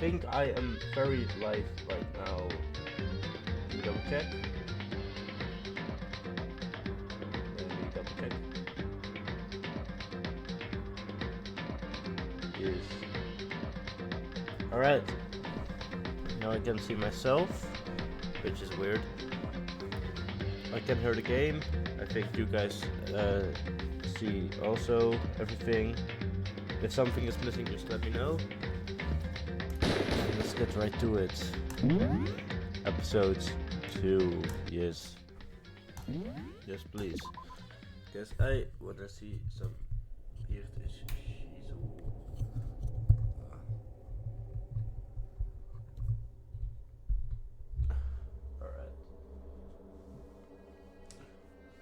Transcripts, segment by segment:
think I am very live right now. Let me double check. Yes. Alright. Now I can see myself, which is weird. I can hear the game. I think you guys see also everything. If something is missing, just let me know. Let's get right to it. Episode 2, yes. Yes, please. Because I wanna see some weird issues. Alright.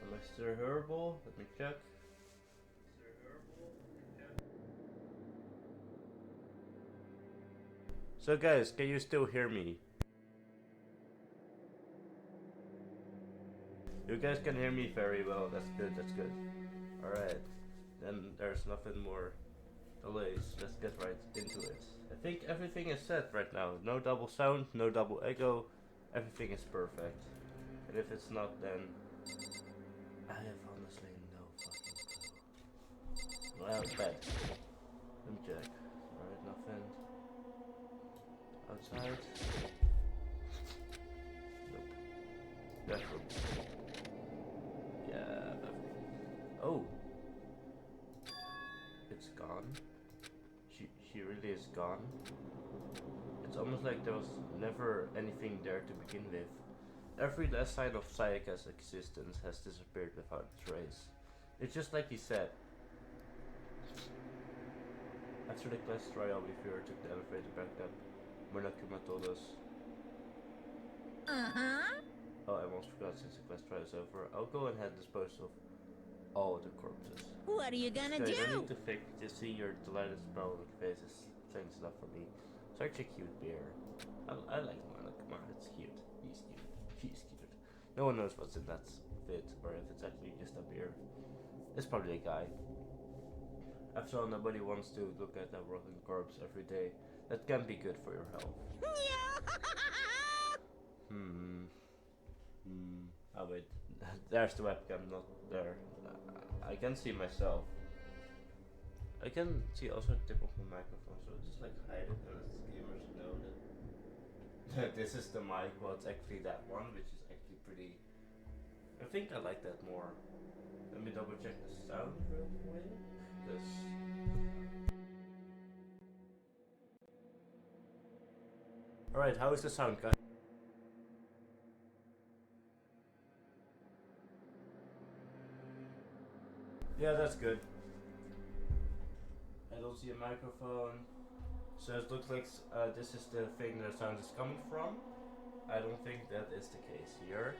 Am I still hearable? Let me check. So guys, can you still hear me? You guys can hear me very well, that's good, that's good. Alright, then there's nothing more delays, let's get right into it. I think everything is set right now, no double sound, no double echo, everything is perfect. And if it's not, then I have honestly no fucking clue. Well, bad. Let me check. Alright, nothing. Outside. Nope. Bathroom. Yeah, bathroom. Oh. It's gone. She really is gone. It's almost like there was never anything there to begin with. Every last sign of Sayaka's existence has disappeared without a trace. It's just like he said. After the class trial, we feared took the elevator back up. Monokuma told us. Oh, I almost forgot since the quest trial is over. I'll go ahead and dispose of all the corpses. What are you gonna I do? don't need to fake just seeing your delighted smile on your face is saying enough for me. Such a cute bear. I like Monokuma, it's cute. He's cute. She's cute. No one knows what's in that fit or if it's actually just a bear. It's probably a guy. After all, nobody wants to look at a rotten corpse every day. That can be good for your health. Oh wait, there's the webcam, not there. I can see myself. I can see also the tip of my microphone, so just like hide it and let the gamers know that this is the mic. Well, it's actually that one, which is actually pretty. I think I like that more. Let me double check the sound real quick. This. Alright, how is the sound, guys? Yeah, that's good. I don't see a microphone. So it looks like this is the thing the sound is coming from. I don't think that is the case here.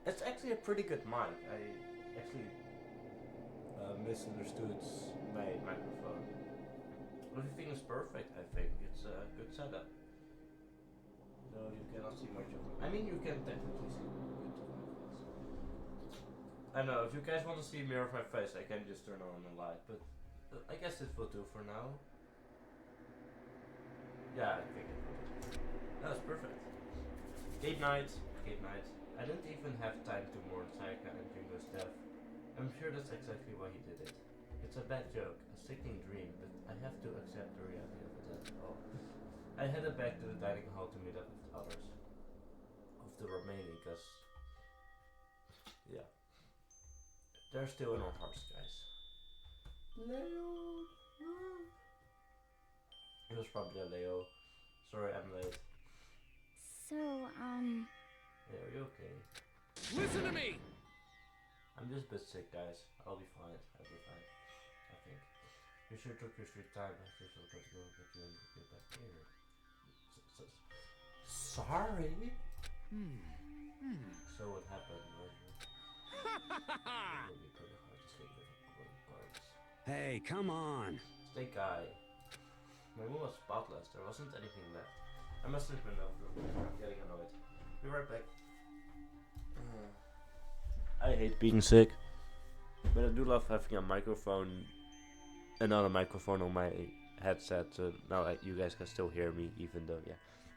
It's actually a pretty good mic. I actually misunderstood my microphone. Everything is perfect, I think. It's a good setup. Though you cannot see much of it. I mean, you can technically see good of my face. I know, if you guys want to see more of my face, I can just turn on the light, but I guess this will do for now. Yeah, I think it will. That's perfect. Game night. Game night. I didn't even have time to mourn Sayaka and Jungo's death. I'm sure that's exactly why he did it. It's a bad joke, a sickening dream, but I have to accept the reality of it as well. I headed back to the dining hall to meet up with the others of the remaining, because yeah, they're still in our hearts, guys. Leo. It was probably a Leo. Sorry, I'm late. So, Yeah, are you okay? Listen to me! I'm just a bit sick, guys. I'll be fine. I'll be fine. I think. You sure took your sweet time. I feel so good to go get you and get back here. Sorry? So what happened, Roger? It would be pretty hard to sleep with a corpse. Hey, come on! Stay guy. My room was spotless. There wasn't anything left. I must have been over. I'm getting annoyed. Be right back. I hate being sick, but I do love having a microphone, another microphone on my headset, so now you guys can still hear me, even though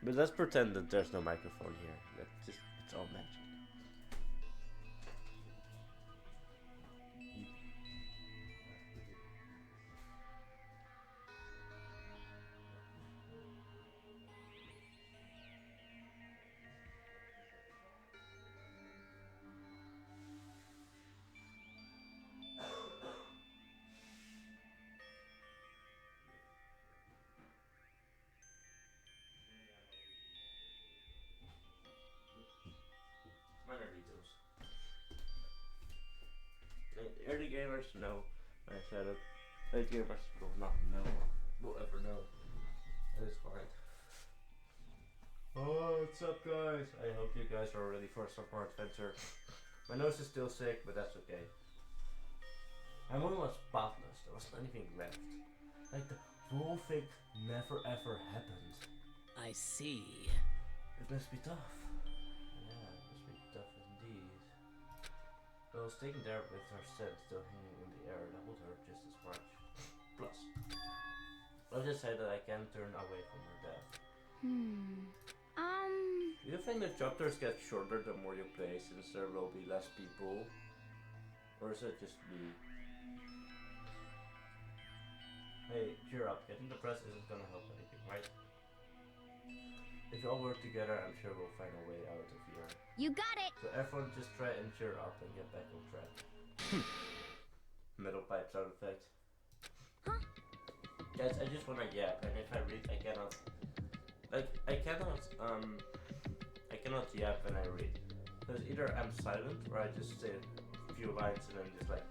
But let's pretend that there's no microphone here. It's all magic. Minor details. Early gamers know I said it. Late gamers will not know. Will ever know. And it's fine. Oh, what's up, guys? I hope you guys are ready for some more adventure. My nose is still sick, but that's okay. My mom was spotless. There was anything left. Like the whole thing never ever happened. I see. It must be tough. Yeah, it must be tough indeed. Well, staying there with her scent still hanging in the air, that would hurt just as much. Plus, I'll just say that I can't turn away from her death. Do you think the chapters get shorter the more you play, since there will be less people? Or is it just me? Hey, cheer up. Getting depressed isn't gonna help anything, right? If we all work together, I'm sure we'll find a way out of here. You got it! So everyone just try and cheer up and get back on track. Metal pipe sound effect. Huh? Guys, I just wanna yap, and if I read, I cannot... Like, I cannot yap when I read. Because either I'm silent, or I just say a few lines and then just like...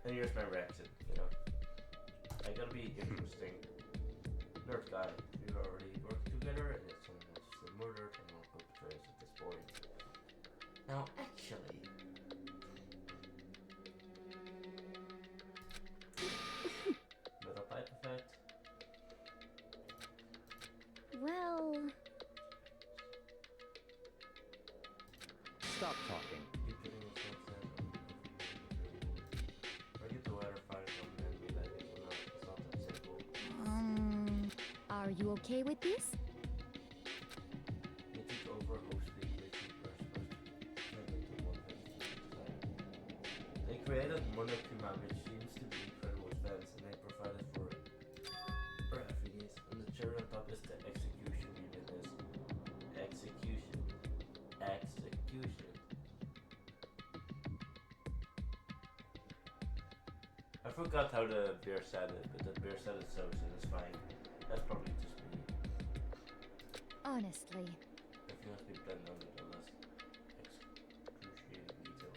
And here's my reaction, you know? I gotta be interesting. Nerd guy, we've already worked together, and if someone wants to stay murdered, and will perpetrate at this point. Now, actually... Metal pipe effect. Well... Stop talking. Keep getting yourself set. Or get the weather fight from the enemy that is not that simple. Are you okay with this? They took over hosting Richie first to one They created Monokuma, which seems to be incredible fans, and they provided for every needs. And the cherry on top is the execution unit is execution. I forgot how the beer said it, but the beer said it so it's fine. That's probably just me. Honestly. Everything must be blended under the less excruciating detail.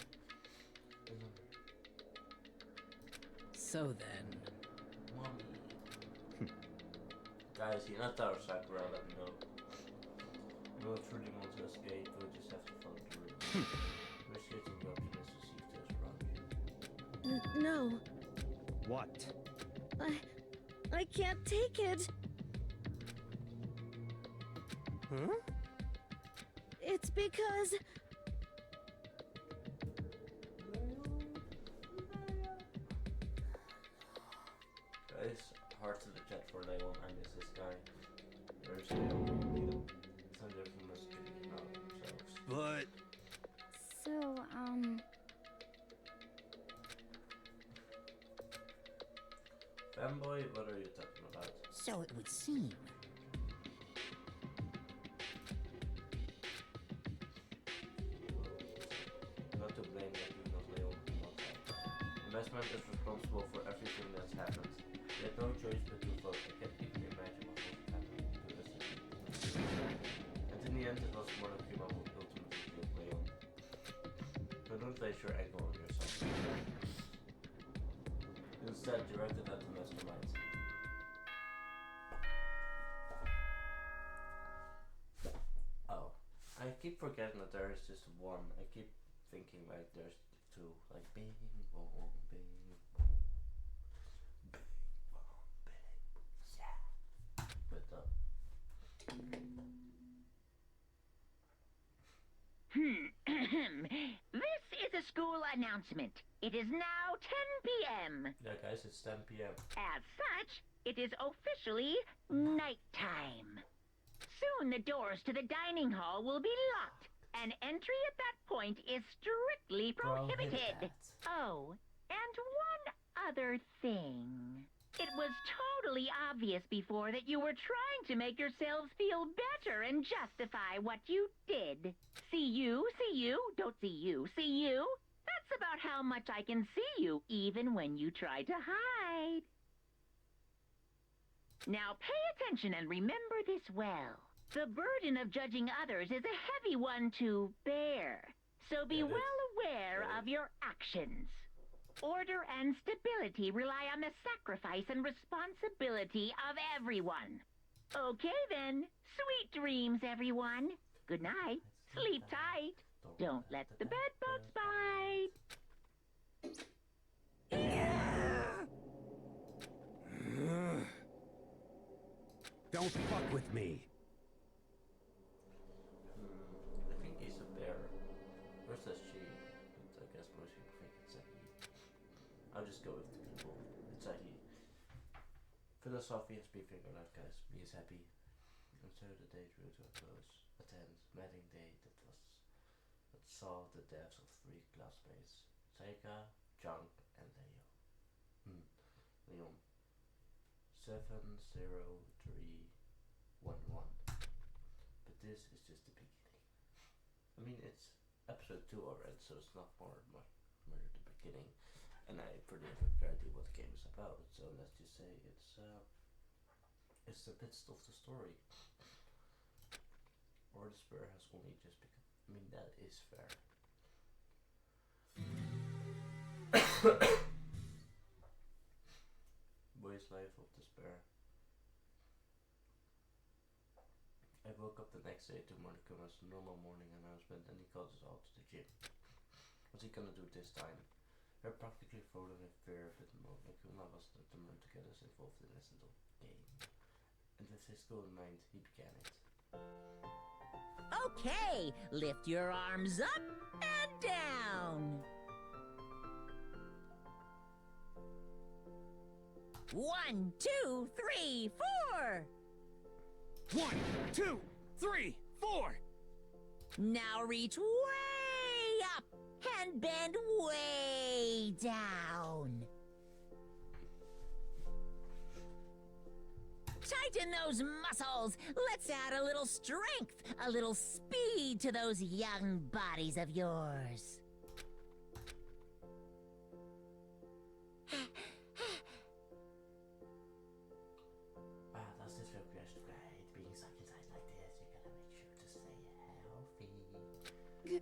So then, Mommy. Guys, Hinata or Sakura, let me know. We will truly want to escape, we'll just have to follow the route. Risk it to the option is to see if there's around you. No. What? I can't take it. Huh? It's because... Guys, hearts in the chat for Leon, I miss this guy. There's Leon. Some different must be out themselves. But... So, Fanboy, what are you talking about? so it would seem. Not to blame that you not Leon, not that. Investment is responsible for everything that's happened. They had no choice but to vote. I can't even imagine what would happen to us. And in the end, it was more than Kima who ultimately killed Leon. So don't place your anger on yourself. Instead, direct it at the mastermind. Oh, I keep forgetting that there is just one. I keep thinking like there's two. Like bing bong, bing bong, bing bong, bing. Yeah. But This is a school announcement. It is now 10 p.m. Yeah, guys, it's 10 p.m. As such, it is officially nighttime. Soon the doors to the dining hall will be locked, and entry at that point is strictly prohibited. Oh, and one other thing. It was totally obvious before that you were trying to make yourselves feel better and justify what you did. See you, don't see you, see you. That's about how much I can see you, even when you try to hide. Now pay attention and remember this well. The burden of judging others is a heavy one to bear, so be well aware of your actions. Order and stability rely on the sacrifice and responsibility of everyone. Okay then, sweet dreams, everyone. Good night. Sleep tight. Don't let the bed bugs bite. Don't fuck with me. I think he's a bear. Or says she, but I guess most people think it's a he. I'll just go with the people. It's a he. Philosophy has been figured out, guys. He is happy. And so the day drew to a close. A tense, mating day that saw the deaths of 3 classmates. Seika, Junk, and Leo. Leon. 70311. But this is just the beginning. I mean, it's episode 2 already, so it's not more the beginning. And I pretty have a clear idea what the game is about. So let's just say it's the midst of the story. Or the spur has only just become. I mean, that is fair. Boy's Life of Despair. I woke up the next day to Monikuma's normal morning announcement, and he called us all to the gym. What's he gonna do this time? We're practically frozen in fear, but Monokuma was determined to get us involved in this little game. And with his goal in mind, he began it. Okay, lift your arms up and down. 1, 2, 3, 4. 1, 2, 3, 4. Now reach way up and bend way down. Tighten those muscles. Let's add a little strength, a little speed to those young bodies of yours. That's just real great. Being stuck inside like this, you gotta make sure to stay healthy. We're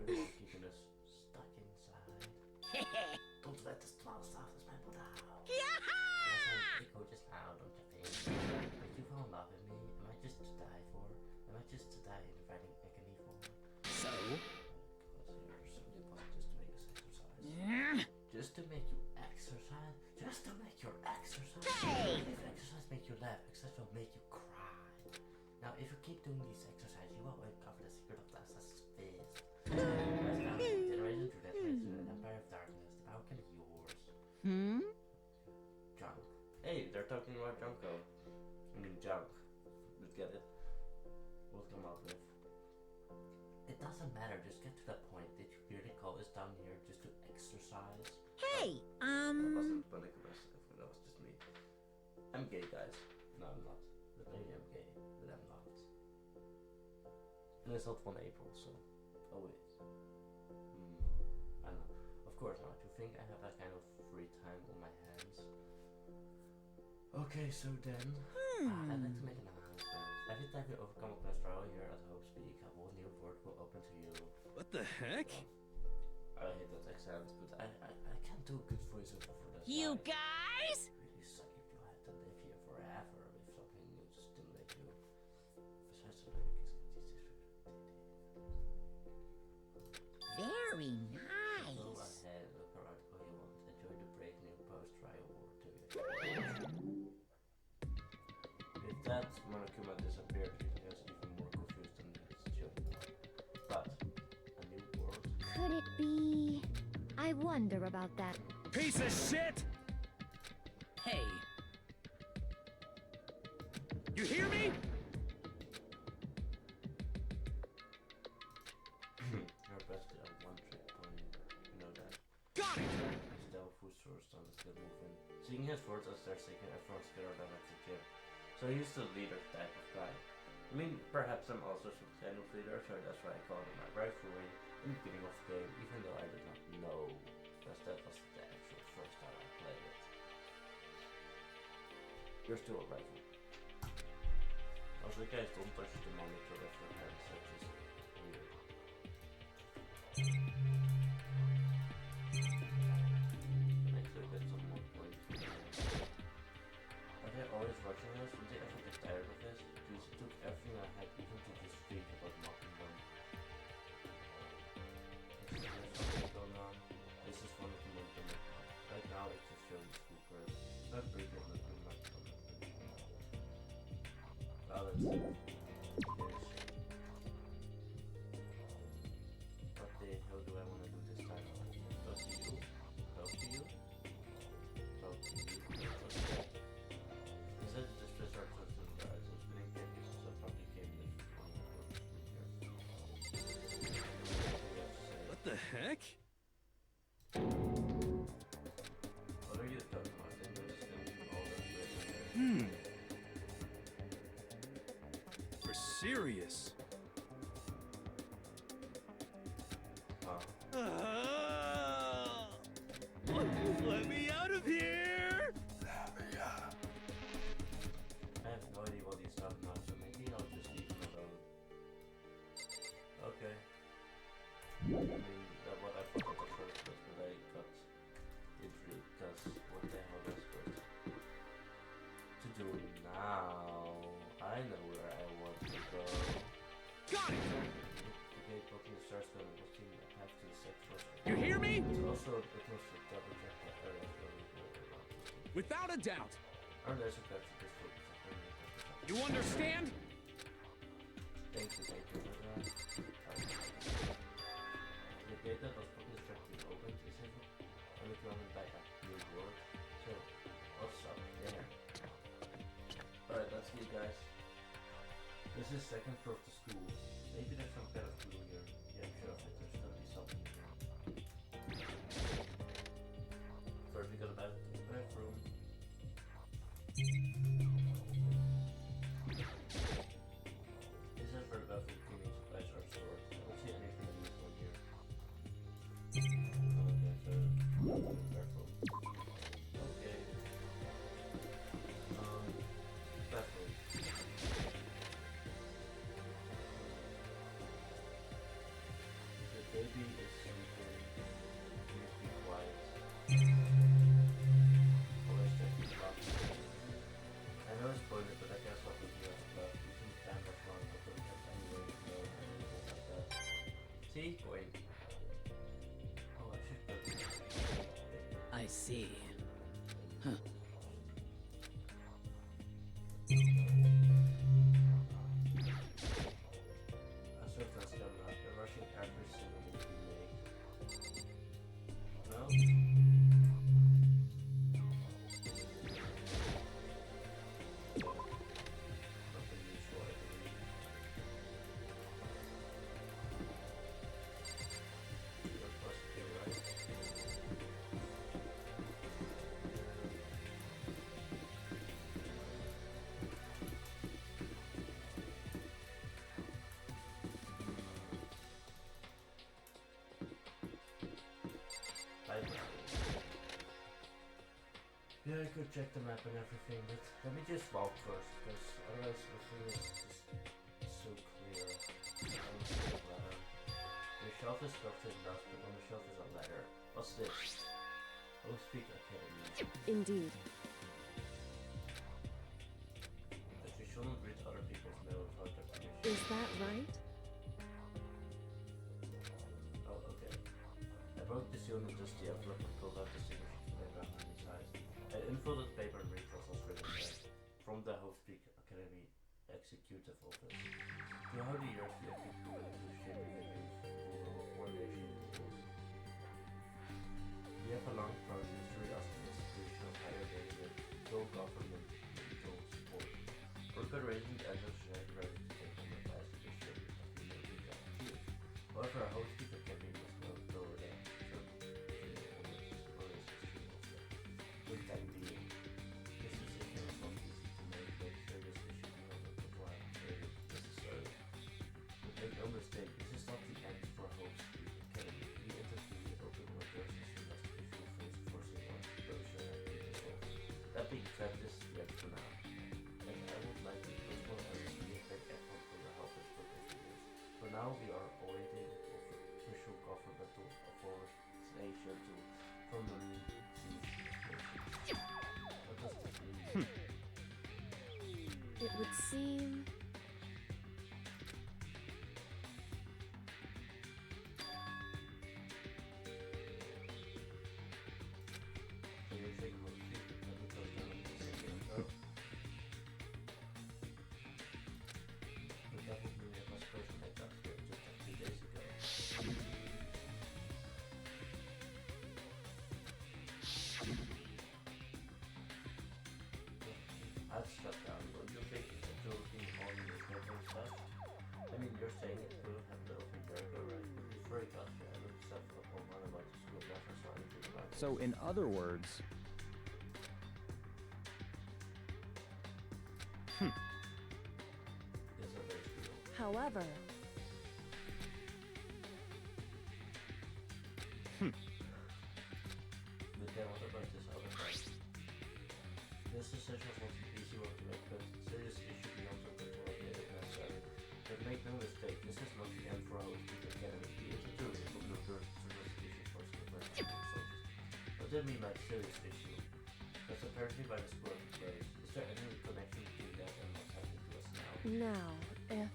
the one keeping us stuck inside. Don't let the small stuff is my butt out. Yeah! Go just now, don't you think? But you fall in love with me. Am I just to die for? Am I just to die in fighting agony for? So? Just to make you exercise. Just to make you exercise. Hey! If exercise make you laugh, exercise will make you cry. Now, if you keep doing these exercises, you will uncover the secret of the assassin's fist. Generation to generation, an empire of darkness. The power can be yours. Junk. Hey, they're talking about Junko. I mean, junk. Let's get it. We'll come up with. It doesn't matter, just get to that point. Did you really call us down here just to exercise? Hey, That wasn't Monica, that was just me. I'm gay, guys. No, I'm not. But maybe I'm gay, but I'm not. And it's not 1 April, so. Oh, wait. I don't know. Of course not. You think I have that kind of free time on my hands? Okay, so then. I'd like to make an announcement. Every time you overcome a quest trial here at Hope Speak, a whole new world will open to you. What the heck? I hate that accent, but I can't do a good voiceover for this. you guy. guys? Really suck if you had to live here forever if something new to stimulate you. Besides the lyrics, Very go nice. ahead, look around all you want. Enjoy the brave new post-trial war too. With that, Monokuma disappeared, leaving us even more confused than his children. But a new world. Could it be? I wonder about that. Piece of shit! Hey, You hear me? Your best one-trick pony. You know that. Got it! His stealth food source on the skill movement. Seeing his words as they're taking everyone's skill down at the gym. So he's the leader type of guy. I mean, perhaps I'm also some kind of leader, so that's why I called him my rivalry in the beginning of the game, even though I did not know, because that was the actual first time I played it. You're still a rival. Also, guys, don't touch the monitor if your hand is just weird. Can actually get some more points. Are they always watching us? Would they ever get tired of this? Because it took everything I had even to just speak about mocking them. Is there something going on? This is one of the more dramatic. Right now it's just showing scoopers. Not big and not too much on it. Well, let's see. What the hell do I want to do this time? Talk to you? Talk to you? Talk to you? Is it this resort to the guys? It's spinning candies, so probably came in one of those speakers. What the heck? What are you talking about? I think it's still all that way. For serious. Huh. Let me out of here! I have no idea what he's talking about, so maybe I'll just leave him alone. Okay. I mean, what I thought at the first was, but I got intrigued, because what the hell is good to do now? I know where I want to go. Got it! The gate blocking the stars going to looking a path to the sex force. You hear me? Also, it was to double check the area where we go around. Without a doubt. Our laser cuts to this focus on permanent You understand? Thank you for that. The gate that was constructed opened is only surrounded by a new world. So, what's up there? Alright, let's see, guys. This is second floor of the school. Maybe there's some kind of clue here. Yeah, I'm sure of it. There's gonna be something here. First, we got a bathroom. This is where the bathroom cleaning supplies are stored. I don't see anything useful here. Oh, there's a bathroom. Okay. Bathroom. The baby is sleeping. Please be quiet. Always check the clock. I know it's spoiled, but I guess what we do as well. We can stand up wrong, but we have anyway to know anything like that. See? Going. Oh, I should put this. I see. Huh. A surface coming up. The Russian every single move we make. No? Nothing useful, I believe. That must be right. Yeah, I could check the map and everything, but let me just walk first, because otherwise everything is just so clear. I don't see a ladder. The shelf is covered in dust, but on the shelf is a ladder. What's this? Oh, speak academy. Indeed. But you shouldn't read other people's mail without their permission. Is that right? Oh, okay. I broke the seal and just the envelope and pulled out the signature from the ground on his eyes. I unfolded the paper and read what was written there. From the Hoofdpeak Academy Executive Office. Throughout the years, we have been proven to shape the news for one nation. for a housekeeper can be much more lower than for the time being. This decision was not easy to make, but serious issue development required very necessary. But make no mistake, this is not the end for housekeeping academy. We interview open more doors as soon as issue face forcing our exposure and leadership. That being said, this is the end for now. And I would like to personal as we have been effort for the help us for 50 years. For now, we are awaiting official governmental authorization to formally cease operations. What does this mean? It would seem. So you're saying about the because they're like the second ago? But that would mean it was person I got here just a few days ago. I've shut down. Don't you think it's a joking on this different stuff? I mean, you're saying it could have been open Jericho, right? But before he got here, I looked stuff up online about the school, never saw anything about it. So, in other words, It's a very real. However, But then what about this other part? This decision was an easy one to make, but serious issue beyond the control of the necessary. But make no mistake, this is not the end for our people academy. We interview open up doors to serious issue for some resources. What do you mean by serious issue? That's apparently by the school of the place. Is there any connection between that and what's happening to us now? now, if.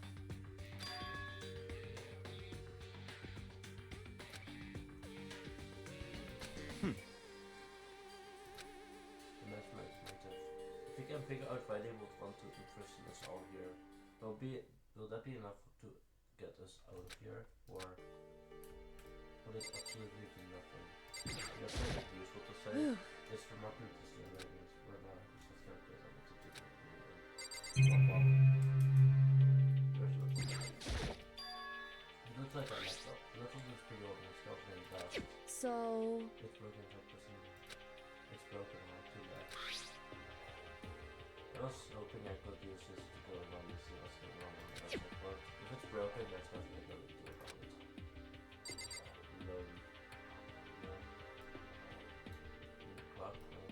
The mathematics motive. If we can figure out why they would want to imprison us all here, will that be enough to get us out of here? Or will it absolutely do nothing? That's something useful to say. It's for nothing to say ratings. We're not a characters on what to do. Where's the It looks like a laptop. The laptop looks pretty old and it's got very fast. So. It's broken 10%. It's broken, right? Too bad. I was hoping I could use this to go around and see what's going on the outside part. If it's broken, there's nothing I can do about it. Load. No. Clock? No.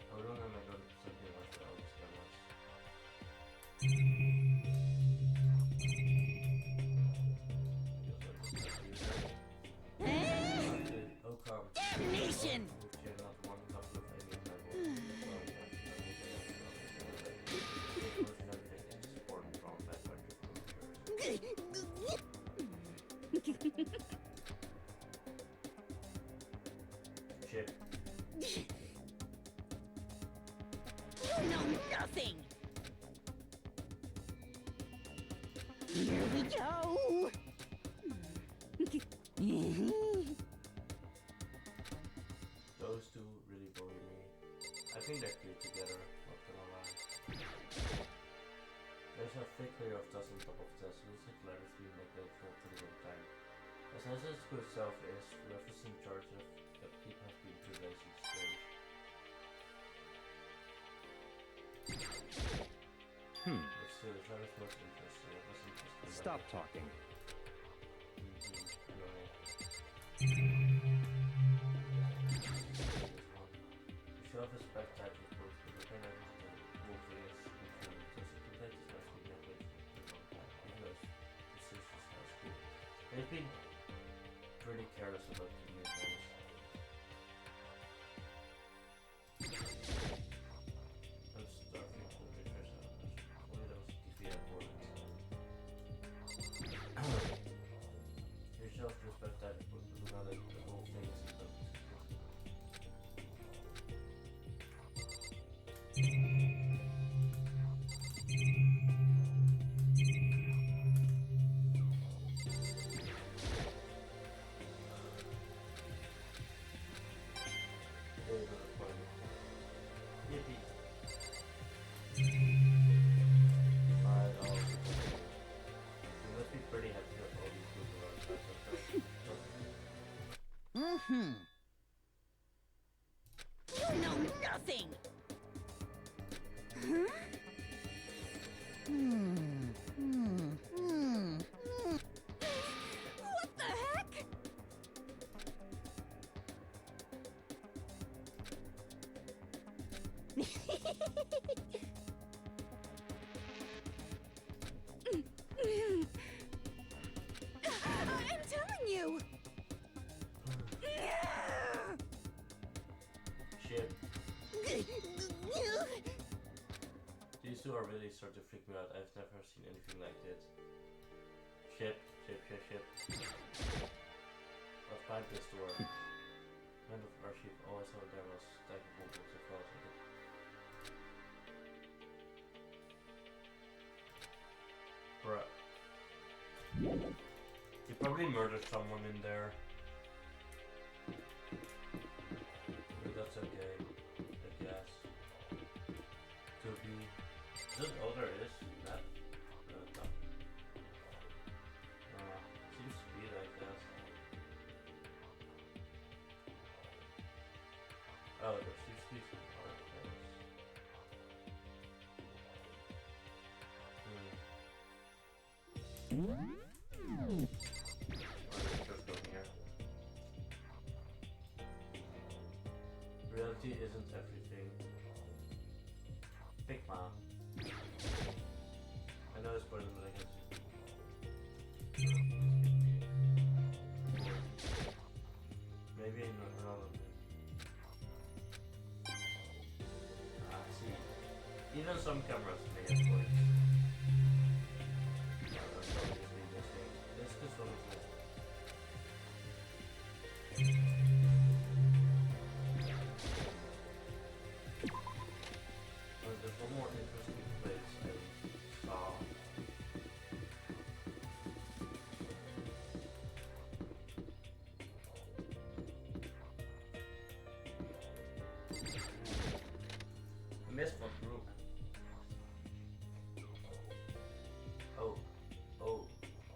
How long am I going to something after all these cameras? Oh, come. Damnation! Shit. You know nothing! Here we go! Those two really bother me. I think they're cute together, not gonna lie. There's a thick layer of dust on top of this, so looks like letters being made for a pretty long time. As nice as the school itself is, referencing charge of upkeep has been pervasive strange. But still, it's not as much interesting. It was interesting. stop talking. Show of respect type of books, but the thing I just wolf is included. Just to protect his life from that way for a long time. Even though his sisters has been. They've been pretty careless about the new things. I'm starving to the pictures of only those defeated opponents. Your show of respect type of books, but now that the whole thing is about You know nothing! What the heck? I'm telling you. Shit. These two are really starting to freak me out. I've never seen anything like this. Ship. Let's find this door. End of our ship. Oh, I saw there was Dangenrompa as well. Bruh. He probably murdered someone in there. But that's okay, I guess. To be. Is it all there is? That? No. Seems to be like that. Oh, there seems to be some other things. Reality isn't everything. Big man. I know it's part of the legacy. Maybe not all of it. See. Even some cameras may have voice. This is one of them. There's one more interesting place I saw. I missed one group. Oh.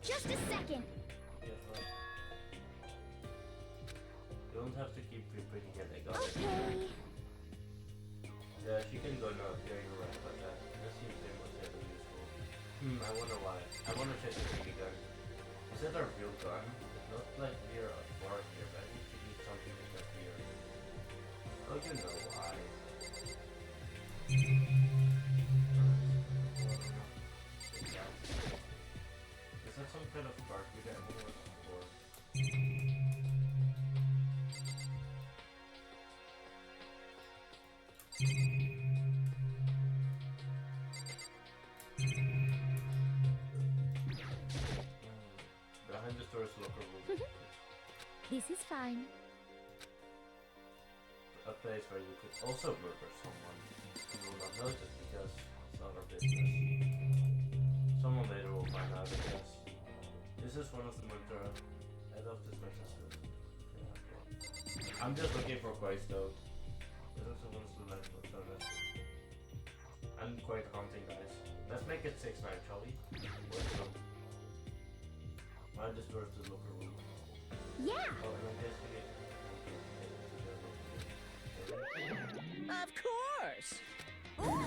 Just a second. Guess what? You don't have to keep repeating it, I got it. Okay. Yeah, she can go now. Yeah, you're right about that. That seems very much useful. I wonder why. I wanna check the BB gun. Is that our real gun? Not like we're at war here, but I need to do something with that here. Oh, you know why. Is that some kind of card we got before? Behind the store's locker room. This is fine. A place where you could also murder someone. You will not notice because it's not our business. Someone later will find out, I guess. This is one of the monitor. I love this mission too. Yeah, okay. I'm just looking for quests though. This also wants to like service. I'm quite hunting, guys. Let's make it 6-9, shall we? Find the stores to locker room. Yeah. Oh, and I'm guessing it. Of course. Not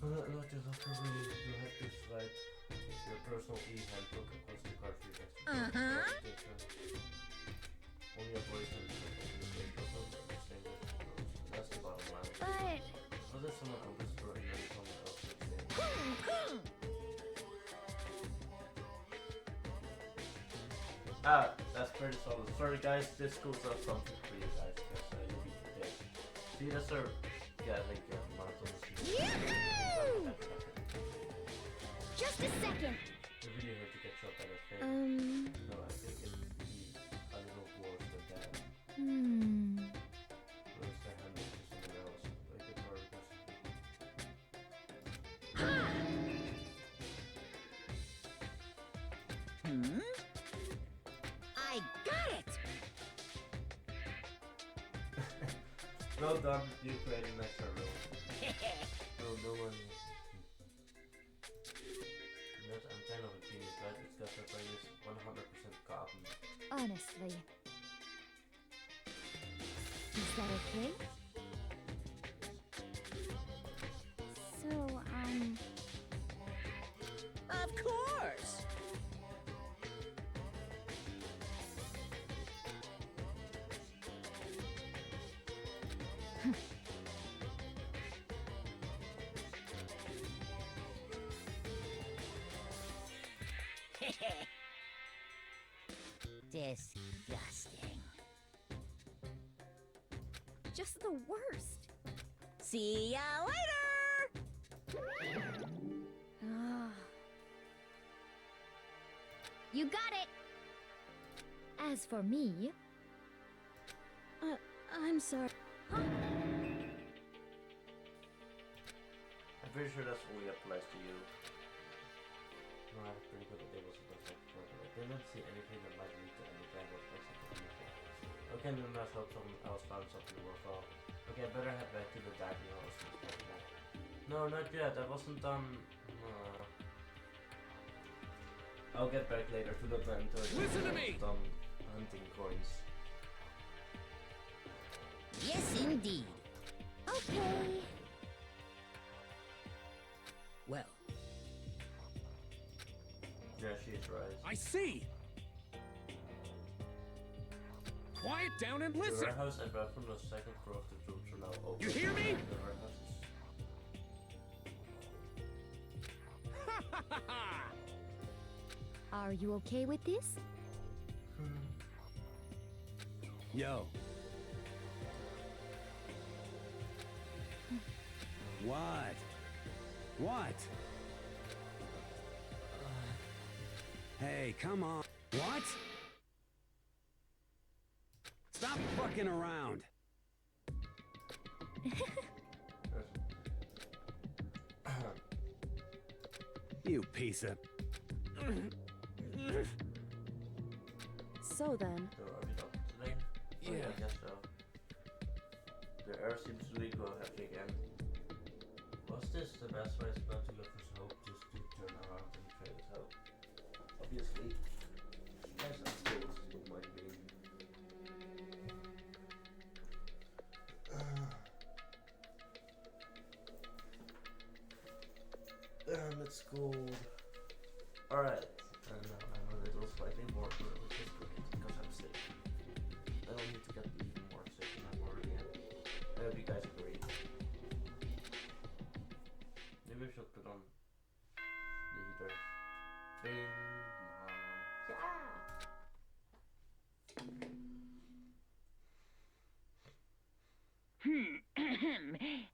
the locker room. You have to slide your personal e-handbook across the card for your extra. Only a voice and that's the bottom line. But Was it someone on this store and then someone else would say? That's pretty solid. Sorry guys, this school's not something for you guys because you'll be dead. See, that's our Gatling mount on the screen. Yahoo! Just a second. It really hurt to get shot by that thing. No, I think it would be a little worse than that. Where's the hand to someone else? Like it or I got it. Well done, you created an extra room. No one. I'm kind of a genius, right? It's got the brain is 100% cotton. Honestly, that okay? So, Of course. Disgusting. just the worst. See ya later! Ah. You got it! As for me... I'm sorry. Huh? I'm pretty sure that's only applies to you. No, I'm pretty good at tables and those like I didn't see anything that might lead to any kind of exit or anything. Okay, then let's hope someone else found something worthwhile. Okay, I better head back to the dining hall as soon as possible. No, not yet. I wasn't done. I'll get back later to the inventory. Listen to me! Done hunting coins. Yes, indeed. Okay. Well, Yeah, she's right. I see! Quiet down and The listen! warehouse I bought from the second floor of the rooms are now open. You hear me? The warehouse is... Are you okay with this? Yo. What? What? Hey, come on. What? Stop fucking around. You piece of... So then, So are we done today? Oh, Yeah. I guess so. The air seems to be go happy again. Was this the best way to go to look for hope just to turn around and trade his hope? Obviously. Yes, I'm still might be. Let's go. Alright. And now I'm a little slightly more good, which is great because I'm sick. I don't need to get even more sick and I'm already in. I hope you guys agree. Maybe we should put on the heater thing.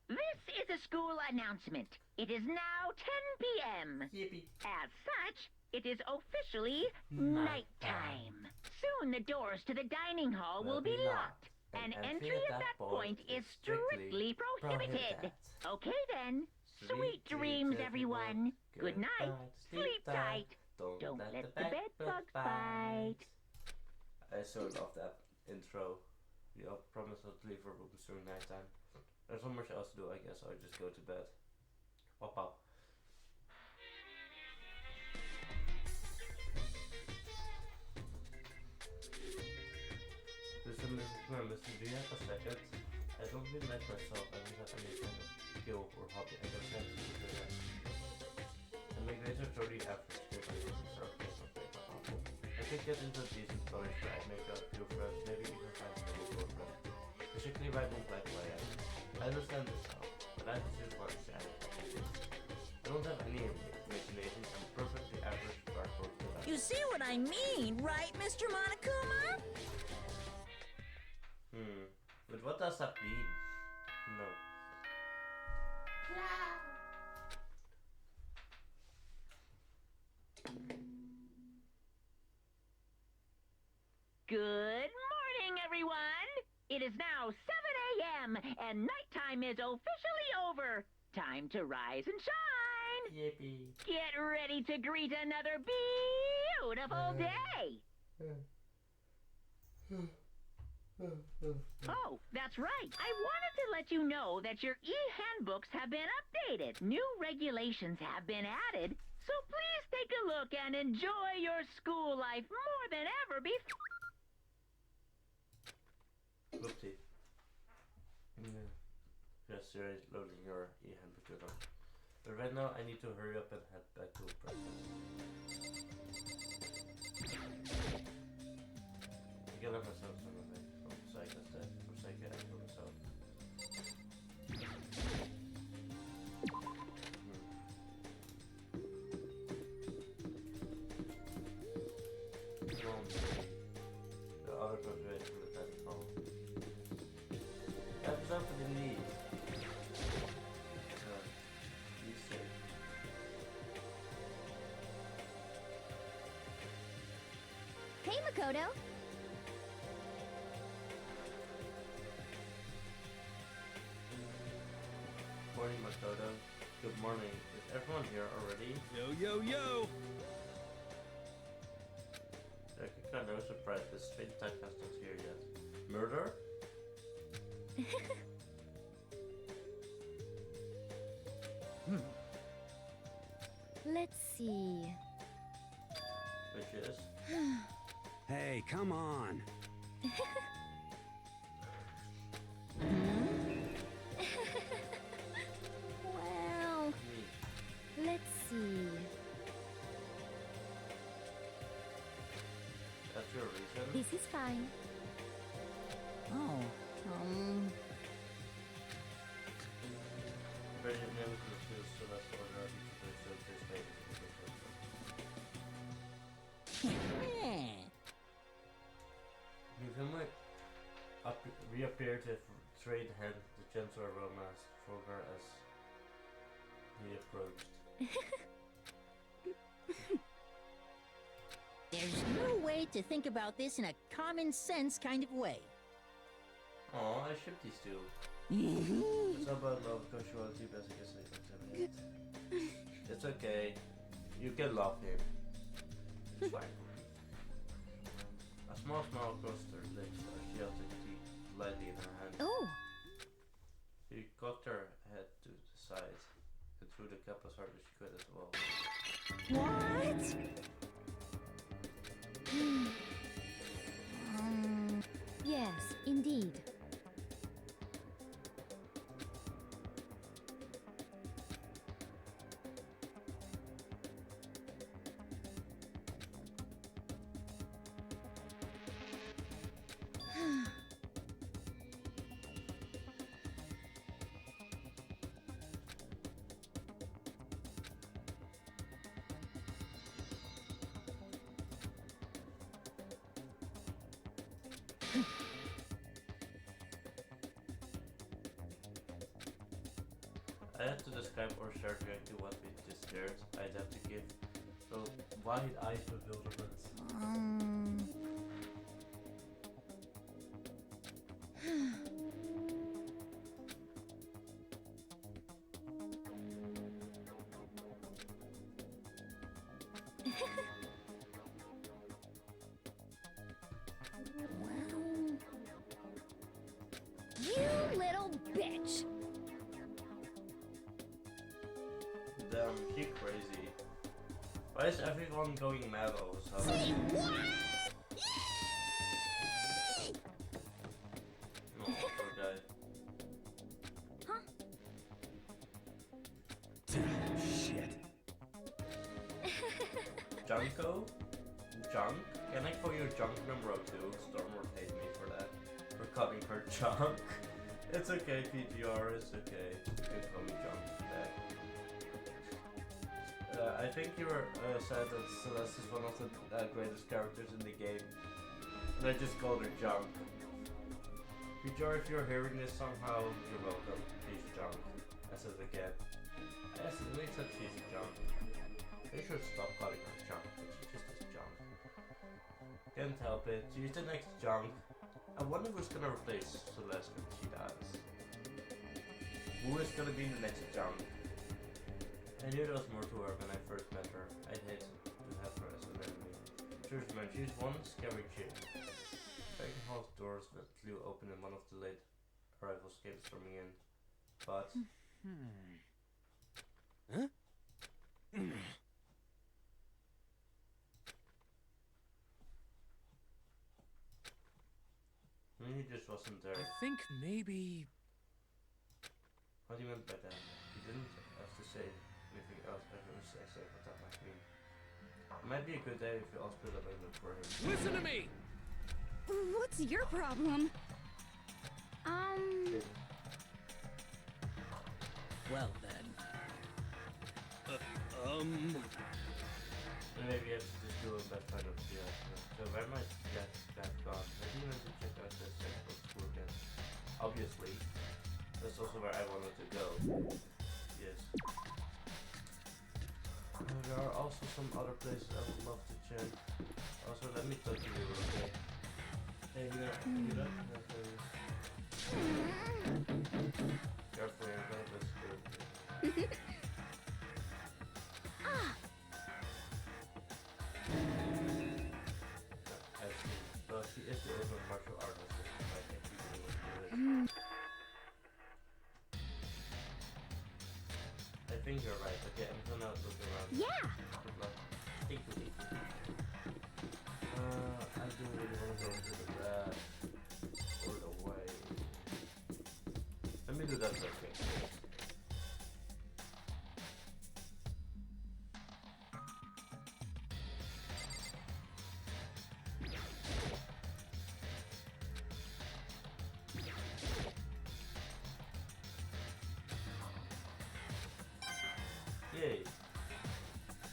This is a school announcement. It is now 10 p.m. Yippee. As such, it is officially nighttime. Soon the doors to the dining hall will be locked. And entry at that point is strictly prohibited. Okay then. Sweet dreams, everyone. Good night. Sleep tight. Don't let the bed bug bite. I so love that intro. We all promise not to leave our rooms during nighttime. There's so much else to do, I guess I'll just go to bed. Papa. Listen, do you have a second? I don't really like myself. I don't have any kind of skill or hobby. I don't have to do that. I make later 30 efforts to get my start playing something. I could get into a decent college where I make a few friends, maybe even find a little girlfriend. Basically, I don't like who I am. I understand this now, but I just want to say I don't have any imagination. I'm perfectly average cardboard killer. You see what I mean, right, Mr. Monokuma? But what does that mean? No. Good morning, everyone. It is now 7 a.m. and nighttime is officially over. Time to rise and shine. Yippee. Get ready to greet another beautiful day. Oh, that's right. I wanted to let you know that your e-handbooks have been updated. New regulations have been added, so please take a look and enjoy your school life more than ever before. Whoopsie. Yeah. Just loading your e-hamburger. But right now I need to hurry up and head back to breakfast. I can let myself some of it from Psycho's death, or Psycho and for myself. The other conservation from the Dangenrompa. That's something in these. Be safe. Hey, Makoto. Morning, Makoto. Good morning. Is everyone here already? Yo, yo, yo! I'm no surprise this strange typecast not here yet. Murder? Let's see. Which is? Hey, come on. Well, Me. let's see. That's your reason? This is fine. Oh, Very never confused, so that's the order of each of those this way. You can like reappear to trade hand the gentle aroma as Fulgur as he approached. there's no way to think about this in a common sense kind of way. Aw, I ship these two. It's not about love, casualty, basic sleep. It's okay. You can love him. It's fine. A small smile crossed her lips as she held the tea lightly in her hand. Oh, She cocked her head to the side and threw the cup as hard as she could as well. What? yes, indeed. I had to describe or share directly what we just shared. I'd have to give so wide eyes bewilderment. You little bitch. Damn, she crazy. Why is everyone going mad all of a sudden? Say what? No, poor guy. Shit. Junko? Junk? Can I call you Junk number 2? Storm will hate me for that. For calling her Junk. It's okay, PGR, it's okay. You can call me Junk today. I think you were said that Celeste is one of the greatest characters in the game. And I just called her Junk. PGR, if you're hearing this somehow, you're welcome. She's Junk. I said it again. I accidentally said she's Junk. I should stop calling her Junk, but she just is Junk. Can't help it. She's the next Junk. I wonder who's gonna replace Celeste when she dies. Who is gonna be the next Junk? I knew there was more to her when I first met her. I'd hate to have her as an enemy. Truth man, she's one scary chick. Dragon Hall's doors that flew open and one of the late arrivals came storming in. But Huh? he just wasn't there. I think maybe What do you mean by that? He didn't have to say anything else. Everyone's exactly what that might mean. It might be a good day if we all split up and look for him. Listen to me! What's your problem? Well then. Maybe I have to just do that kind of deal. So where might that gone? Maybe you need to check out the textbook school again. Obviously. That's also where I wanted to go. Yes. There are also some other places I would love to check. Also, let me talk to you real quick. Hey, you gonna pick it up? Careful, you're gonna be scared. I see. Well, she is the ultimate martial artist, so she might actually be able to do it. I think you're right. Okay, I'm gonna look around. Yeah. Good luck. Thank you. I do really want to go into the lab. Or the way. Let me do that real quick. Yay.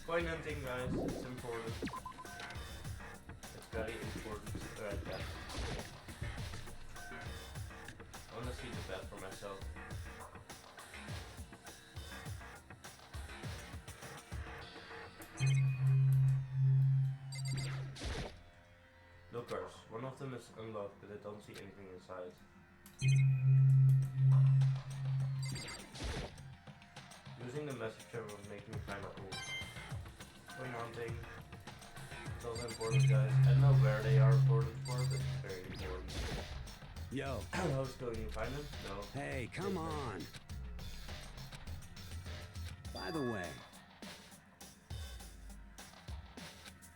Coin hunting, guys, it's important. It's very important right there. I wanna see the bed for myself. Lookers, one of them is unlocked, but I don't see anything inside. Using the messenger will make me kinda cool. Coin hunting. It's also important, guys. I don't know where they are important for, but it's very important. Yo. How's going? You find them? No. Hey, come on. By the way.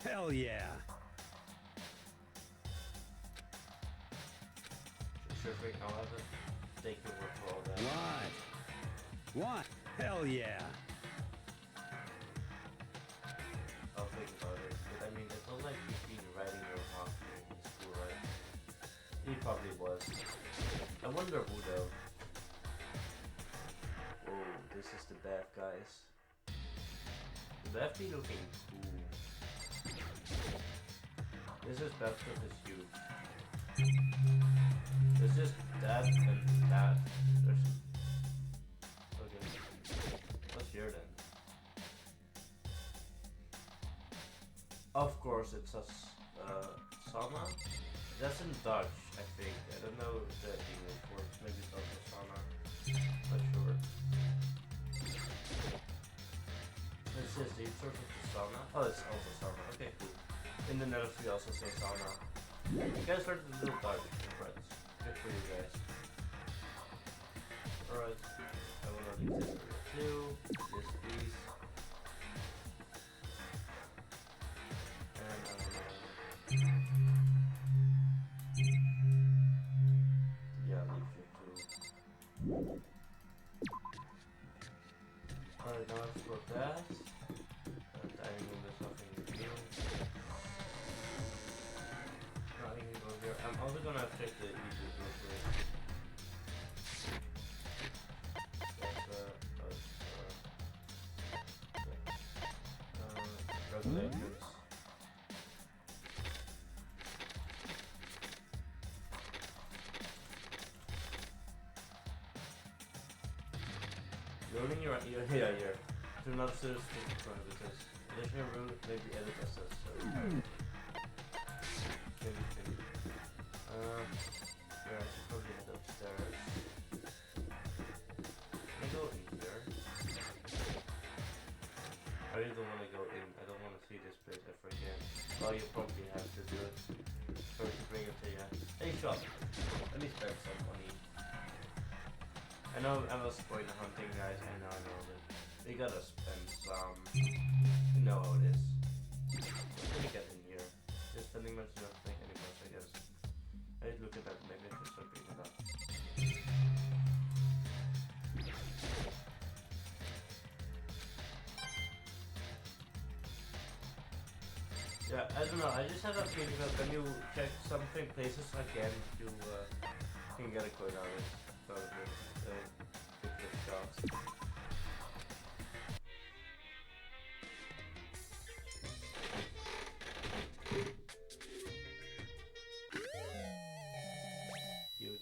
Hell yeah. Sure thing, I'll have to take your word for all that. What? Hell yeah. I'll think about it. But I mean, it's not like you've been writing your mom in school, right? He probably was. I wonder who though. Oh, this is the bath, guys. The bath be looking cool. This is bathtub is huge. There's just that and that. There's okay. What's here then? Of course, it's a sauna. That's in Dutch, I think. I don't know the English words. Maybe it's also sauna. Not sure. This is the source of the sauna. Oh, it's also sauna. Okay, cool. In the Netherlands, we also say sauna. You guys learned a little Dutch, friends. Good for you guys. Alright. I will not leave this area too. Yes, please. And yeah, leave you too. Alright, now let's go that. Dining room, there's nothing new. Nothing to go here. I'm also gonna check the YouTube real quick. Regulations. Loading your here. Do not serve because additional room may be added as such. So maybe. Yeah, I should probably head upstairs. Can I go in here? I really don't want to go in. I don't want to see this place ever again. Well, you probably have to do it. Sorry to bring it to you. Hey, shop. Let me spend some money. I know I was going hunting, guys. I know that. We gotta spend some. You know how it is. Let me get in here. Just spending much doesn't make any much, I guess. I need to look at that. Maybe I should start picking it up. Yeah, I don't know. I just have a feeling that when you check something places again, you can get a coin out of it. Probably. Good shots. Cute.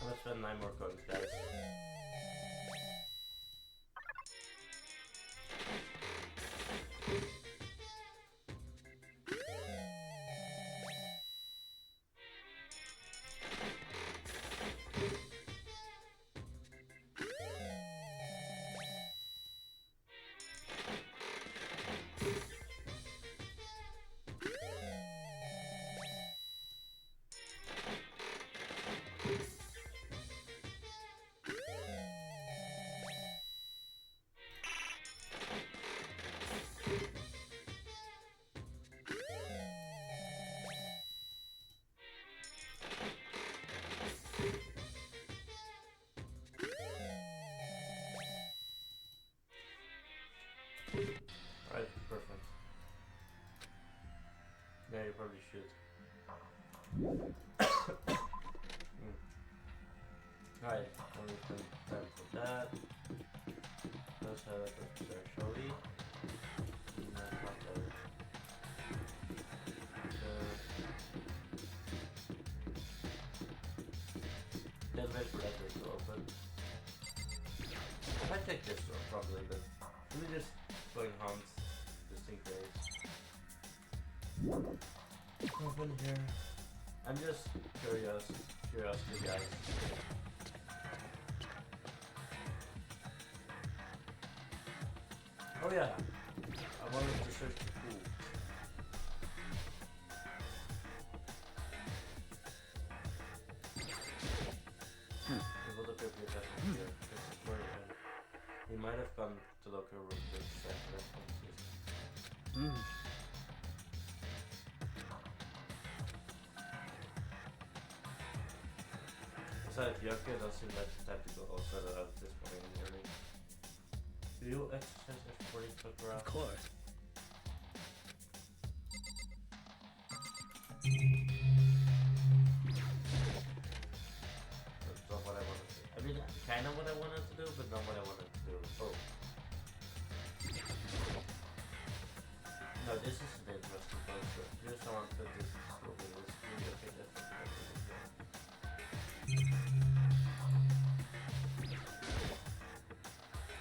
Let's spend 9 more coins, guys. Alright, perfect. Yeah, you probably should. Alright, only time for that. Let's have a professor, shall we? Not there. Let's wait for that door to open. I take this door probably, but let me just go and hunt just in case. Open here. I'm just curiosity guys. Oh yeah, I wanted to search the pool. It would appear to be that one here, because it's where he might have gone to locker room to check the responses. Besides, Yoke doesn't seem like the type to go outside at this point in the evening. Do you exercise every 40 foot per hour? Of course. That's not what I wanted to do. I mean, kind of what I wanted to do, but not what I wanted to do. Oh. No, this is an interesting poster. Here's someone put this over this really okay different.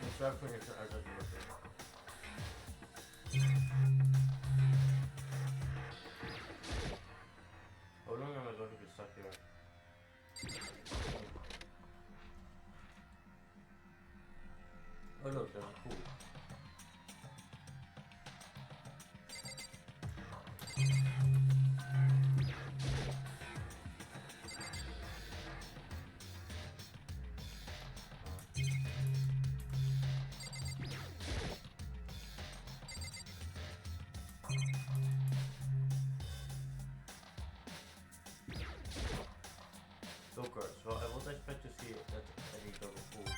Let's try putting it to our judgment. How long am I going to be stuck here? Oh look, there's a pool. Go-karts. Well, I would expect to see that I need to go pool.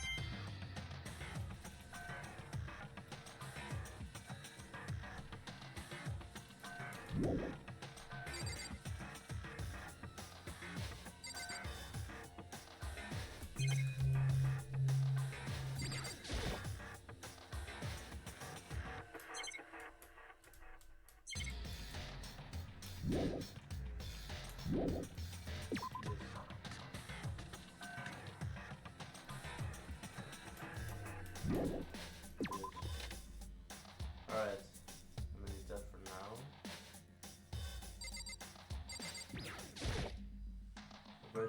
Alright, I'm gonna leave that for now.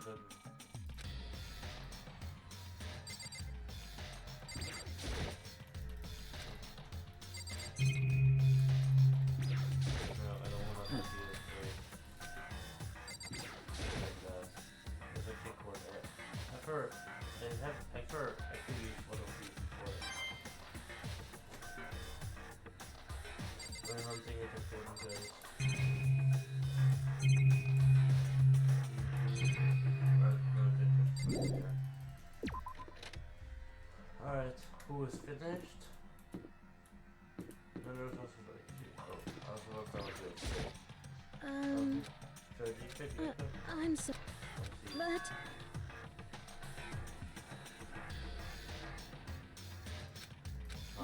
good. No, I don't want to do this way. Like that. There's actually a cord there. I've heard I could use one of these before. When hunting is important, guys. Alright, who is finished? No, there's also I was about to tell you. Should I check it? I'm so. But.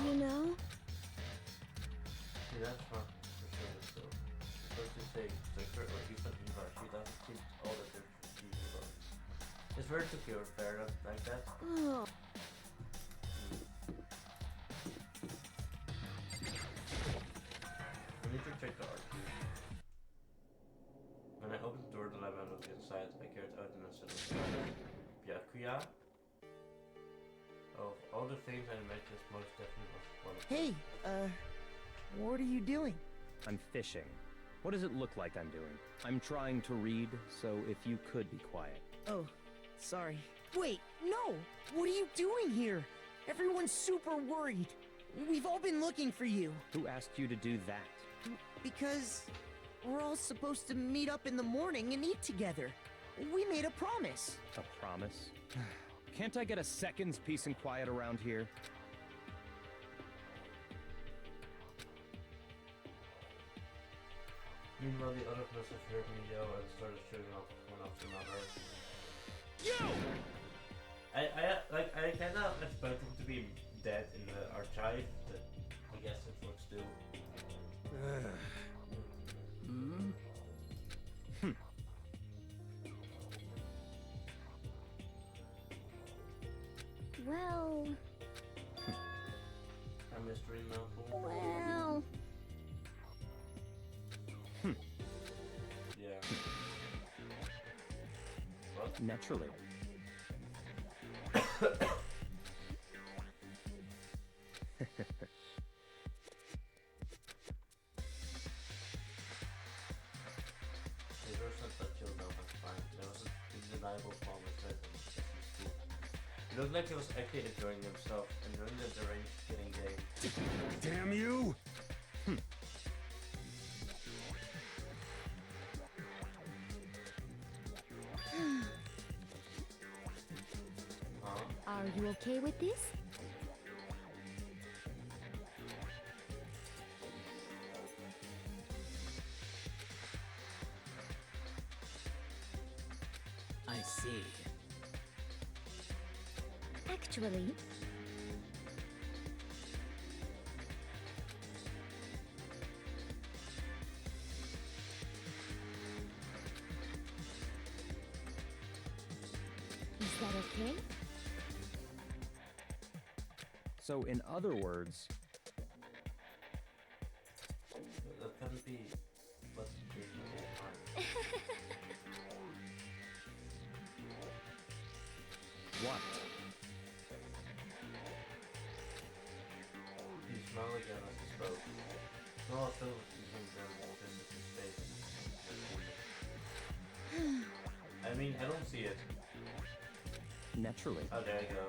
You know? See, that's not for sure, so. Let's just say, Zikr or even Eva, she doesn't keep all the pictures she loves. It's rare to cure fair like that. Oh. We need to check the archive. When I opened the door, the lab looked inside. I carried out an assessment. Byakuya? Of all the things I met, this most definitely was one of them. Hey, what are you doing? I'm fishing. What does it look like I'm doing? I'm trying to read, so if you could be quiet. Oh, sorry. Wait, no! What are you doing here? Everyone's super worried. We've all been looking for you. Who asked you to do that? Because we're all supposed to meet up in the morning and eat together. We made a promise. A promise? Can't I get a second's peace and quiet around here? Meanwhile, the other person heard me yell and started shooting off one after another. You! I kind of expect him to be dead in the archive, but I guess it works too. Well. A mystery novel. Well. Yeah. What? Naturally. They were sent that killed down, that's fine. There was an undeniable promise that he looked like he was actually enjoying himself, enjoying the deranged killing game. Damn you! Huh? Are you okay with this? I see. Actually, is that okay? So, in other words, That couldn't be what's the case the whole time. what? He smiled again as he spoke. No, Phil was using them all in his face. I mean, I don't see it. Naturally. Oh, there you go.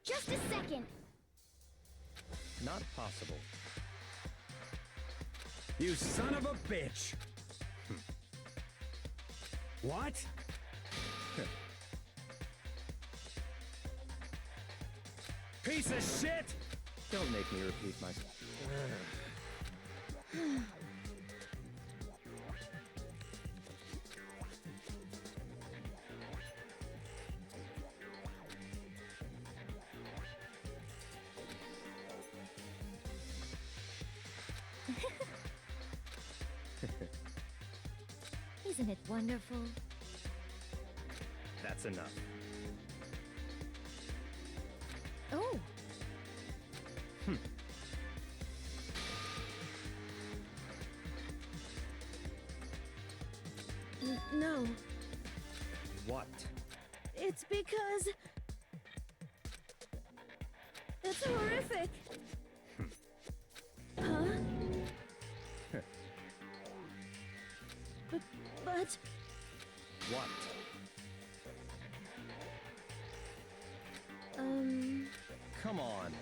Just a second. Not possible. You son of a bitch! What? Piece of shit! Don't make me repeat myself. Isn't it wonderful? That's enough. Oh, It's horrific. Huh? But... What? Come on.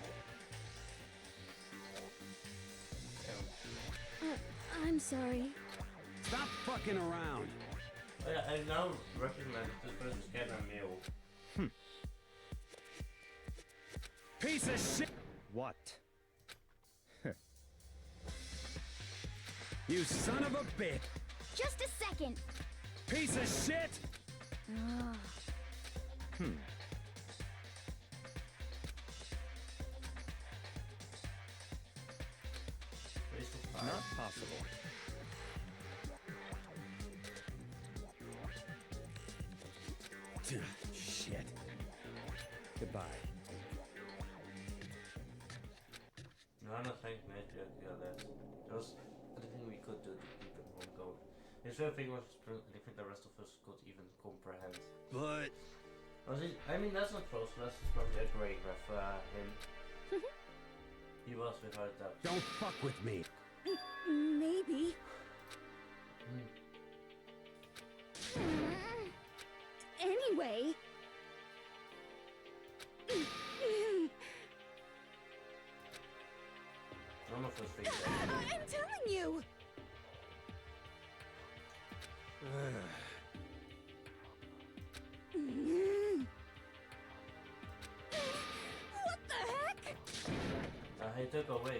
I'm sorry. Stop fucking around. Oh yeah, I now recognize this person's getting a meal. Piece of shit. What? You son of a bitch. Just a second. Piece of shit. Waste of time. Not possible. Shit. Goodbye. No, I'm not thanking Nate yet. Yeah, there was anything we could do to keep it on going. There's anything anything the rest of us could even comprehend. But I mean, that's not close. That's probably agreeing with him. He was without doubt. don't fuck with me. Maybe. Anyway. None of us think that. I'm telling you. What the heck? He took away.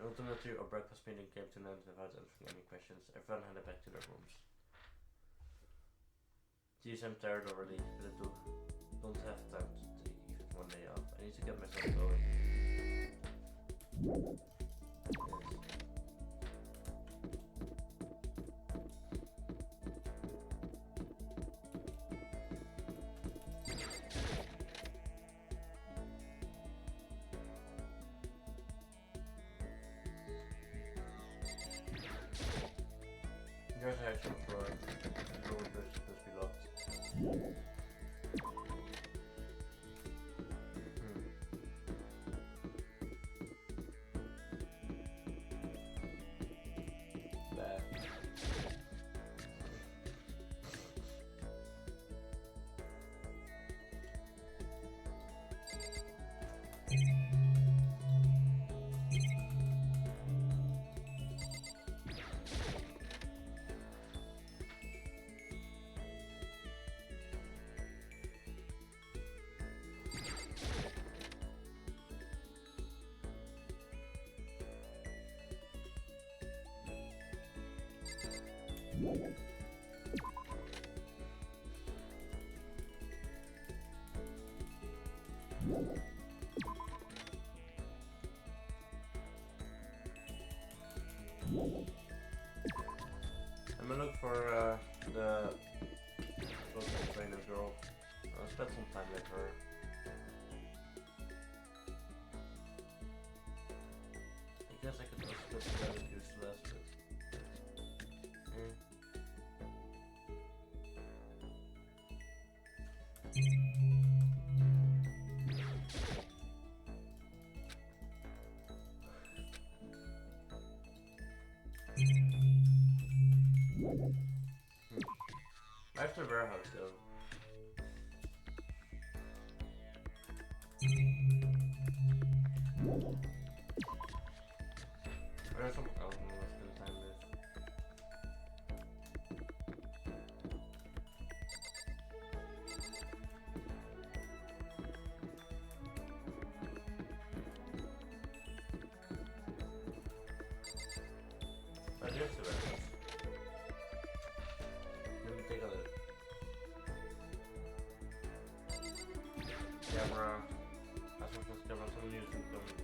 Ultimately, our breakfast meeting came to an end without answering any questions. Everyone headed back to their rooms. Geez, I'm tired already, but I don't have time to take even one day off. I need to get myself going. Yes. There's an actual floor. The road is supposed to be locked. Bad. I'm gonna look for the local trainer girl. I'll spend some time with her. I guess I could also put that as useless, but Where's the warehouse though? Where's some oh no, let's spend time with. Oh, there's the warehouse. Let me take a look. Camera. That's what this camera some news incoming.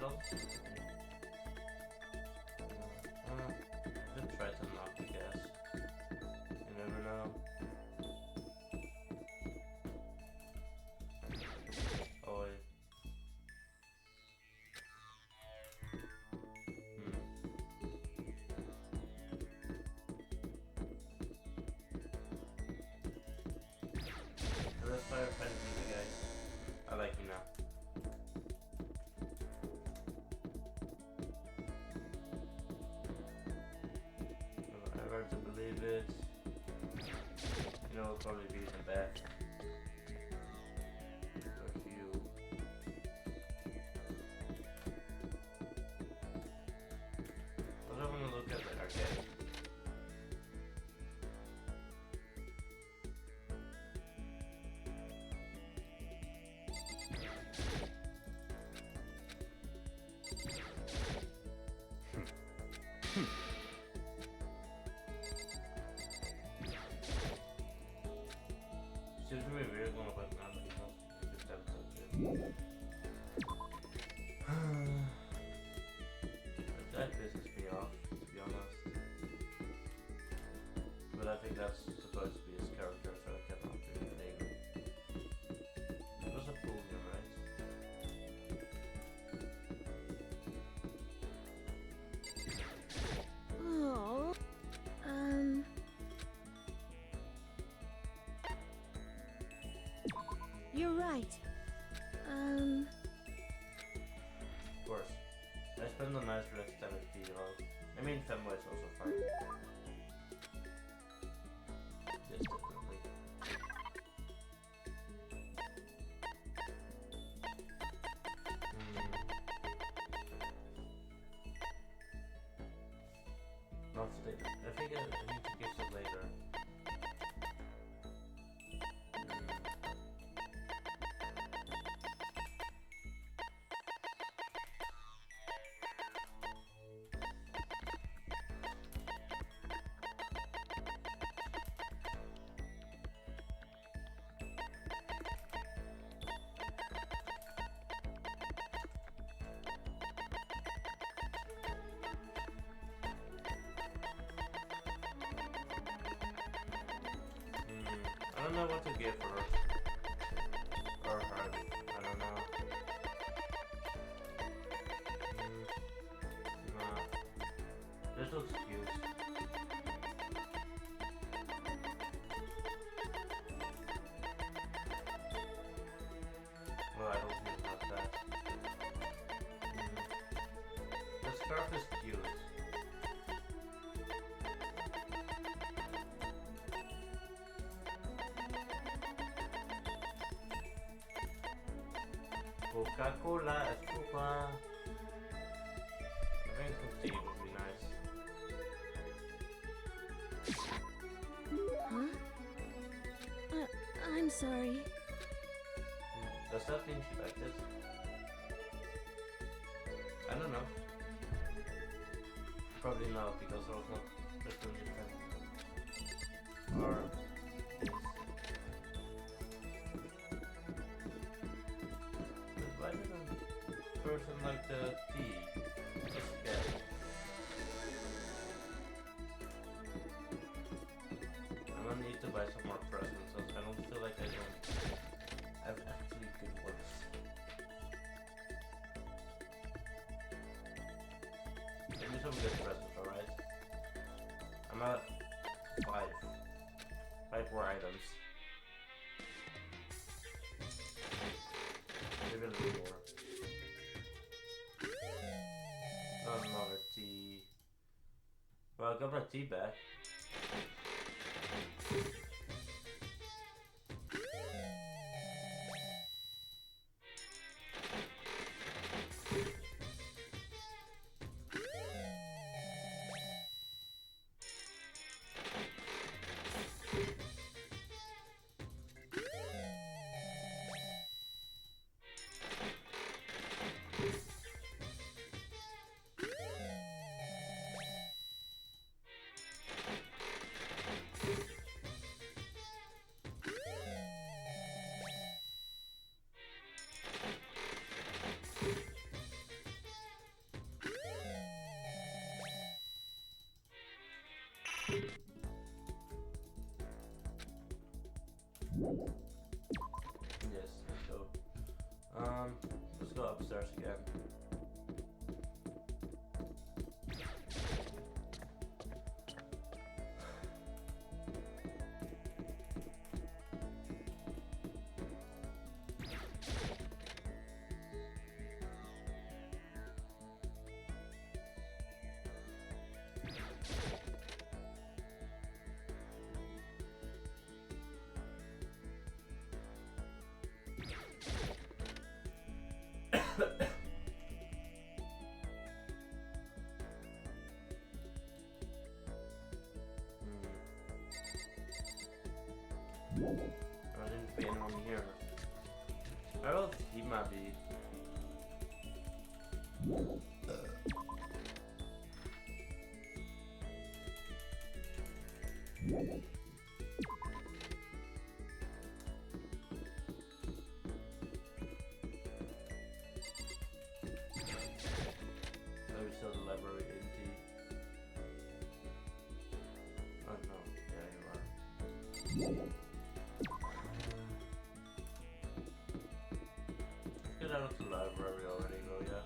well. Just try to knock, I guess. You never know. Oh, wait. Let's try to find you guys. I like you now. I learned to believe it. You know, it'll probably be some bad. For you. I don't want to look at the arcade. Seems to be weird going about now, but you know, you just have to touch it. That pisses me off, to be honest. But I think that's supposed to be his character, so I cannot do anything. It was a fool game, right? Oh. You're right. Of course. I spend a nice rest time at P-Log. I mean, Femboy is also fine. Yes, definitely. Not today. I think I need to give it later. I don't know what to give her. Or her. I don't know. Nah. This looks cute. Well, I don't think about that. The scarf is cute. Coca-Cola, Escoba. I think some tea would be nice. Huh? I'm sorry. Does that mean she liked it? I don't know. Probably not, because I was not personally fan. Or... Why didn't a person like the tea? Just get. I'm gonna need to buy some more presents, so I don't feel like I have actually good ones. Give me some good presents, alright? I'm at 5. 5 more items. Maybe a little more. Not another tea. Well, I got my tea back. go upstairs again. There seems to be anyone here. Where else he might be? Maybe still the library empty. Oh no, there you are. Get out of the library already, though, yeah.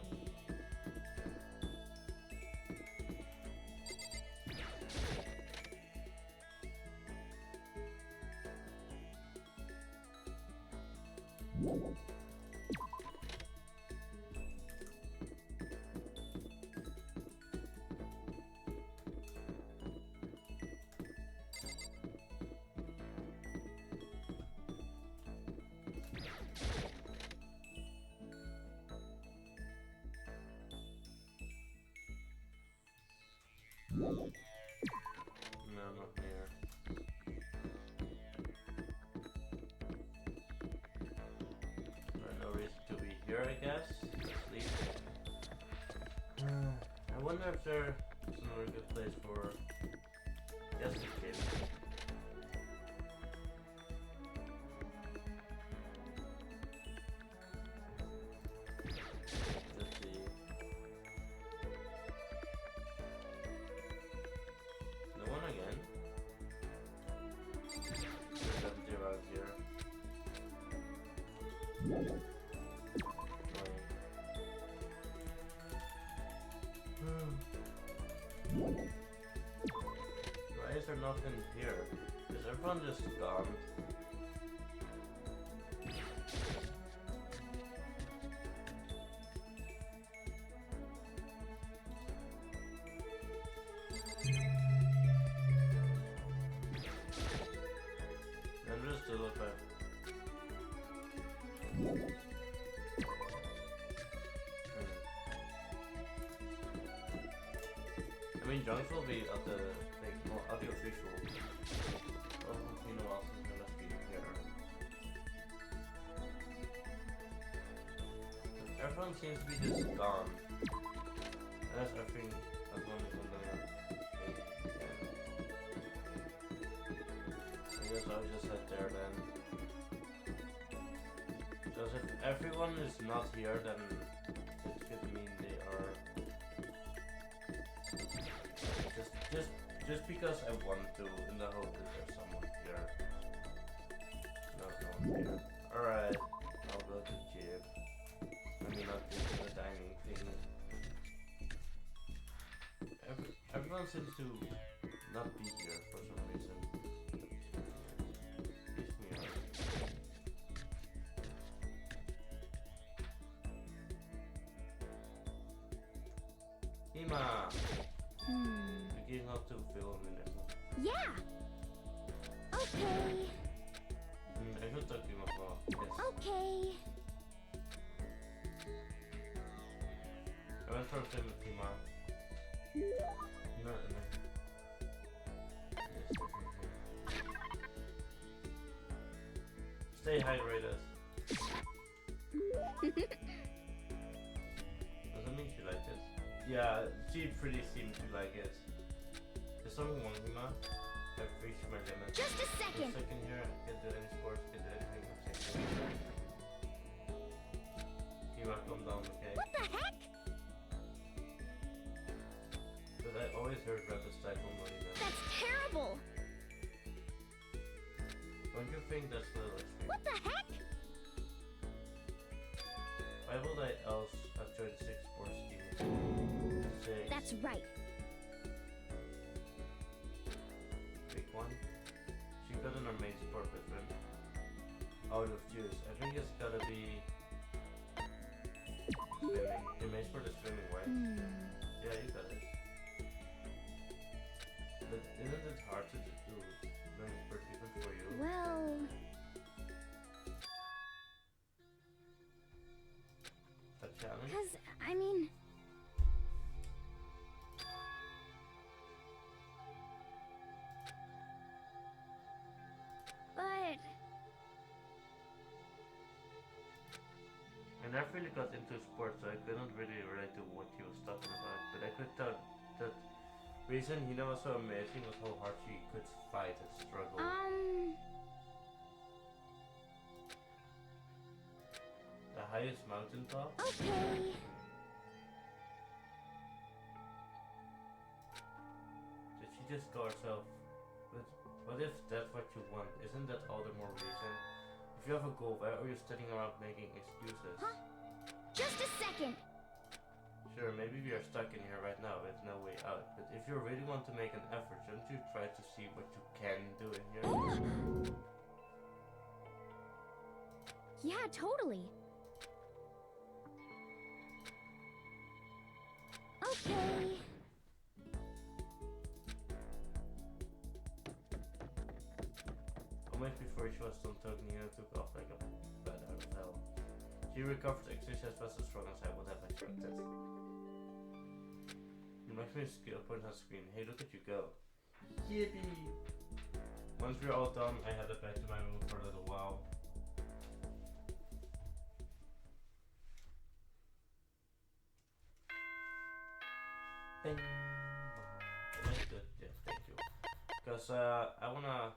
No, not here. There's no reason to be here, I guess. Let's leave. I wonder if there's another good place for guest escape. Let's see. No one again. There's empty around here. Why is there nothing here? Is everyone just gone? I'm just to look at. I mean, Junks will be at the like, more audio-visual. Well, you know, else is gonna be here. But everyone seems to be just gone. Unless I think everyone is on the wait again. I guess I'll just head there then. Because if everyone is not here, then it could mean they are. Just because I want to, in the hope that there's someone here. No one here. Alright, I'll go to Jib. I mean, not to the dining thing. Everyone seems to not be here for some reason. Piss me off. Hima! The key's not to film in it. Yeah. Okay. I should talk to him about yes. Okay. I went for a film with Hima. No, no. Yes, stay hydrated. Doesn't mean she liked it. Yeah, she pretty seemed to like it. There's something wrong, Hima. I've reached my limit. Just a second. A second here, can do any sports, can do anything. Hima, calm down, okay? What the heck? But I always heard Rapid stifle monument. That's terrible. Don't you think that's a little extreme? What the heck? Why would I else have joined 6 sports teams. 6. That's right. Pick one. She got in her main sport with him. Out of juice. I think it's gotta be swimming. The main sport is swimming, right? Yeah, you got it. But isn't it hard to do learn sport even for you? Well, A challenge? because, I mean, but, I never really got into sports, so I couldn't really relate to what he was talking about. But I could tell that reason Hina was so amazing was how hard she could fight and struggle. The highest mountaintop? okay. Did she just call herself? But what if that's what you want? Isn't that all the more reason? If you have a goal, why are you standing around making excuses? Huh? Just a second. Sure, maybe we are stuck in here right now with no way out, but if you really want to make an effort, shouldn't you try to see what you can do in here? Yeah, totally. Okay. Almost before she was done talking, Nina took off like a bat out of hell. She recovered exactly as fast as strong as I would have expected. You makes me a skill point on screen. Hey, look at you go. Yippee! Once we're all done, I headed back to my room for a little while. Bing. That's good. Yeah, thank you. Because I wanna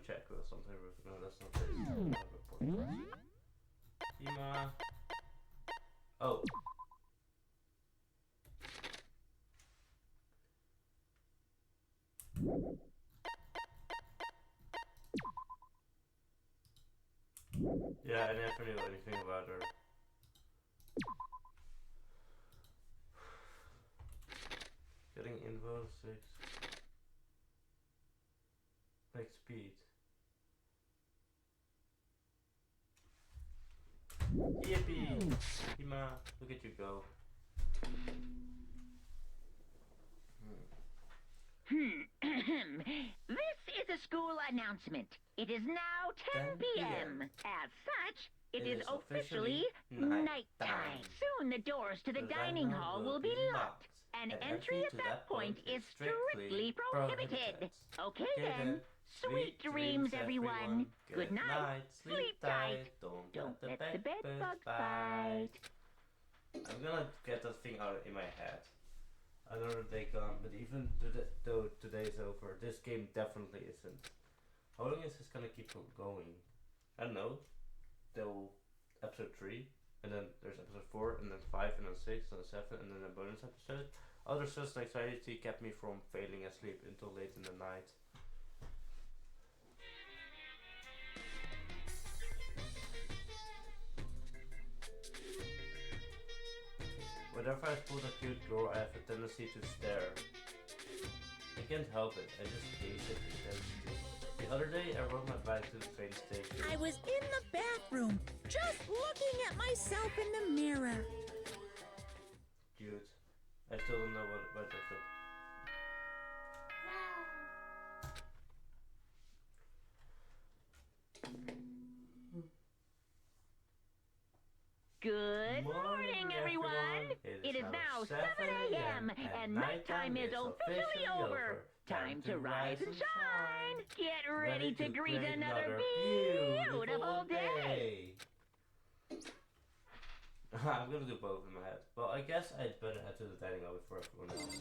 check something. No, that's not this. I have a report. Hima. Oh. Yeah, I never knew anything about her. Getting info 6. Like speed. Yippee! Hima, look at you go. This is a school announcement. It is now 10 p.m. As such, it is officially nighttime. Soon the doors to the dining hall will be locked, and entry at that point is strictly prohibited. Okay then. Sweet dreams, everyone. Good night. Sleep tight. Don't let the bed bugs bite. I'm gonna get that thing out in my head. Another day gone, but even though today's over, this game definitely isn't. How long is this gonna keep going? I don't know. Till episode 3, and then there's episode 4, and then 5, and then 6, and then 7, and then a bonus episode. Other stress and anxiety kept me from failing asleep until late in the night. Whenever I spot a cute girl, I have a tendency to stare. I can't help it, I just gaze at intensity. The other day, I rode my bike to the train station. I was in the bathroom, just looking at myself in the mirror. Cute. I still don't know what I said. Good morning, everyone. It is now 7 a.m. and nighttime is officially over. Time to rise and shine. Get ready to greet another beautiful day. I'm gonna do both in my head. Well, I guess I'd better head to the dining hall before everyone else.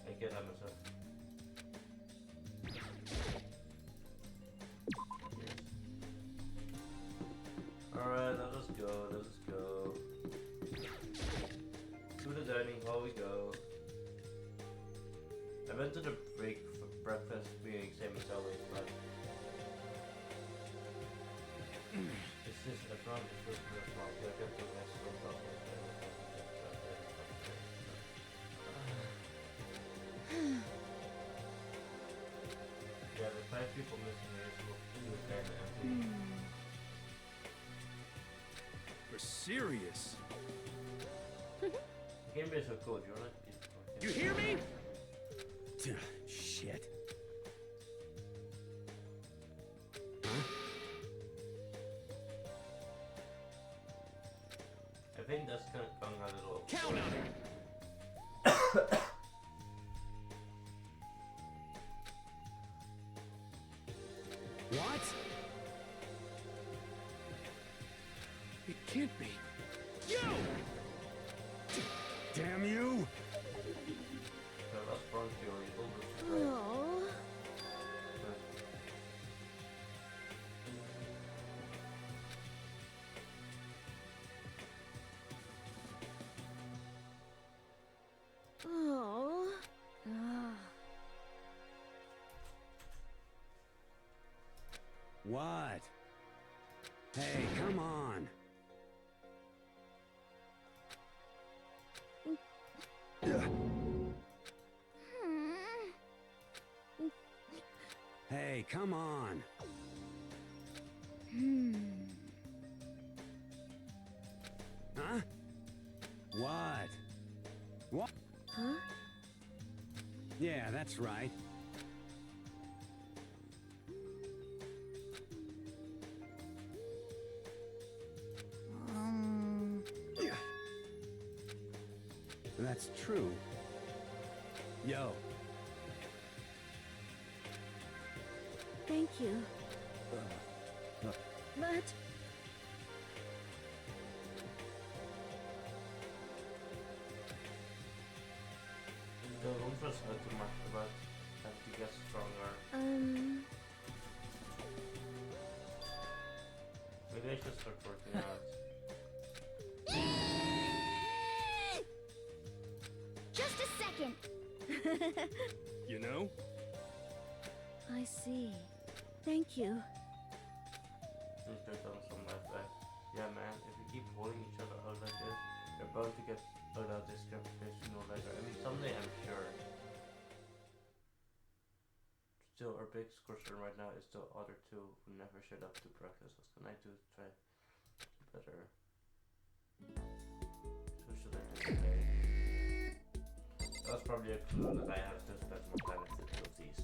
I get that myself. Alright, let us go. To the dining hall we go. I went to the breakfast meeting, same as always, but from is this small. Yeah, get the next one. Yeah, the 5 people missing here is kind of empty. For serious. The game is so cool. You wanna? You hear me? Shit. I think that's kind of gone a little. Count on it. What? It can't be. You! Damn you! So that's front theory. Oh. Oh. Ah. What? Hey, come on. Hey, come on. Huh? What? What? Huh? Yeah, that's right. That's true. Yo. Thank you. But The Rumpus are too much, but have to get stronger. Maybe I should start working out. just a second. You know? I see. Thank you. Since they've done some life back. Yeah, man, if we keep holding each other out like this, we're bound to get out of this confrontation sooner or later. I mean, someday I'm sure. Still, our biggest concern right now is the other two who never showed up to practice. What can I do to try better? So should I do today? That's probably a clue that I have to spend more time with the two of these.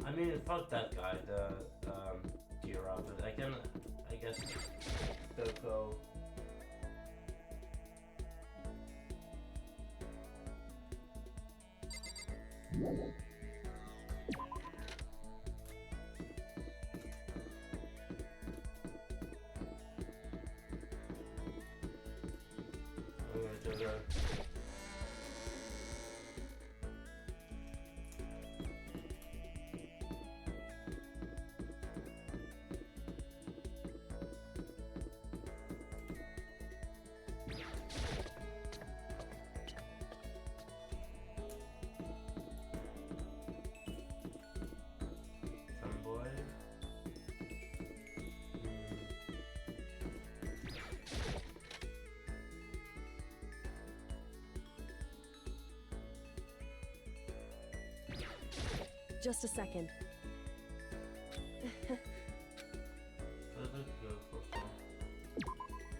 I mean, fuck that guy, the gear up, but I guess, they'll go. I'm gonna do that. Fanboy. Just a second. Does it go for fun?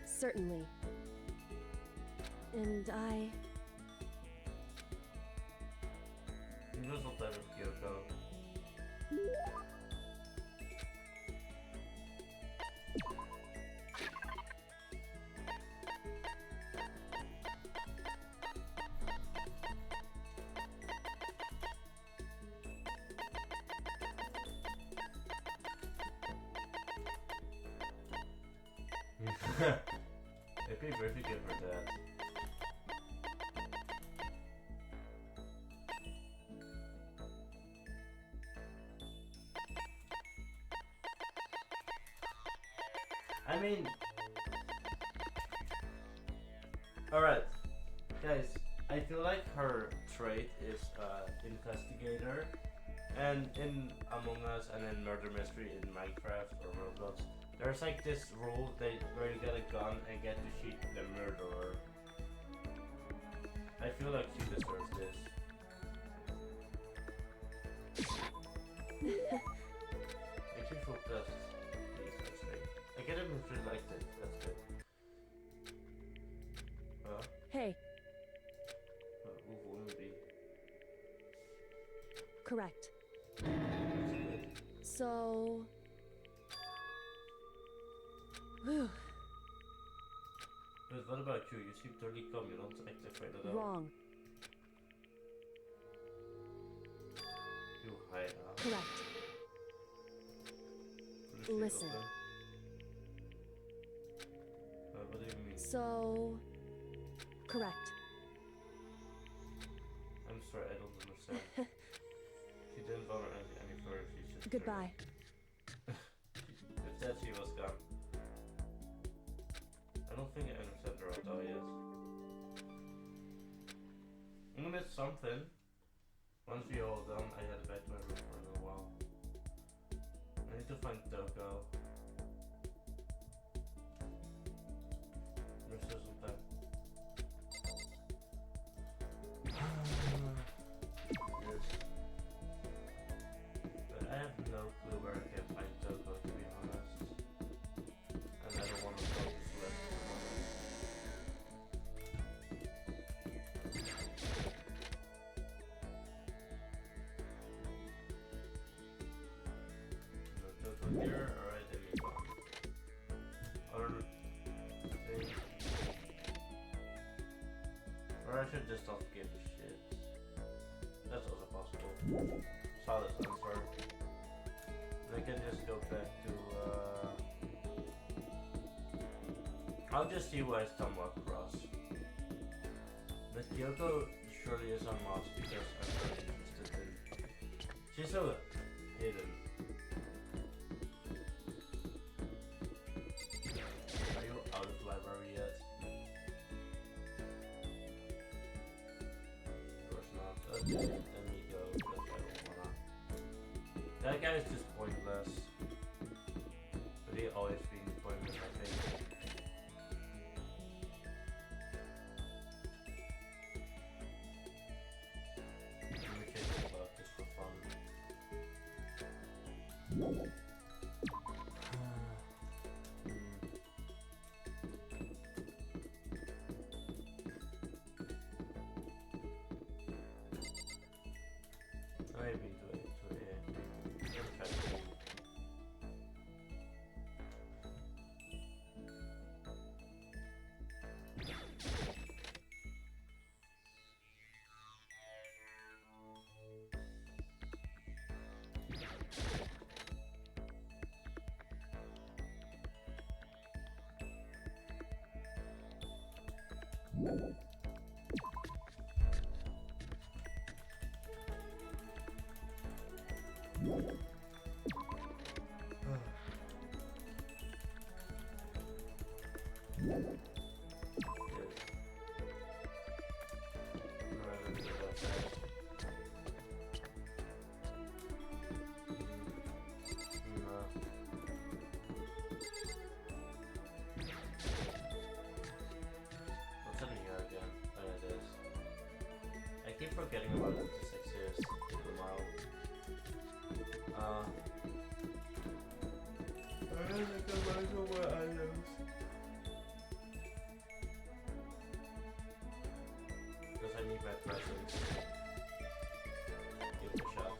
Certainly. And I... You just not that with Kyoko. It'd be very good for that. I mean, alright, guys, I feel like her trait is investigator, And in Among Us and in Murder Mystery in Minecraft or Roblox, there's like this rule where you get a gun and get to shoot the murderer. I feel like she deserves this. Make you focused. Please, that's right. I get it if you liked it. That's good. Hey. Who wouldn't be? Correct. That's good. So... Whew. But what about you? You seem totally calm. You don't act afraid at all. Wrong. You hide out. Correct. Foolishly Listen. open. What do you mean? So... Correct. I'm sorry, I don't understand. She didn't bother any further. She's just. Goodbye. If that she was gone. I don't think I understand her at all yet. I'm gonna miss something. Once we all done, I head back to my room for a little while. I need to find Toko. There's still some time. Yes. But I have no clue where I can find Toko, to be honest. And I don't want to focus less for the moment. No Toko here, alright, then we go. Or I should just not give a shit. That's also possible. Solid answer. And I can just go back to I'll just see what I stumble across. But Kyoko surely is unlocked because I'm very interested in. She's so hidden. Are you out of library yet? Of course not. Okay, let me go because I don't wanna. That guy is just pointless. But he always been pointless, I think. Let me change the clock just for fun. Maybe to A. What's happening here again? Oh yeah, it is. I keep forgetting about it. This exists. Keep them out. I think I might as well wear items. Because I need my presents. Give it a shot.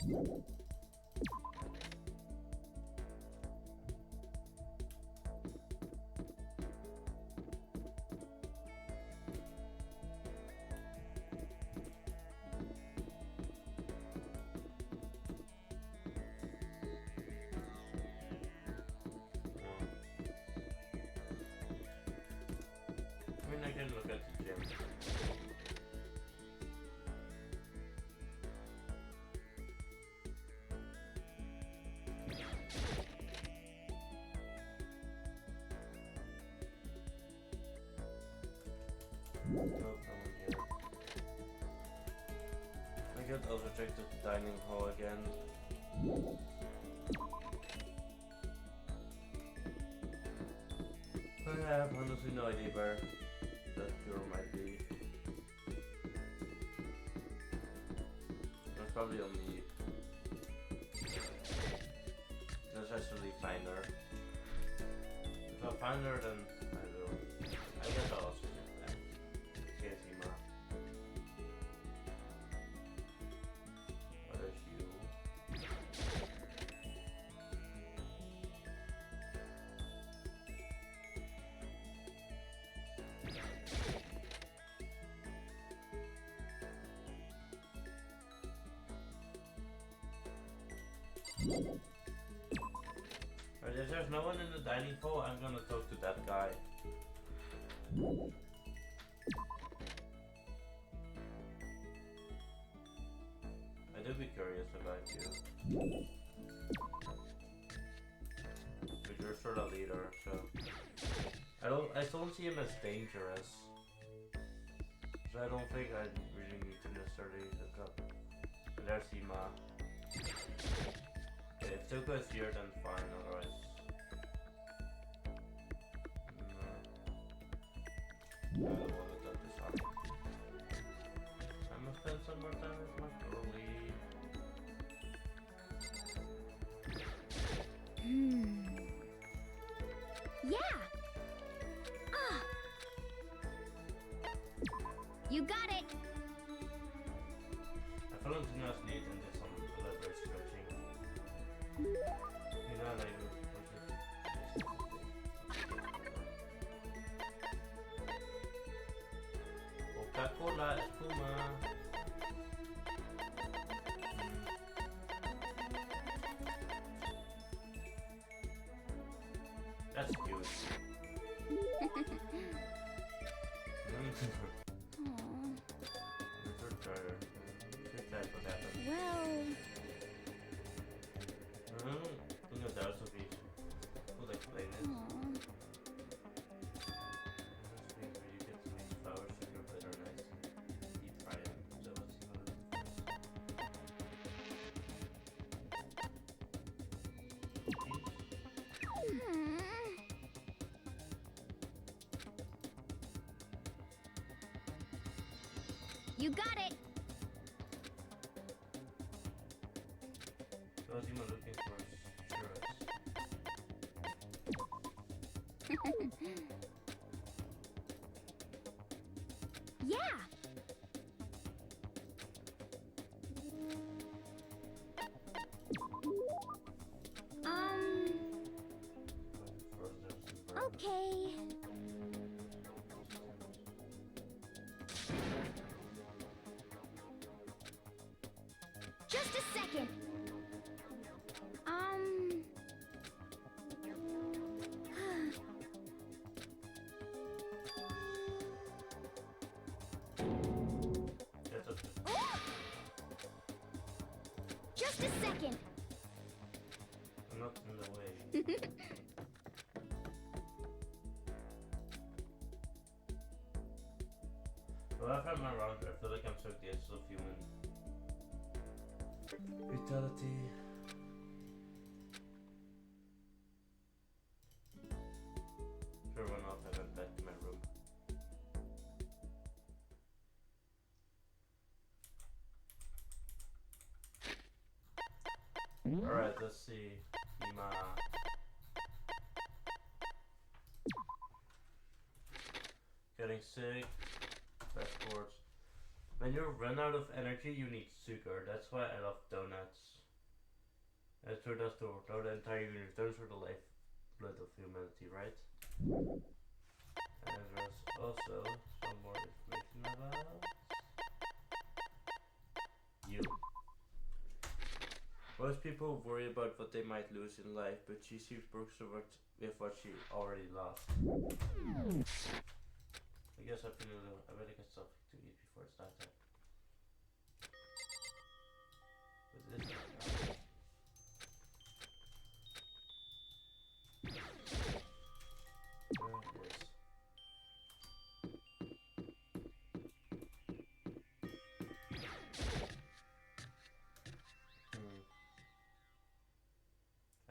I mean, I can look at the gym. Nope, no one here. I could also check the dining hall again. I have honestly no idea where that girl might be. I'll probably only necessarily find her. If I find her, then I will. I guess I'll also get back. Can't see Ma. What is you? Alright, if there's no one in the dining hall, I'm gonna talk to that guy. I do be curious about you. But you're sort of leader, so I don't see him as dangerous. So I don't think I really need to necessarily look up. And there's Ima. Okay, if Tuko is here, then fine, otherwise. No. I don't want to touch this up. I'm gonna spend some more time with my girlie. Yeah. Ah. You got it. I feel like Tina's needs and did some elaborate stretching. You know, like, Coca-Cola, espuma. That's cute. Well, think of that, Sophie. We'll explain it. You get some of these flowers to your bed are nice. Deep fry them. So let's see what you got it. So what's Ima looking for? Churros. Yeah. Okay. Just a second. Just a second. I'm not in the way. Well, if I'm around, I feel like I'm so the edge of human brutality. Sure, why not? I went back to my room. Alright, let's see. Ima. Getting sick. Passports. When you run out of energy, you need sugar. That's why I love donuts. Through that door, now the entire universe turns for the lifeblood of humanity, right? And there's also some more information about you. Most people worry about what they might lose in life, but she seems broken with what she already lost. I guess I better get something to eat before it's night time. What is that?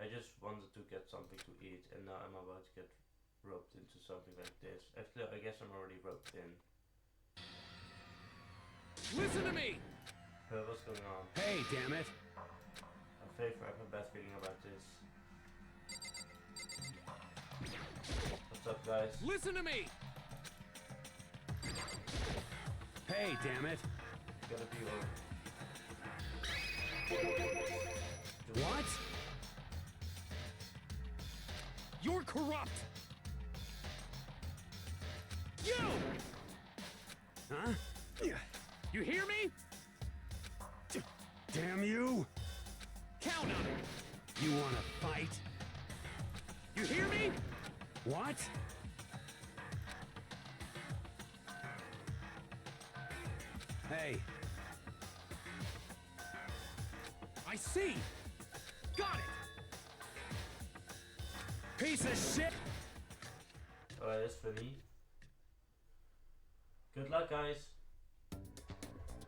I just wanted to get something to eat, and now I'm about to get roped into something like this. Actually, I guess I'm already roped in. Listen to me! What's going on? Hey, damn it! I have a bad feeling about this. What's up, guys? Listen to me! Hey, damn it! It's gotta be What? You're corrupt! You! Huh? You hear me? Damn you! Count on it! You wanna fight? You hear me? What? Hey, I see! Got it! piece of shit! Alright, that's funny. Good luck, guys.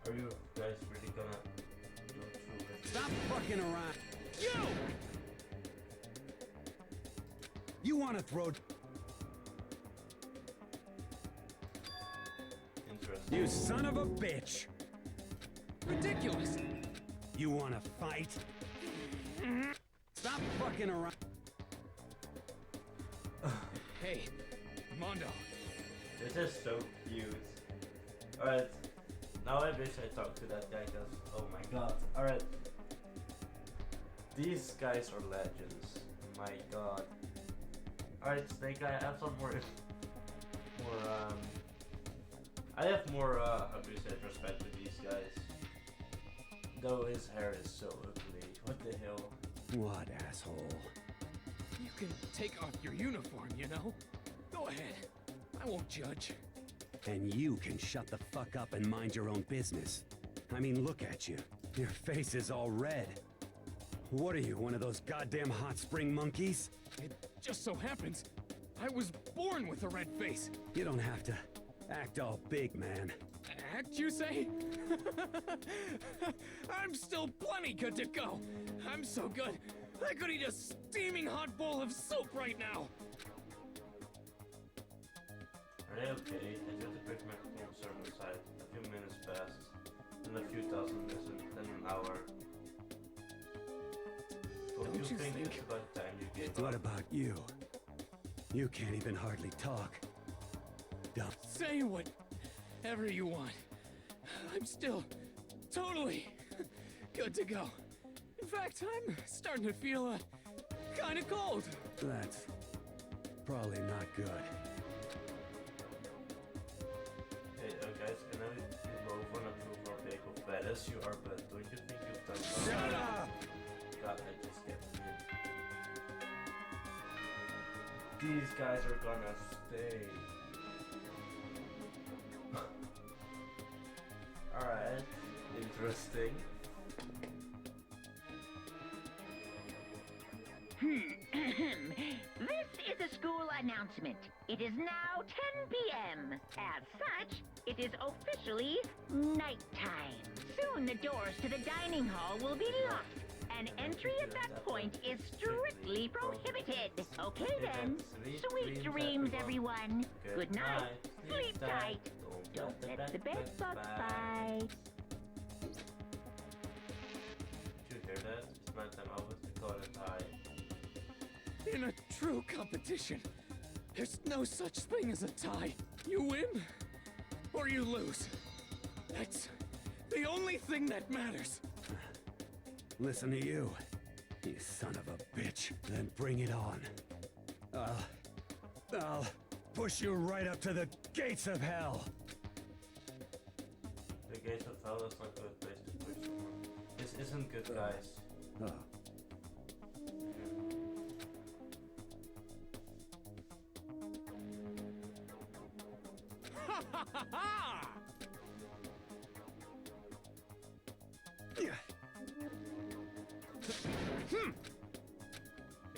Are you guys really gonna go through with Stop fucking around! You! You wanna throw... Interesting. You son of a bitch! Ridiculous! You wanna fight? Stop fucking around! Hey, Mondo. This is so cute. Alright. Now I wish I talked to that guy because, oh my god. Alright. These guys are legends. My god. Alright, Snake Eye, I have some more, I have more, how do you say, respect for these guys. Though his hair is so ugly. What the hell? What, asshole? You can take off your uniform, you know? Go ahead. I won't judge. And you can shut the fuck up and mind your own business. I mean, look at you. Your face is all red. What are you, one of those goddamn hot spring monkeys? It just so happens I was born with a red face. You don't have to act all big, man. Act, you say? I'm still plenty good to go. I'm so good, I could eat a steaming hot bowl of soup right now. Are they okay? I just a quick microphone server site. A few minutes passed. Then a few dozen minutes, then an hour. Don't you think it's about time you gave What up? about you? You can't even hardly talk. Dumb. Say whatever you want. I'm still totally good to go. In fact, I'm starting to feel kind of cold. That's probably not good. Hey, guys, I know you both want to prove how big of badass you are, but don't you think you've done something? Shut up! God, I just get weird. These guys are gonna stay. Alright, interesting. This is a school announcement. It is now 10 p.m. As such, it is officially nighttime. Soon the doors to the dining hall will be locked, and entry at that point is strictly prohibited. Okay then, sweet dreams, everyone. Good night, sleep tight. Don't let the bed bugs bite. Did you hear that? It's nighttime. I would call it high. In a true competition, there's no such thing as a tie. You win, or you lose. That's the only thing that matters. Listen to you. You son of a bitch. Then bring it on. I'll push you right up to the gates of hell. The gates of hell is not a good place to push someone. This isn't good, guys. Oh.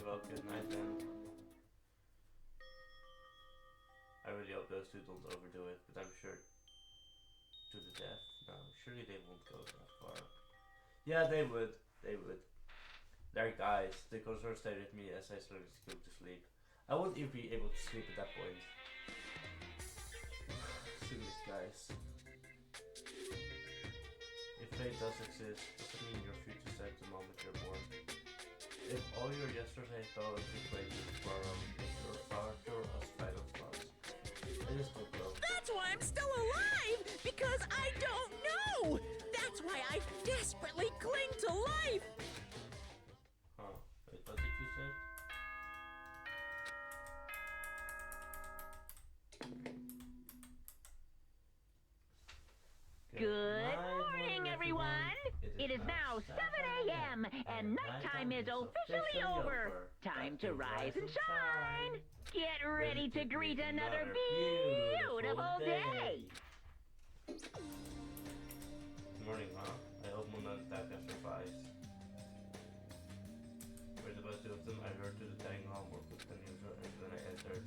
Well, good night then. I really hope those two don't overdo it, but I'm sure to the death. No, surely they won't go that far. Yeah, they would. They would. They're guys. They could sort of stay with me as I slowly go to sleep. I won't even be able to sleep at that point. Serious guys. If fate does exist, does it mean your future starts the moment you're born? If all your yesterday thought took place tomorrow, if your future as final thoughts. I just don't know. That's why I'm still alive! Because I don't know! That's why I desperately cling to life! Huh. Wait, what did you say? Good morning, everyone. It is now 7 a.m. and nighttime is officially over. Time to rise and shine. Get ready to greet another beautiful day. Good morning, Ma. I hope Mona Taka survives. Where's about two of them? I heard to the Dangenrompa with the news and then I entered.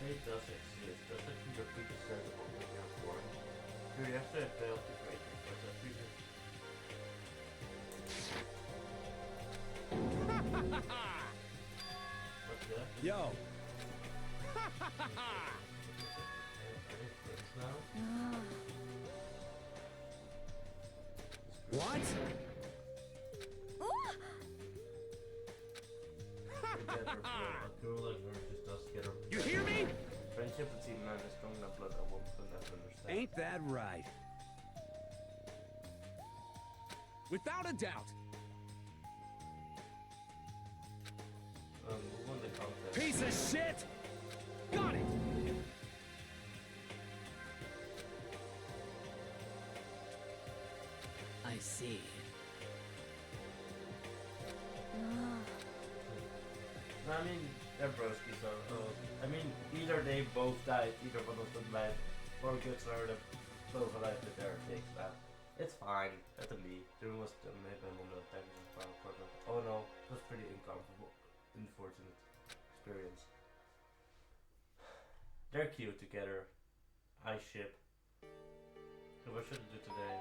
Fate does exist, does that mean your future starts the moment you're born? Here, after I failed to break it, but the future... What's that? Yo! Are they friends now? What? Together, a girl like her just does get her... You hear me? Friendship between man is strong enough blood a woman could never understand. Ain't that right? Without a doubt. Who won the contest? Piece of shit! Got it! I see. I mean, they're broskies, so I mean, either they both died, either one of them died, or good or they both alive with their big slap. It's fine, let them be. There was made by one of the attackers in final quarter. Oh no, it was pretty uncomfortable, unfortunate experience. They're cute together. I ship. So what should I do today?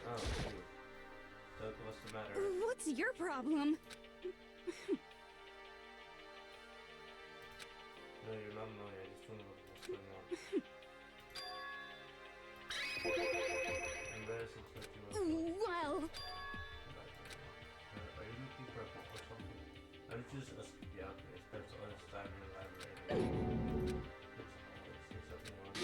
Oh, shoot. So what's the matter? What's your problem? No, you're not annoying. I just don't know what's going on. Embarrassing what you want. Well, Are you looking for a book or something? I would just ask the alchemy. Spends all his time in the library. Say something wrong.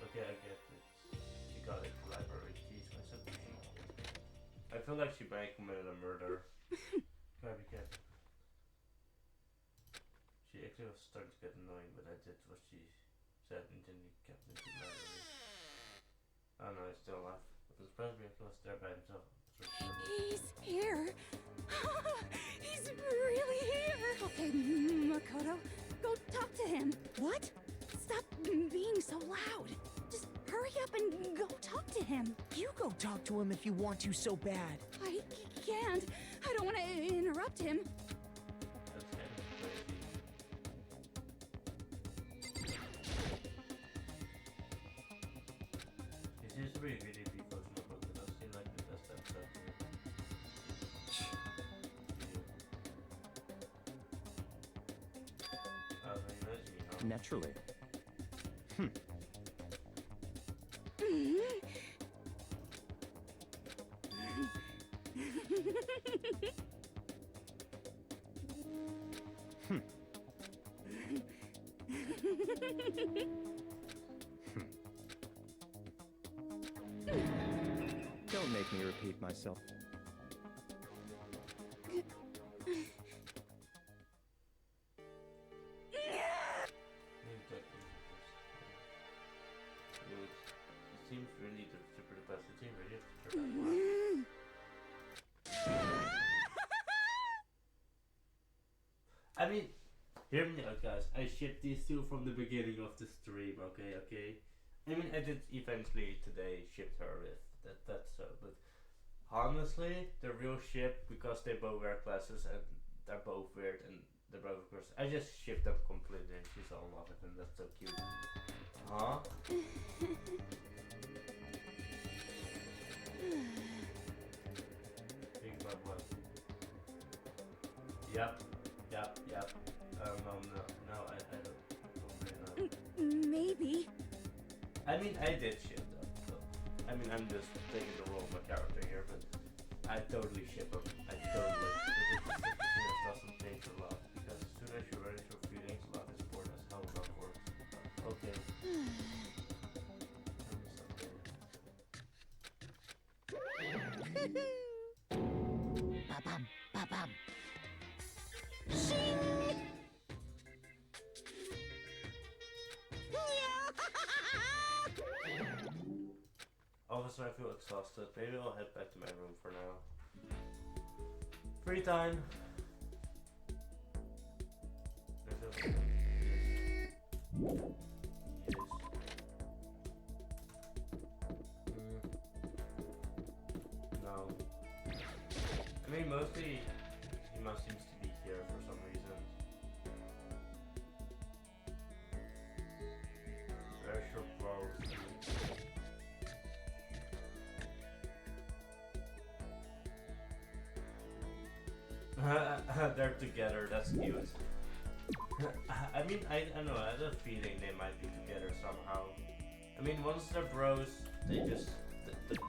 Okay, I get it. She got it from the library keys. I said she. I feel like she might have committed a murder. Gotta be careful. She actually was starting to get annoying, but I did what she said and then he kept me to the library. Oh no, he's still alive. But the Presbyterian was there by himself. he's here. He's really here. Okay, Makoto, go talk to him. What? Stop being so loud. Just hurry up and go talk to him. You go talk to him if you want to so bad. I can't. I don't want to interrupt him. That's kind of crazy. He seems to be really close to my book. It does seem like the best episode. naturally. Hmm. Hmm. Don't make me repeat myself. Dude, it seems really super depressed. It seems really super I mean, hear me out, guys. I shipped these two from the beginning of the stream, okay? I mean, I did eventually today ship her with that's so, but honestly, the real ship, because they both wear glasses and they're both weird and they're both of course, I just shipped them completely and she's all in love with him. That's so cute. Huh? Think about what? Yep. No, I don't really know. Maybe. I mean, I did ship them, so I mean, I'm just taking the role of my character here, but I totally ship them. I totally. But it doesn't change a lot, because as soon as you're ready to show feelings, love is born as how love works. Okay. Ba-bum, ba-bum. Officer, I feel exhausted. Maybe I'll head back to my room for now. Free time. Yes. No. I mean, mostly he must seems to be here for some reason. Very short clothes. They're together, that's cute. I mean, I don't know, I have a feeling they might be together somehow. I mean, once they're bros, they just...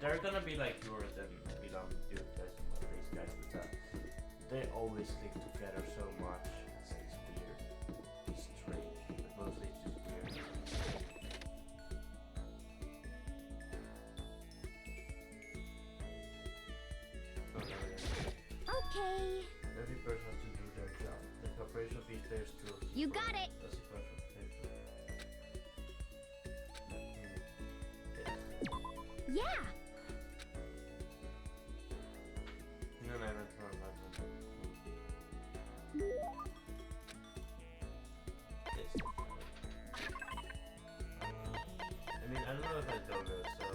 They're gonna be like yours and we don't do guys about these guys, but they always stick together so much. It's weird. It's strange, but mostly it's just weird. Oh, no, yeah. Okay. Every person has to do their job. The cooperation of each player is true. You got it. That's the question. Yeah. No, I don't know about that. Yes. I mean, I don't know if I don't know, so...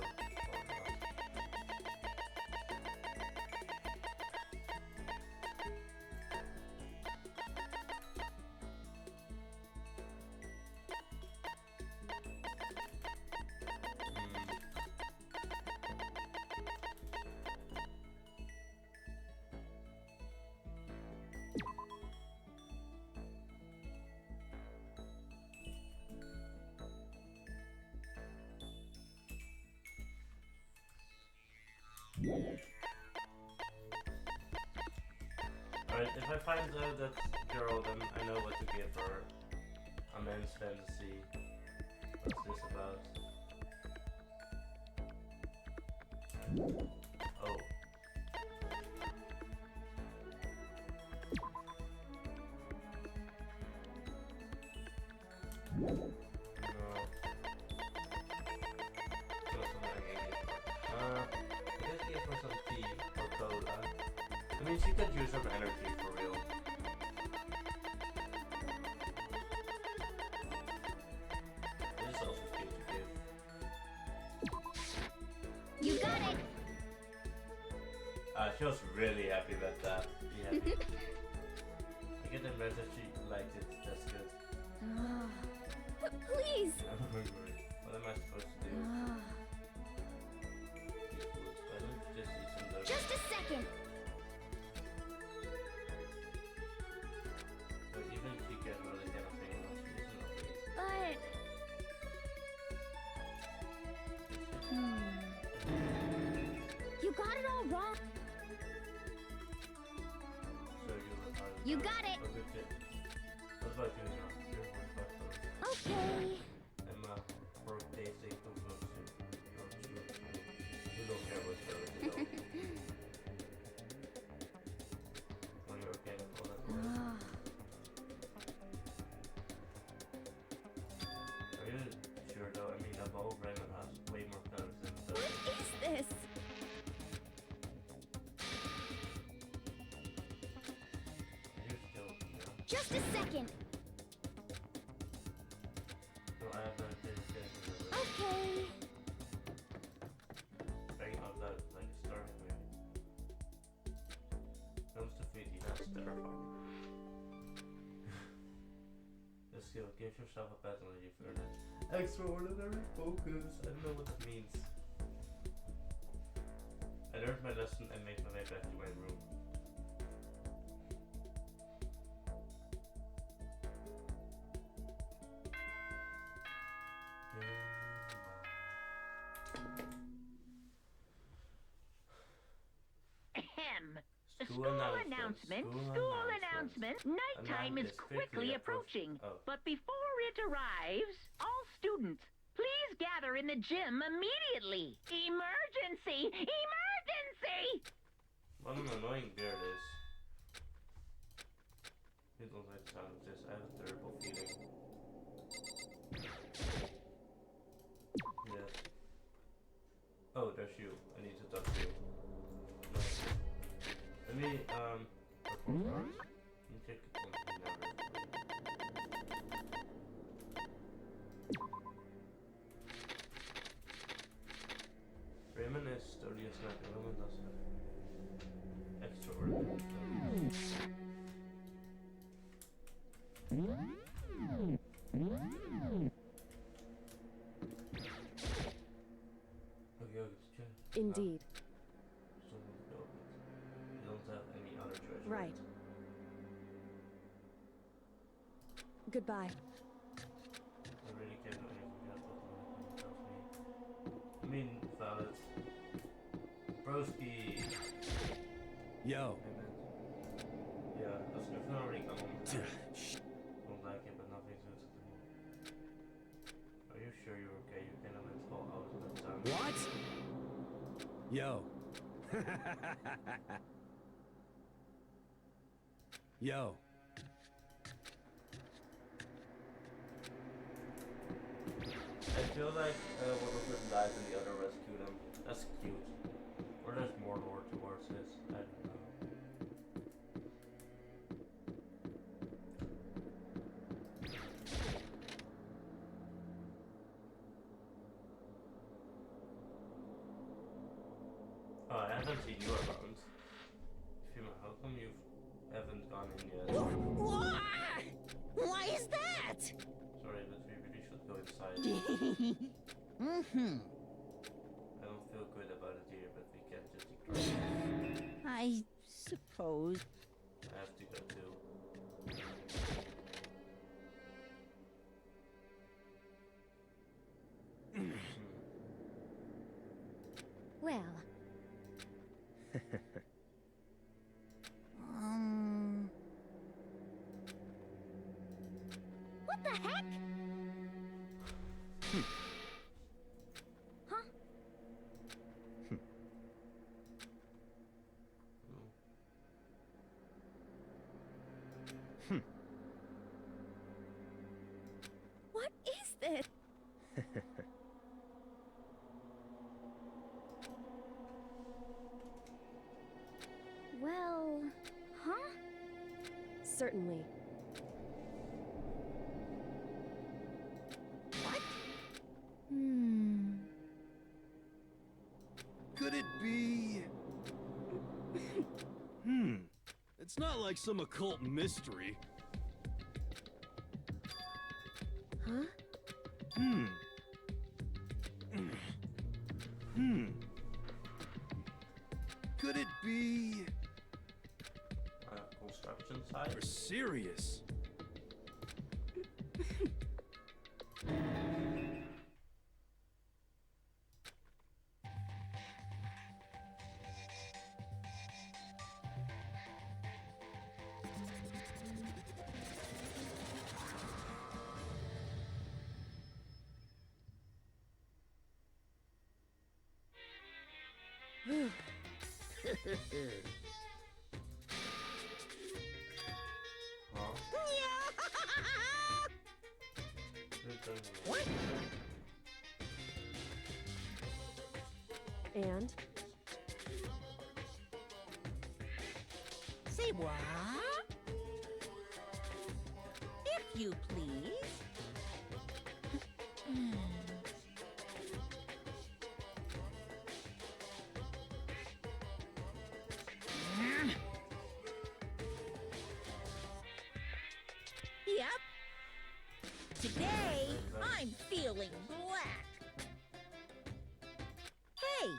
Alright, if I find that girl, then I know what to give her. A man's fantasy. What's this about? Oh. No. Let's give her some tea or cola. I mean, she could use some energy for real. This is also cute to give. You got it. She was really happy about that. Yeah. I get the message she liked it. That's good. Please. What am I supposed to do? Eat food. Why don't you just eat some of those? Just a second. But even if she can really get a thing, she isn't okay. You got it. Oh, good shit. What about you now? You're fucked up. Okay. I'm for tasting too close to you. You don't care what service at all. When you're okay with all that work. Are you sure though? I mean, a bow Raymond has way more colors than the What is this? You're still, yeah. Just a second. No, I have not been finished. Okay. Bang out that, like, starting maybe. Comes to 50, that's terrifying. Just give yourself a pat on the you've earned it. Extraordinary focus. I don't know what that means. I learned my lesson and made my way back to my room. Ahem. School Announcement. School announcement. Nighttime is quickly approaching. Oh. But before it arrives, all students, please gather in the gym immediately. Emergency! Emergency! What an annoying beard is. You don't like the sound of this. I have a terrible feeling. Yes. Oh, there's you. I need to talk to you. No. Let me, perform cards. Let me check it on the number. Raymond is sturdy as like a woman does have extraordinary. Okay, check. Indeed. So we'll go with it. You don't have any other choice. Right. Goodbye. I really can't do anything else but what tells me. I mean, valid. Broski. Yo. Yeah, that's if not already gone on. Don't like it, but nothing suits it anymore. Are you sure you're okay? You cannot let fall out of that sound. What? Yo. Yo. I feel like one of them died and the other rescued him. That's cute. Or there's more lore towards this. I don't know. Oh, I haven't seen you around. Fima, how come you haven't gone in yet? Why? Why is that? Sorry, but we really should go inside. Mm-hmm. I don't feel good about it here, but we can't just ignore it. I suppose. I have to go too. Well, what the heck? Huh? What is this? Well, huh? Certainly. Could it be? It's not like some occult mystery. Huh? Could it be? Construction site? You're serious? Huh? What? And? Say what? If you please. Yep. Today, I'm feeling black. Hey,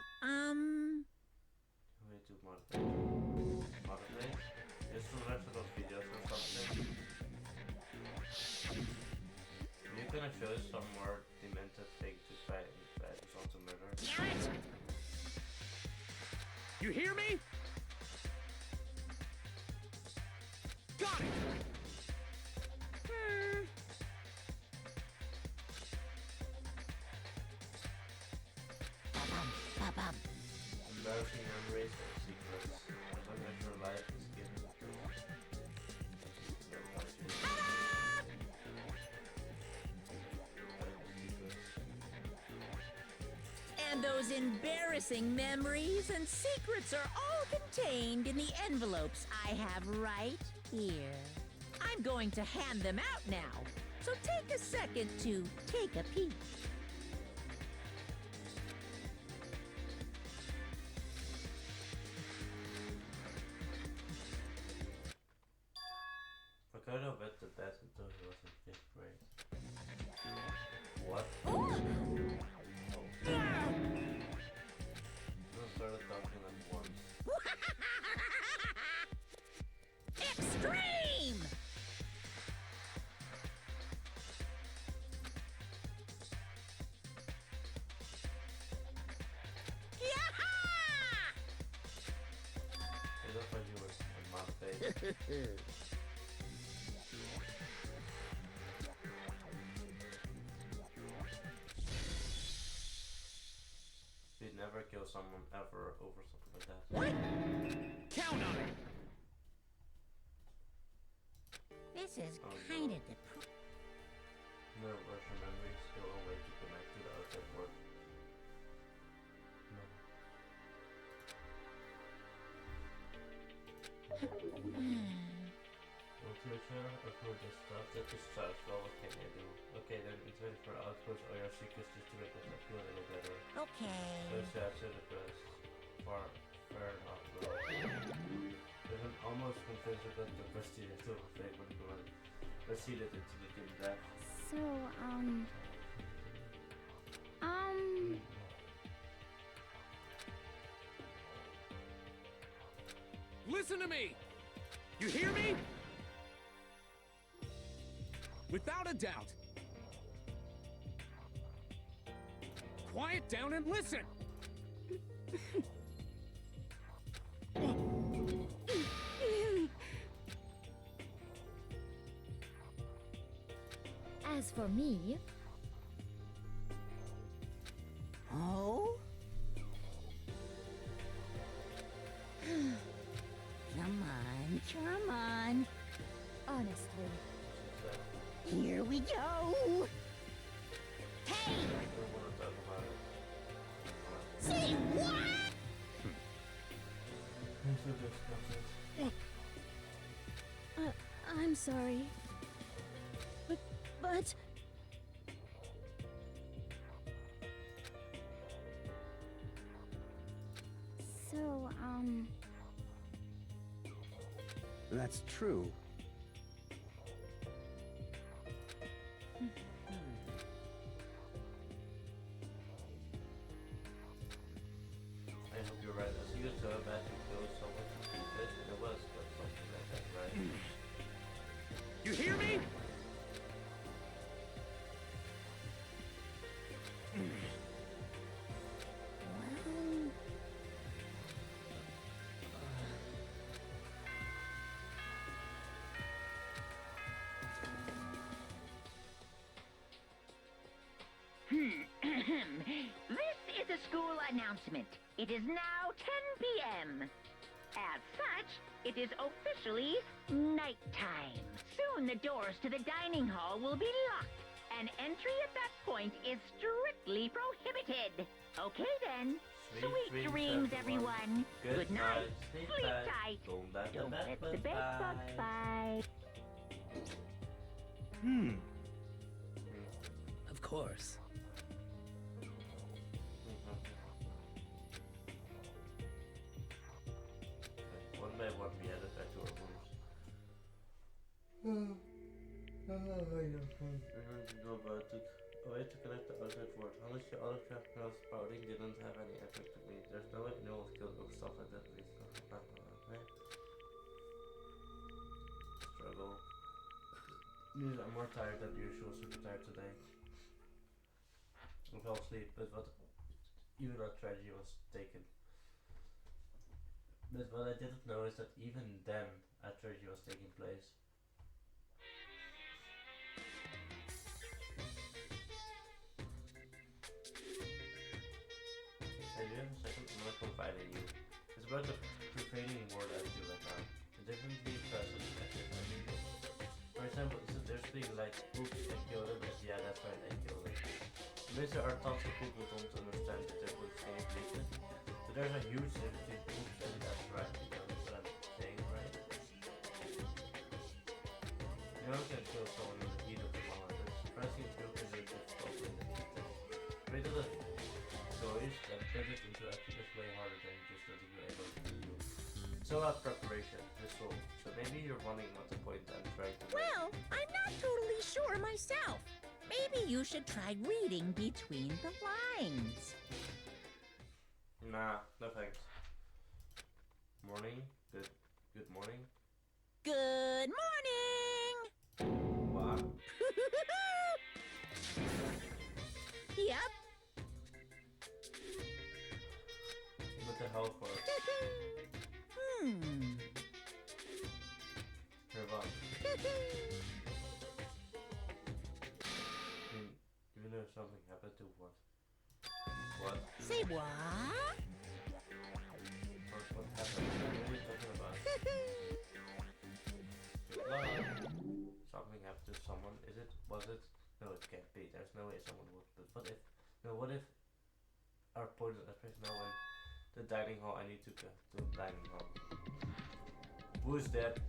Way to modify. Modify? Just to watch those videos or something. You gonna show us some more demented thing to fight on to murder? damn it! You hear me? Got it! Ba-bum. Embarrassing memories and secrets. Look at your life is given. And those embarrassing memories and secrets are all contained in the envelopes I have right here. I'm going to hand them out now, so take a second to take a peek. Makoto went to bed until he was in 5th grade. What? We started talking at once. Extreme! It looked like you were in my face. We'd never kill someone ever over something like that. What? Count on it! This is Oh, kinda no. depressing. No Russian memories, still a way to connect to the outside world. No. What's your share? I've heard this stuff that is trash. Well, what can I do? Okay, then it's ready for outpost or your secrets just to make myself feel a little better. Okay. So sad, so depressed. Fair enough, bro. I'm almost convinced that the prestige is still a fake when you want to see that it's getting back. So, Listen to me! You hear me? Without a doubt. Quiet down and listen! As for me, Oh? Come on. honestly, Here we go. Hey! I don't want to talk about it. Say what? I'm so disgusted. I'm sorry. But... So, That's true. I hope you're right. As you go back and go somewhere to keep it, there was something like that, right? You hear me? Well... This is a school announcement. It is now now 10 p.m. As such, it is officially nighttime. Soon the doors to the dining hall will be locked, and entry at that point is strictly prohibited. Okay then. Sweet dreams, everyone. Good night. Sleep tight. Don't let Don't let the bed bed bugs bite. Of course. One by one, we added back to our rooms. We're going to go about it. A way to connect the outside world. Honestly, all the craft girls spouting didn't have any effect to me. There's no way anyone was killed over stuff like that. Struggle. Means I'm more tired than usual, super tired today. I fell asleep, but even that tragedy was taken. But what I didn't know is that even then, a tragedy was taking place. Hey, do you have a second? I'm gonna confide in you. It's about the pervading word I feel right now. The differently present as if I knew. For example, there's things like, oops, I killed him, yeah, that's right, I killed him. Maybe there are tons of people who don't understand the difference between places. So there's a huge difference between oops and that's right. You know what I'm saying, right? No one can kill someone in the heat of the moment. It's surprising to look into the difficulty in the heat. Wait till the choice and put it into action is way harder than just letting you able to do. So about preparation, this will. So maybe you're wondering what the point I'm trying to make. Well, I'm not totally sure myself. Maybe you should try reading between the lines. Nah, no thanks. Morning. Good morning. Good morning! What? Yep. What the hell for? Trevor. Even if something happened to what? What? Say what? What happened? What are you talking about? Something happened to someone? Is it? Was it? No, it can't be. There's no way someone would. But what if? No, what if our poison aspect now in the dining hall? I need to go to the dining hall. Who's dead?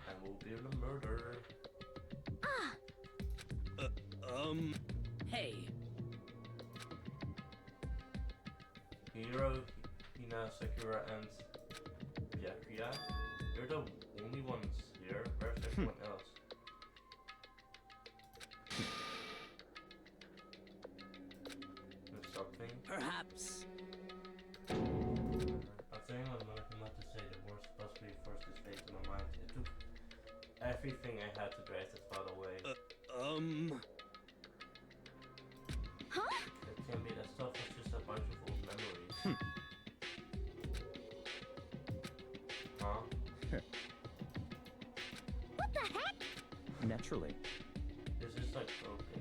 And will be the murderer. Ah! Hey. Hiro, Hina, Sakura, and Byakuya? You're the only ones here. Where's everyone else? There's something. Perhaps. I'm saying I'm not to say the worst possibly first is fate in my mind. It took everything I had to drive that thought away. Huh? It can be that stuff was just a bunch of old memories. Huh? What the heck? Naturally. This is like broken.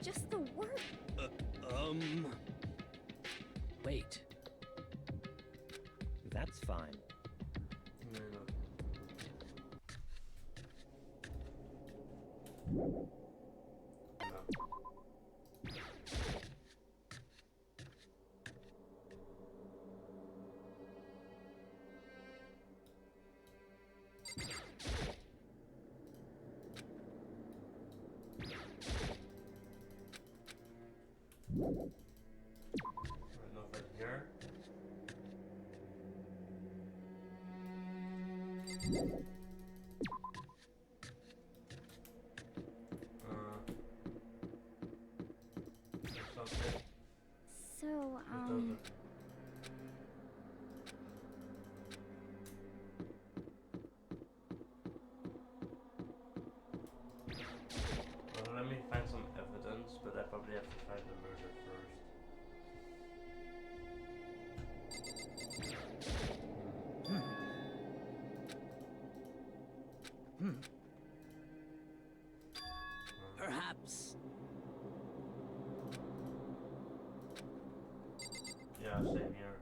Just the word. Wait. That's fine. No. Nothing here. Something. So, Well, let me find some evidence, but I probably have to find the murder first. Perhaps. Yeah, same here.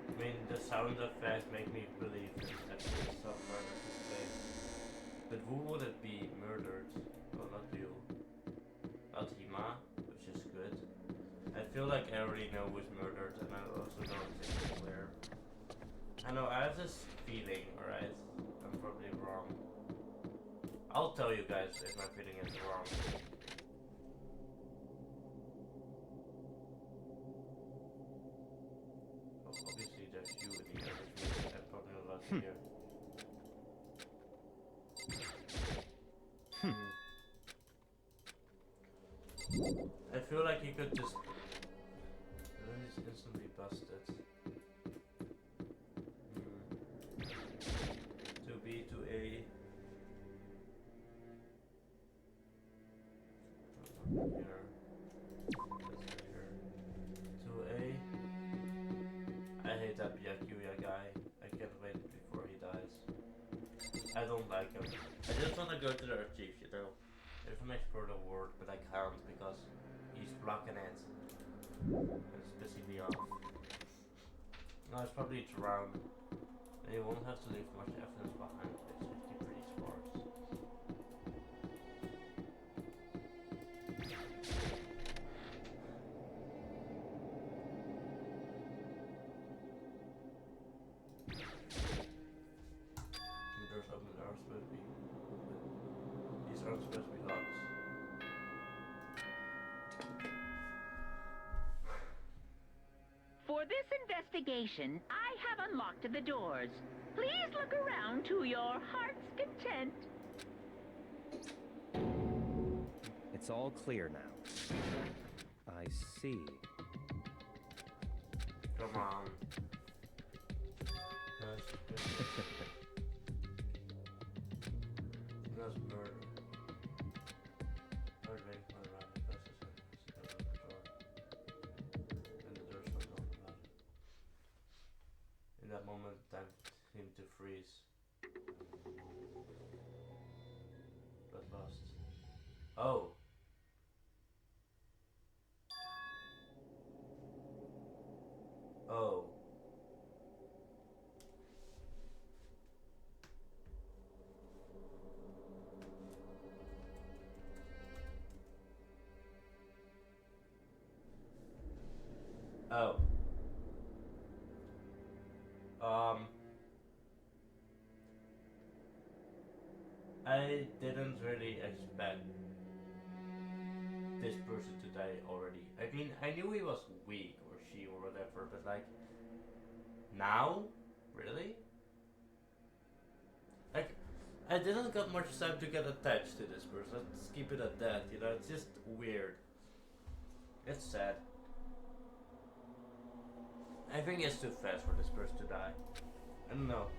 I mean, the sound effects make me believe that actually some murder took place. But who would it be murdered? Well, not you. Not Hima, which is good. I feel like I already know who's murdered, and I also know exactly where. I know, I have this feeling, alright? I'm probably wrong. I'll tell you guys if my feeling is wrong. Well, obviously there's you in here, which means I'm probably not allowed to hear. I feel like he could just... And then he's instantly busted. 2B, 2A. Here. That's here. 2A. I hate that Byakuya guy. I can't wait before he dies. I don't like him. I just want to go to the archive, you know. I just want to explore the world, but I can't because he's blocking it. It's pissing me off. No, it's probably drowned. And you won't have to leave much evidence behind. It's actually pretty sparse. The doors open are supposed to be open. These aren't supposed to be locked. For this investigation, I have unlocked the doors. Please look around to your heart's content. It's all clear now. I see. Come on. That's murder. In that moment, time for him to freeze. Bloodlust. Oh! Oh. Oh. I didn't really expect this person to die already. I mean, I knew he was weak or she or whatever, but like, now? Really? Like, I didn't got much time to get attached to this person. Let's keep it at that, you know, it's just weird. It's sad. I think it's too fast for this person to die. I don't know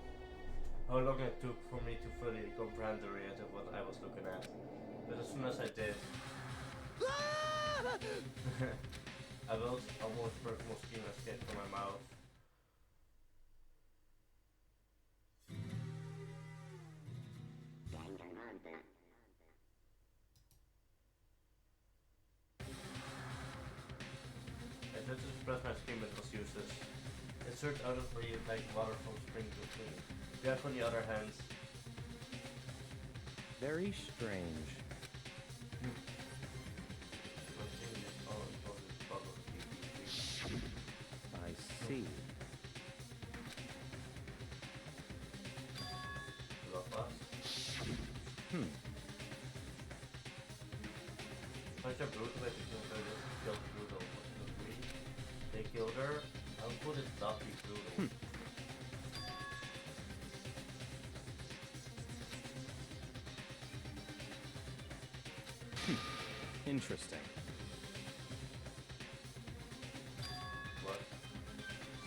how long it took for me to fully comprehend the reality of what I was looking at. But as soon as I did, I felt almost personal skin escape from my mouth. Dangenrompa. I tried to suppress my scream, but it was useless. It surged out of me like water from spring to clean. Jeff, on the other hand, Very strange. I see. Such a brutal way to kill her. Killed brutal. They killed her. How could it not be brutal? Interesting. What?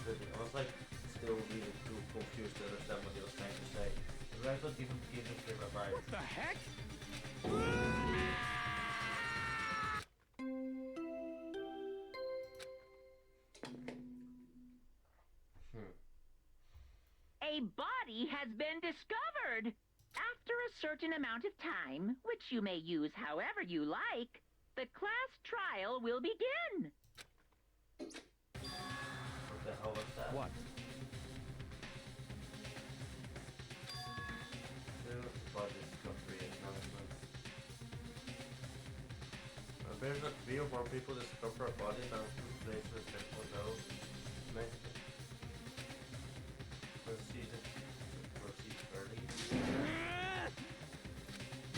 I was like still really too confused to understand what he was trying to say. The rifle even clear my mind. What the heck? A body has been discovered. After a a certain amount of time, which you may use however you like, the class trial will begin. What the hell was that? What? Budget discovery announcement. There's not 3 or 4 people discover a body down to the place with people go. Proceed early.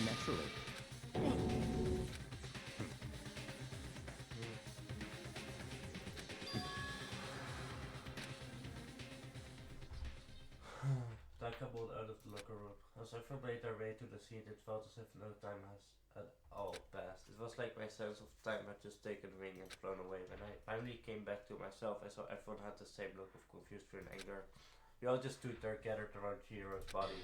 Naturally. Taka pulled out of the locker room. As everyone made their way to the scene, it felt as if no time has at all passed. It was like my sense of time had just taken wing and flown away. When I finally came back to myself, I saw everyone had the same look of confusion and anger. We all just stood there gathered around Chihiro's body.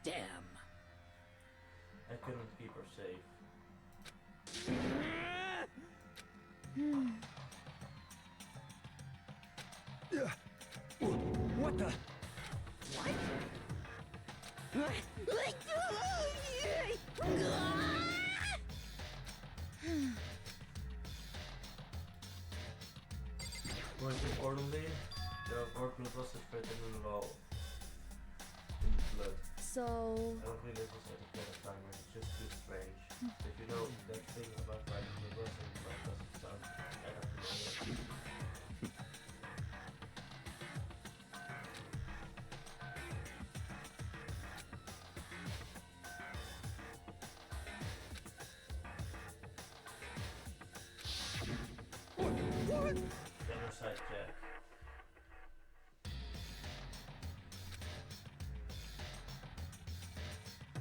Damn. I couldn't keep her safe. What the? Most importantly, the more blood was spread in the law. In blood. So... I don't think this was any kind of timer, it's just too strange. If you know that thing about fighting the boss and blood doesn't sound kind of familiar. Genocide Jack.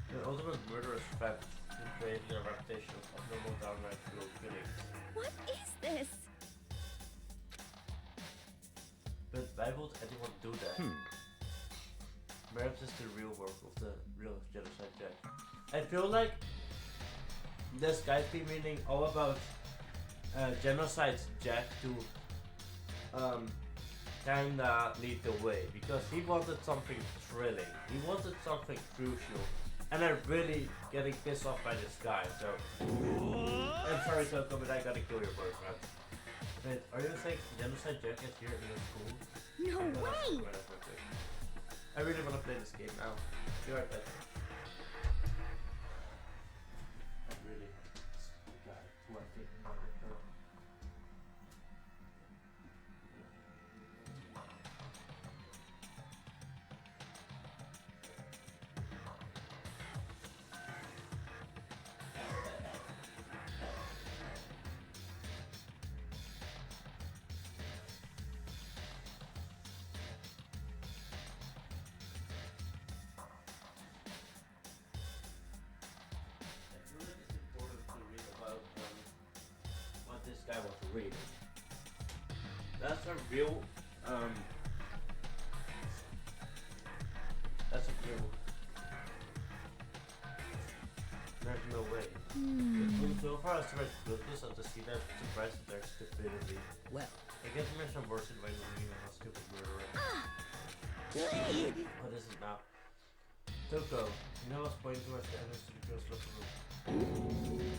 The ultimate murderous threat in creating a reputation of abnormal downright cruel killings. What is this? But why would anyone do that? Perhaps it's the real work of the real Genocide Jack. I feel like this guy's been meaning all about Genocide Jack to kinda lead the way, because he wanted something thrilling, he wanted something crucial, and I'm really getting pissed off by this guy, so I'm sorry Toko, but I gotta kill your boyfriend. Wait, are you saying Genocide Jack is here in the school? No way! I really wanna play this game now. Be right back. I really got it. Who I think about it now. I want to read. That's a real, that's a real, there's no way. So far as read goodness of the scene, I'm surprised at their stupidity. Well. I guess there's some worse in way to read a stupid murderer. What is it now? Toko, you know what's pointing towards the entrance to the girls' locker room?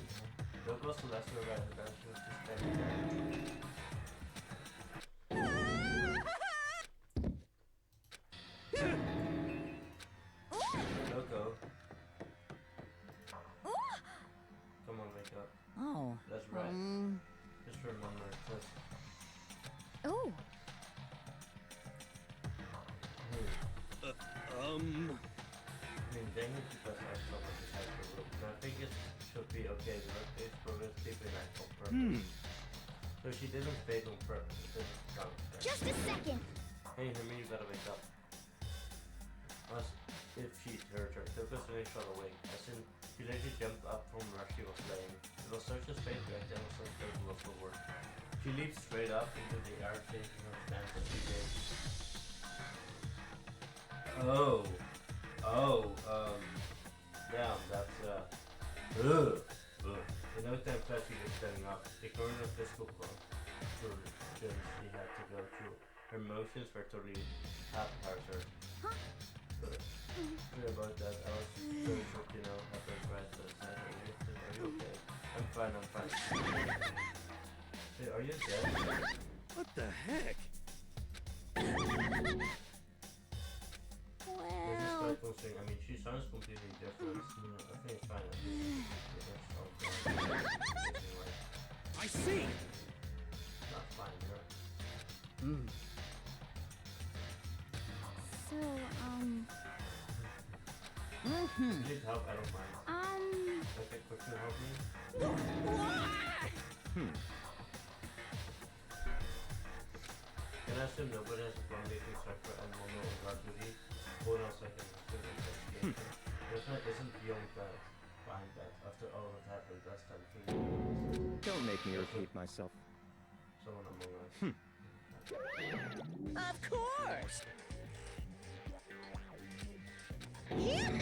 Toko was the last to arrive, and now she was just standing there. Toko. Come on, wake up. Oh. That's right. Just remember it says. Oh. I mean, they need to pass out some of the hyper room. And I think it should be okay. The rest is probably sleeping like on purpose. So she didn't fade on purpose. It didn't count. Just a second. Hey, Hermie, you gotta wake up. As if she heard her, Toko's really shot away. As in, she literally jumped up from where she was laying. It was such a strange reaction and so total of the word. She leaped straight up into the air, taking her stance as she did. Damn, that's, In no time flat, she was standing up, ignoring the physical contortions she had to go through. Her motions were totally haphazard. Sorry about that. I was so shocked, you know, after I tried to say, are you okay? I'm fine, I'm fine. Hey, are you dead? What the heck? This is quite concerning. I mean, she sounds completely different. I think it's fine. I see. Not fine, you're... So, You need help, I don't mind. Okay, quickly help me. Can I assume nobody has a plan making structure and will know about duty? Hold on a second, let's do an investigation. There's no isn't beyond that. Behind that. After all that happened last time. Don't make me repeat myself. Someone among us. Of course! Then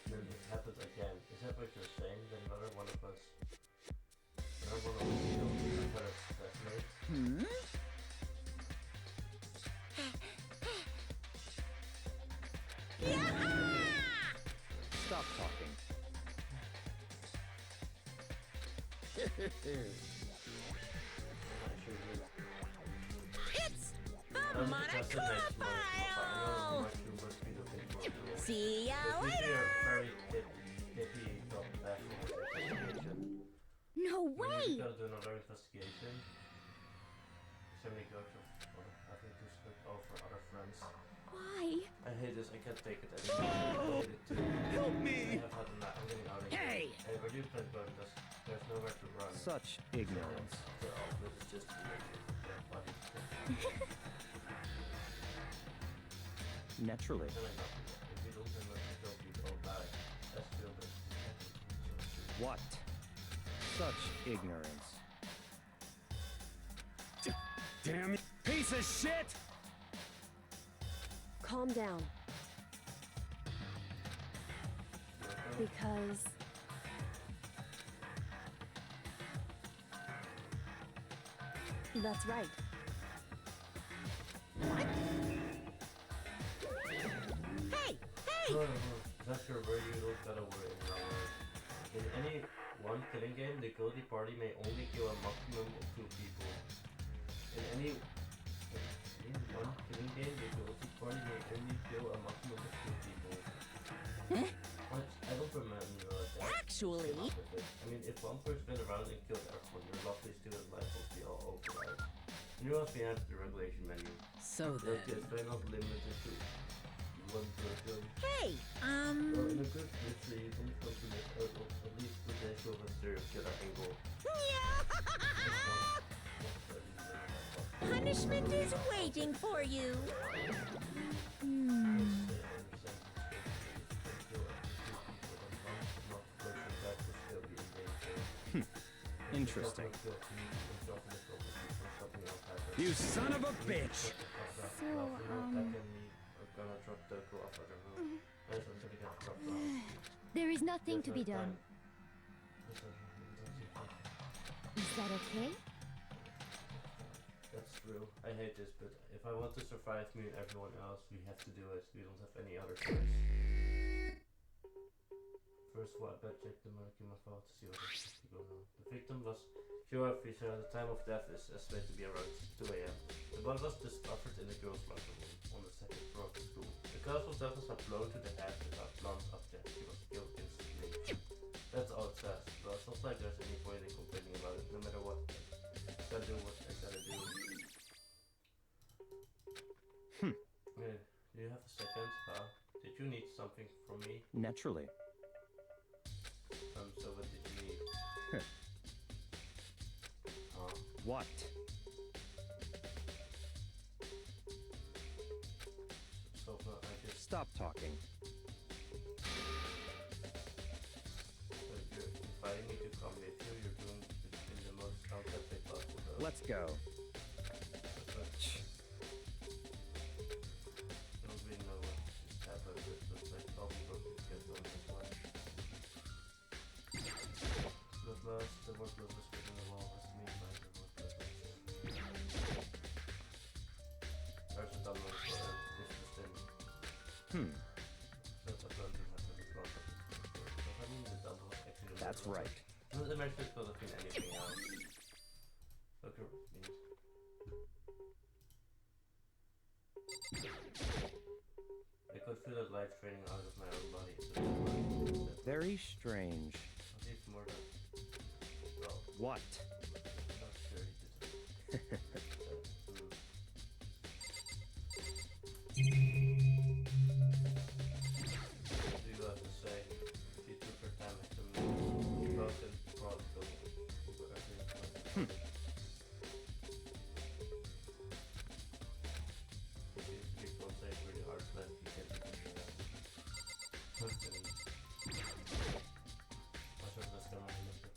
this happens again. Is that what you're saying? Then another one of us. Another one of us killed her classmate? Stop talking. It's the Monocula File! See ya later! no We way! gotta do another investigation. So many ghosts of having to split all for other friends. Why? I hate this, I can't take it anymore. I hate it too. Help me! I have had enough, I'm getting out of here. Hey! Hey, where do you plan going? There's nowhere to run. Such ignorance. So all this is just to make it funny. Naturally. Then I got to that. If you don't remember to kill people, all die. That's still the... What? Such ignorance. Damn you, piece of shit! Calm down. Because... That's right. What? Hey! Hey! That's your word, you don't gotta worry about it. In any one killing game, the guilty party may only kill a maximum of 2 people. In any one killing game, the guilty party may only kill a maximum of 2 people. Huh? What? I don't remember that. Actually... I mean, if one person went around and killed everyone, your lovely student life will be all over, right? And you must be at the regulation menu. So But then, yes, they're not limited to one person. Hey! Well, in a good mystery, you don't come to this at least the potential of a serial killer angle. Punishment is waiting for you! Interesting. You son of a bitch! There is nothing to be done. Is that okay? That's true. I hate this, but if I want to survive me and everyone else, we have to do it. We don't have any other choice. First, what I check the Monocula file to see what is going on. The victim was Joe Fisher at the time of death is estimated to be around 2 a.m. The body was discovered in the girls' locker room on the second floor of the school. The cause of death was a blow to the head with a blunt object. She was killed instantly. That's all it says. Well, it's not like there's any point in complaining about it, no matter what. I gotta do what I gotta do. Yeah, do you have a second? Did you need something from me? Naturally. So what did you need? What? So far, I just... Stop talking. So you're inviting me to come with you, you're doing it in the most counterfeit possible. Let's go. I don't really know what just happened, but like all people could get on this one. Bloodlust, the word bloodlust written on the wall has to mean by the word bloodlust. There's a download for it. This was That's right. Not the match could have been anything else. Okay, I could feel the life draining out of my own body. So Very strange. I'll see if more than... Well, What? I'm not sure he did. What do you have to say? She took her time with the broken prodigal. People say it's really hard to let you get it. What's up, let's go on with it.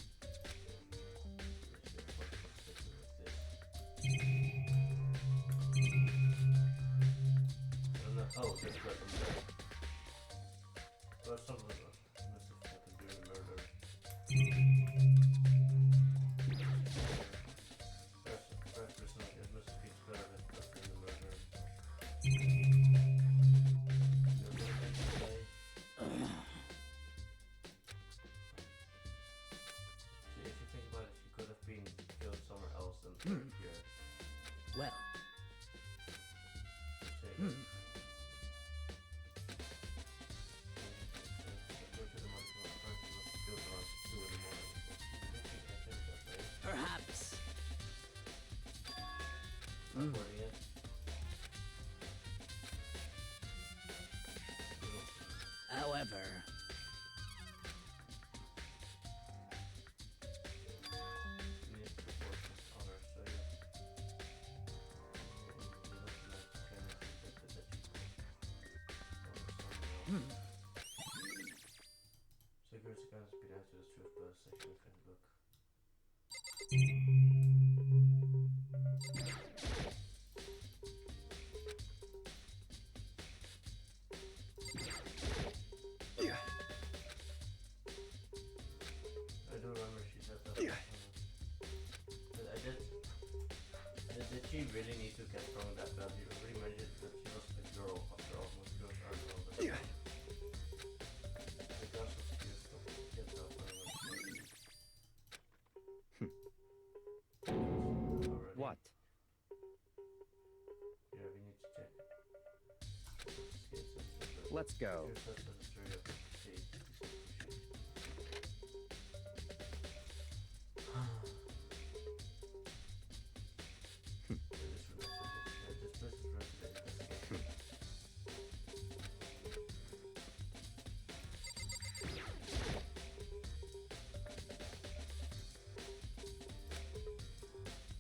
Oh, that's right, I'm sorry. Well, someone must have happened during the murder. First person, it must have been spread of it after the murder. See, if you think about it, she could have been killed somewhere else than here. Well. Perhaps. However. Security guns be down to the truth, but section of the book. I do remember she said that. But I did. Did she really need to get thrown that bad? You already mentioned that she was a girl after all. Most girls are girls. The girls was cute, so get that one. What? Yeah, we need to check. Let's go.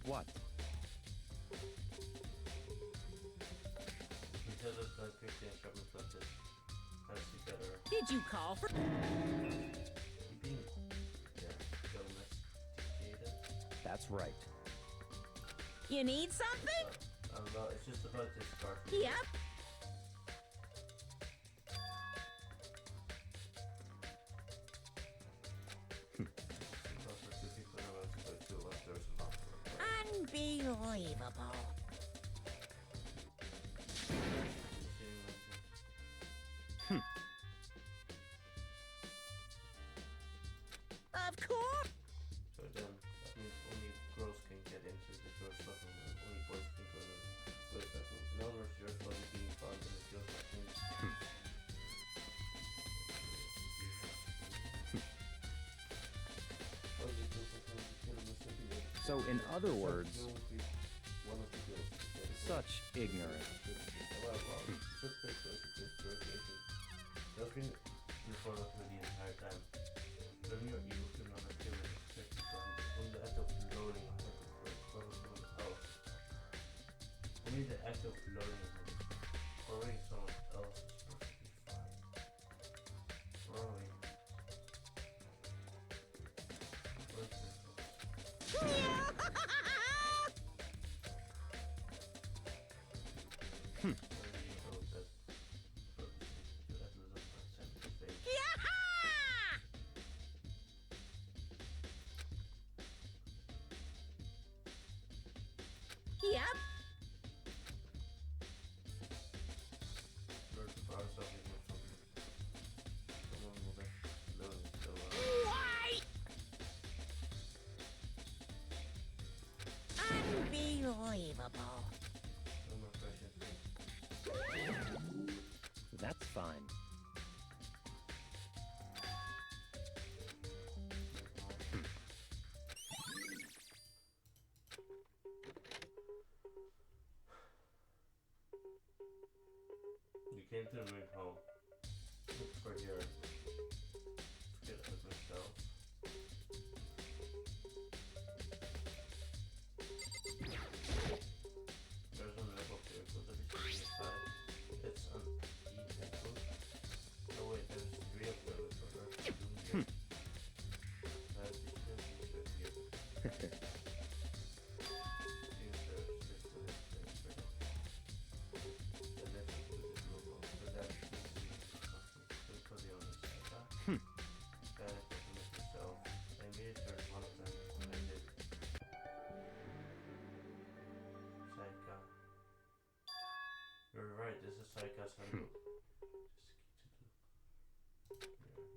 What? Did you call for? That's right. You need something? No, it's just about this scarf. Yep. Unbelievable. Of course. So then that means only girls can get into the girls' bathroom and only boys can go to the boys' bathroom. In other words, your body being found in the girls' bathroom. So in other words, such ignorance. That's been before the entire time. Learning your evil could not have given respect from the act of loading only the act of loading throwing someone else is perfectly fine. Throwing. Yep. came to the moon home. Look for here. Forget it myself. There's a level here, so that is 25. It's an E-temple. Oh wait, there's 3 of them for her. You're right, this is Saika's handbook.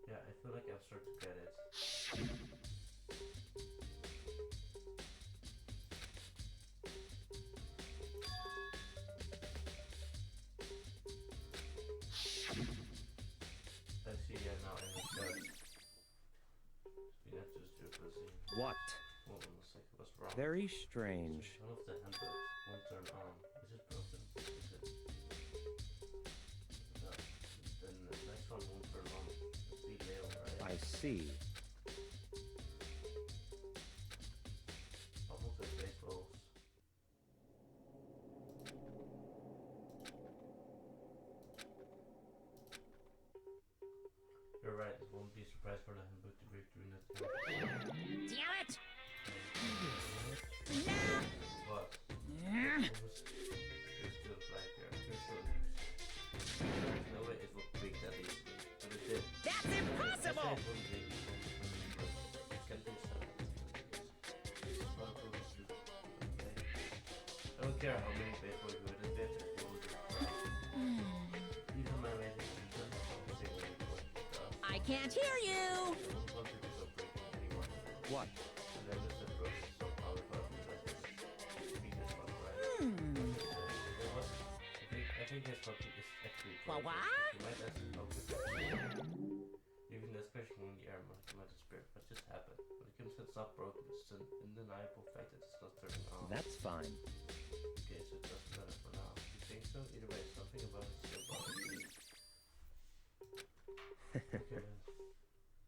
Yeah, I feel like I'm starting to get it. I see, yeah, now I understand. We have to just do a pussy. What? Hold on a second, what's wrong? Very strange. One of the handbooks won't turn on. Is it broken? Is it? No. Then the next one won't turn on. It's the nail, right? I see. Almost with baseballs. You're right, it won't be a surprise for the handbook to break through that door. Damn it! What? There's still flag here. There's still leaves. There's no way it will break that easily. But it did. That's impossible! I said it wouldn't break easily, but it can do so. Well, we'll do. Okay. I don't care how many baseball you would admit it will do. Even my rating is just the same way it was. I can't hear you! I don't want to go breaking anymore. What? And then this approach is so powerful because it's Venus one, right? I think his function is actually What? You might ask how good it is. Even the expression in the air might disappear. What just happened? When it comes to it's not broken, it's an undeniable fact that it's not turning on. That's fine. Okay, so it doesn't matter for now. You think so? Either way, something about it still bothers me. Okay then.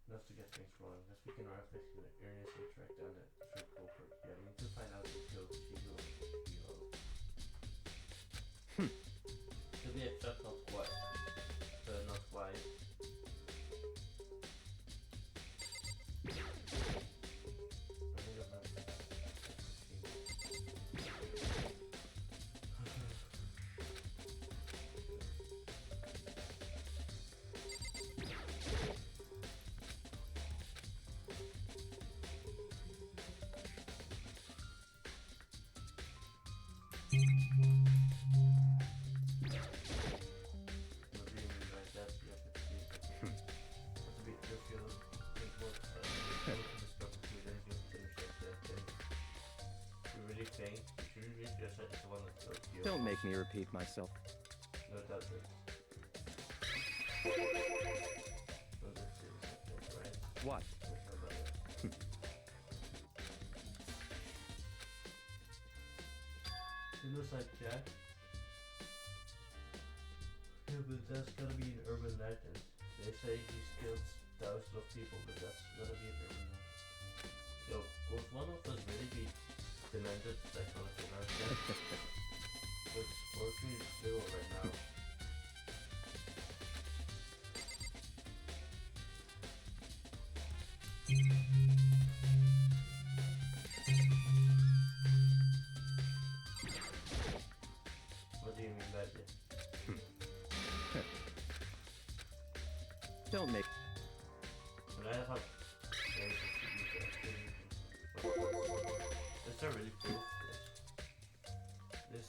Enough to get things rolling. Let's begin our investigation and earnestly track down the true culprit. Yeah, we need to find out who killed Shigo. To be exact, not quite. Not quite. I think I've had Don't make me repeat myself. No, it doesn't. No, this is right? What? He looks like Jack. Yeah, but that's gotta be an urban legend. They say he's killed thousands of people, but that's gotta be an urban legend. Yo, could one of us really be demented psychology in our set? It's working still right now. What do you mean by this? Don't make. But I have is there really proof this?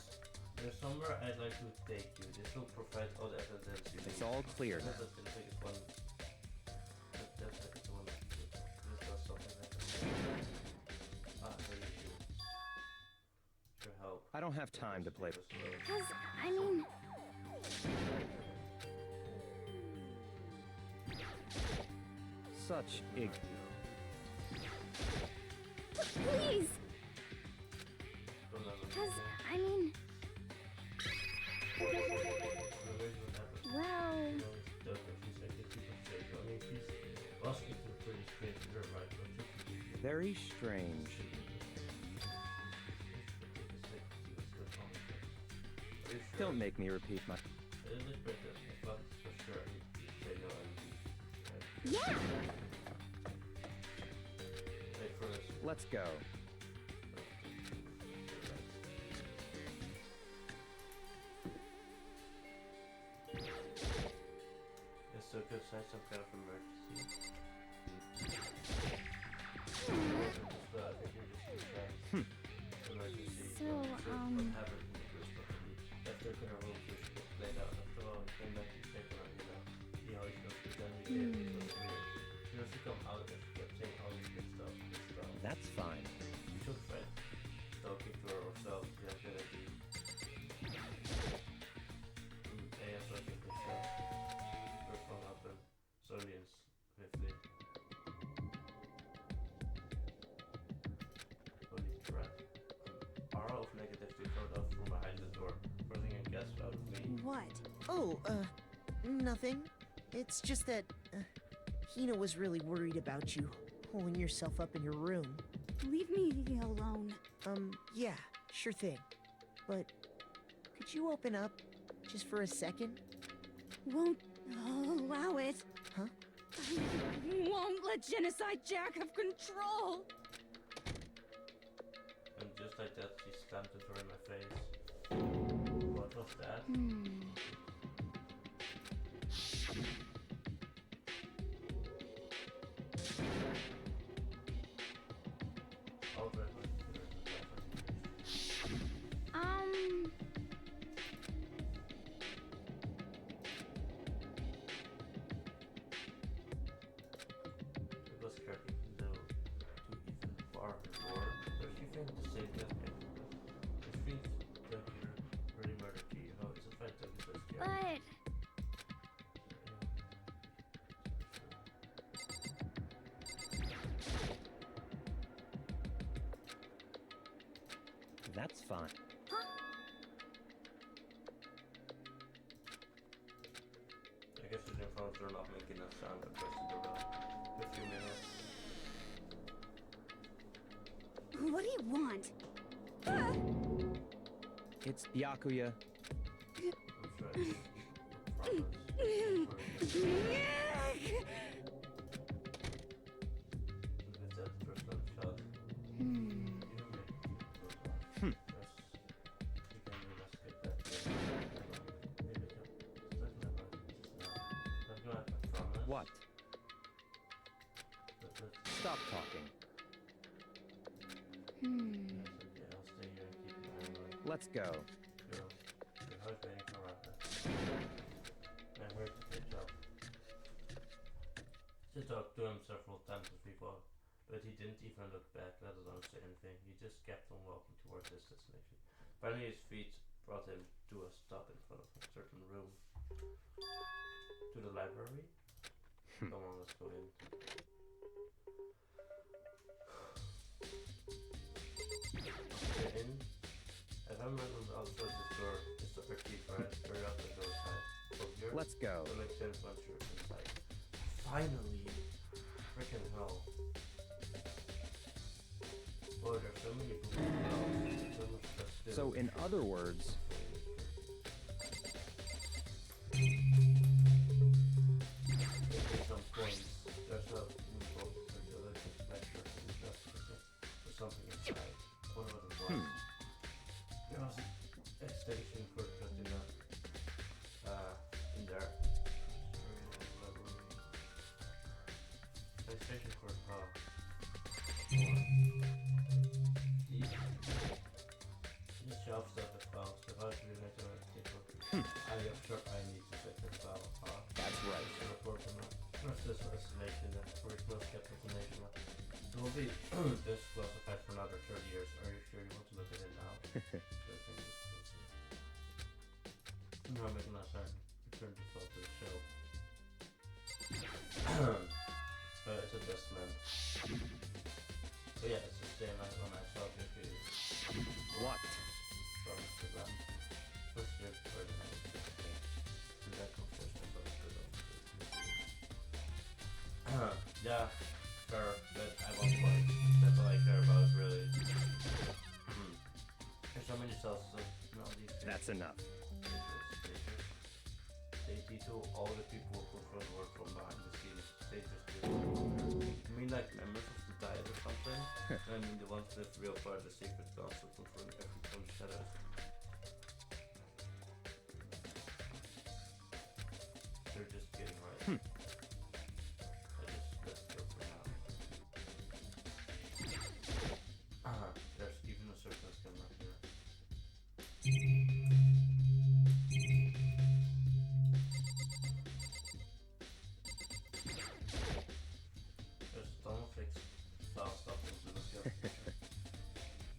There's somewhere I'd like to take you. This will provide all the evidence you need. It's all clear now. That's the biggest one. That's like the one. This does something like that. Very true. Your help. I don't have time to play. Because, I mean, Such ig. please! Because, I mean, also even pretty strange here, right? But Very strange. Don't make me repeat my... It is better, but for sure, they know Yeah! Wait for this. Let's go. It's so good, say some kind of emergency. Emergency. So, What happened in the first company? That they're gonna roll fish get played out. After all, he came back to check on it, you know. See how he feels with them. He was weird. He wants to come out and she kept saying all these good stuff. That's fine. We should try talking to her ourselves. We are gonna be. Yeah, so I think we should. First one happen. Solians 50. Holy crap. Aura of negativity showed up from behind the door, forcing a guess out of me. What? Oh, nothing. It's just that, Hina was really worried about you, holding yourself up in your room. Leave me alone. Yeah, sure thing. But, could you open up, just for a second? Won't allow it. Huh? I won't let Genocide Jack have control. And just like that, she stamped it right in my face. What was that? It was creepy, though, to even far more. But she thinks the same as me. It feels like you're pretty murder key, you know, it's a fact that it's so scary. That's fine. I guess the phones are not making enough sound across the door for a few minutes. What do you want? It's Byakuya. That's right. It's that first time shot. You don't make it close on. Yes. You can just skip that. Maybe I can talking about it just now. Talking about my promise. What? But Stop talking. yes, okay, I'll stay here and keep an eye on it. Let's go. Girl, your heart waiting for Rapper. I heard the good job. She talked to him several times before, but he didn't even look back, let alone say anything. He just kept on walking towards his destination. Finally, his feet brought him to a stop in front of a certain room. To the library? Come on, let's go in. Okay, in. If I remember outside this door, it's the arcade, right? Very often go inside. From here, Let's go. that makes sense once you're inside. Finally! Freaking hell. Boy, there's so many books, so much stuff to do. So, in other words, There's some coins. There's a book, there's a little lecture, there's something inside. I wonder what it was. There was an extension for Katina in there. PlayStation for These shelf stuff is files. The files really make a table. I am sure I need to set this file. that's right. It's a report from a this estimation that we're close kept information. It will be this classified for another 30 years. Are you sure you want to look at it now? No, I'm making that sound. Return default to the show. It's a best man. But yeah, it's the same as when I saw the video. What? From the last first year for the night. And that confession about the Yeah, sure, but I won't play. That's all I care about, really. There's so many cells, so no, these That's enough. They told all the people who front work from behind the scenes. They just do. I mean, like members of the diet or something. I mean, the ones with real part of the secret concept of every from shadows. They're just getting right. I just let's go for now. There's even a circus camera here. There's a ton of fixed fast stuff in the look up.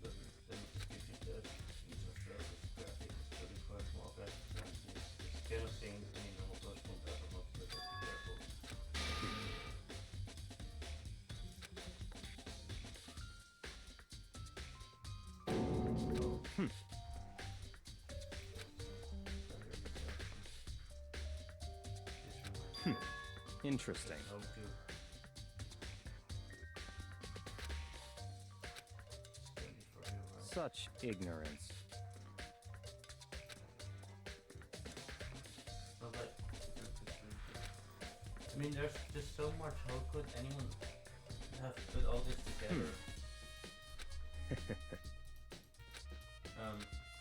But then if you do use of service graphics, but it's quite more better. This kind of thing, any normal person won't ever not look at careful. Interesting. Such ignorance. I mean, there's just so much. How could anyone have put all this together?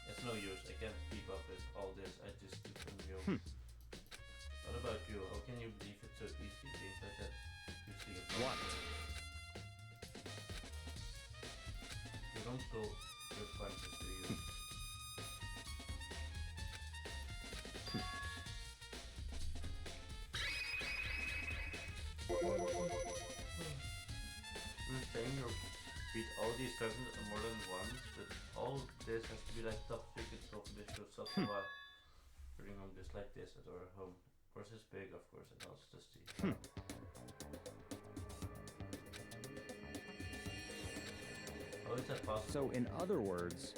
It's no use. I can't keep up with all this. I just do from you. What about you? How can you believe it so easy? Things like that. You see it. What? You don't go good punches, do you? You're saying you beat all these dungeons more than once, but all this has to be like top secret confidential stuff. Why bring home just like this at our home? Of course it's big, of course, and now it's just the how is that possible? So in other words...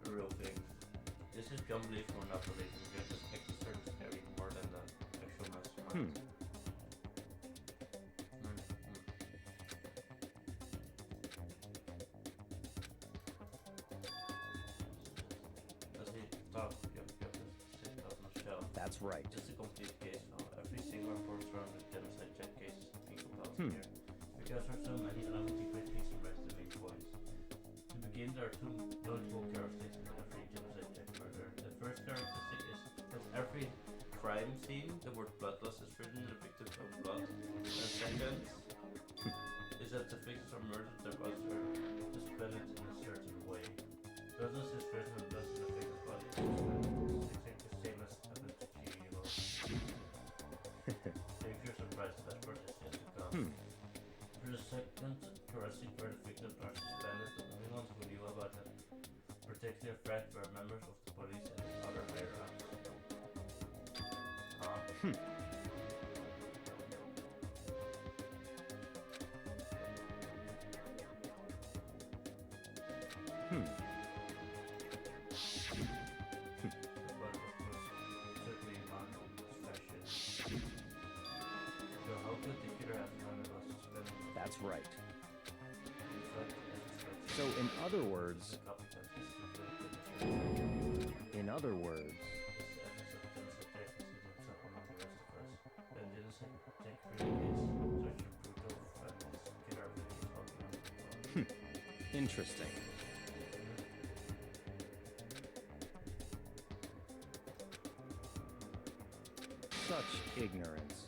Real thing. This is beyond belief or not belief. We have this extra scary more than the actual mastermind. Does he talk? Yep, sit out on the shelf. That's right. Just a complete case file. Every single report from the genocide check case is being compiled here. Because there are so many, allow me to quickly summarize the main points. To begin, there are two notable characteristics in every genocide check murder. The first characteristic is that every crime scene, the word bloodless is written in the victim's own blood. And second is that the victims are murdered, their bodies are suspended in a certain way. Bloodless is written in blood in the victim's body. It's exactly the same as happened to G.E.O. If you're surprised, that part is yet to come. For the second characteristic where the victims are suspended, the only ones who knew about that particular threat were members of the police and other higher ups. But of course, certainly not fashion. So how could the killer have known it was suspended? That's right. In fact, So in other words... In other words... Interesting. Such ignorance.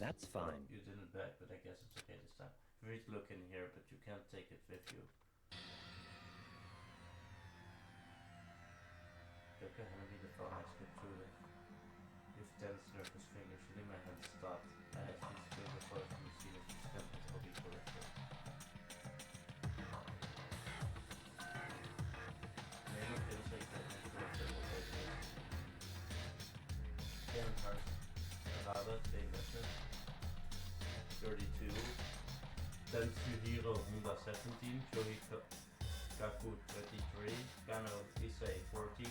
That's fine. You didn't back, but I guess it's okay this time. You need to look in here, but you can't take it with you. Jag kan hända vid det för att jag ska tro det. If tense nervous everything, usually my hand stopped. I had these favorite parts from the scene of the stamp as hobby collector. Name of feels like that makes more sense what I did. Kevin Hart, Alaba, Dave Messer, 32. Dangenrompa Honda 17, Shohei Kaku 23, Kano Issei 14,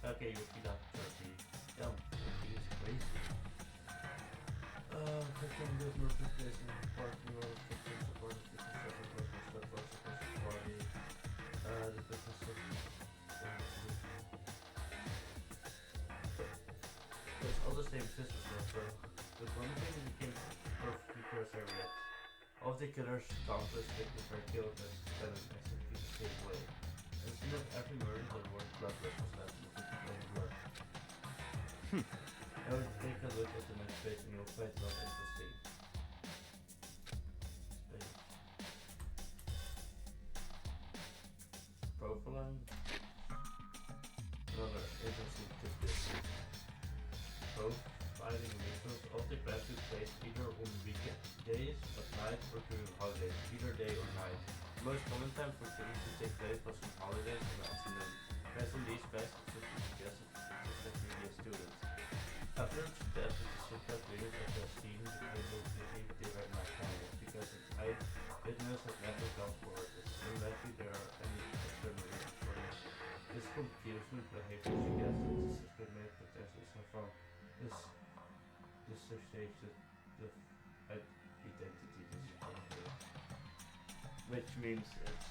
okay, Yoshida 30. Damn, 30 is crazy. Christian Goodman replacing parking road, 15 supporters, 57 personal stuff, supposed to party. The business of it's all the same sisters though, so the one thing became perfectly cursor read. All of the killers countless victims were killed and spent exactly the same way. Instead of every murder, the word bloodless was left with the plain blood. I would take a look at the next page and you'll find it not interesting. Profiling. Another interesting tidbit. Profiling missions often took place either on weekdays, at night, or during holidays, either day or night. The most common time for killings to take place was on holidays in the afternoon. Based on these facts, it should be suggested that we be a student. Evidence suggests that the shipwreck leaders at the scene became completely during night time because an eyewitness has never come forward. It's unlikely there are any external reasons for this. This confusion behavior suggests that the secret may potentially suffer from this dissociated identity disorder, which means it's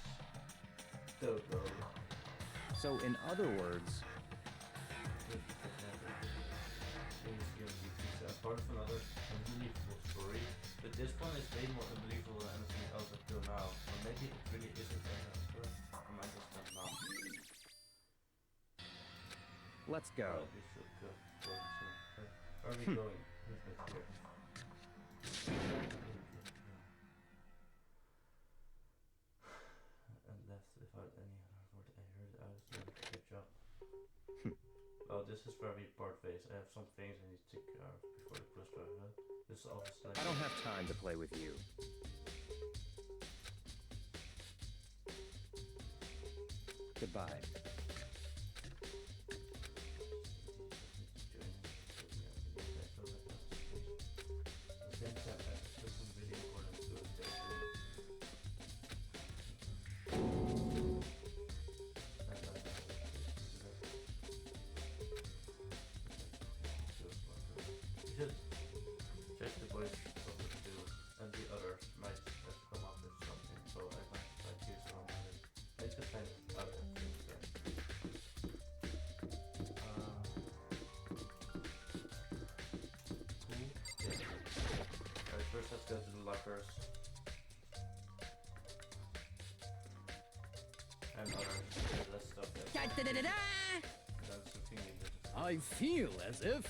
don't know. So, in other words, Part of another unbelievable story, but this one is way more unbelievable than anything else up till now. Or maybe it really isn't as or am I just not numb? let's go. Alright, we should go soon. Where are we going? Let's get here. And left without any other word I heard. I was doing a good job. Well, this is where we part ways. I have some things I need to take care of before the bus driver. This is office like I don't have time to play with you. Goodbye. Just check the voice of the two, and the others might have come up with something, so I might try to use one of it. I just find out that things there. Cool. Yeah. Alright, first let's go to the lockers. And others. Let's stop that. That's something we did. I feel as if...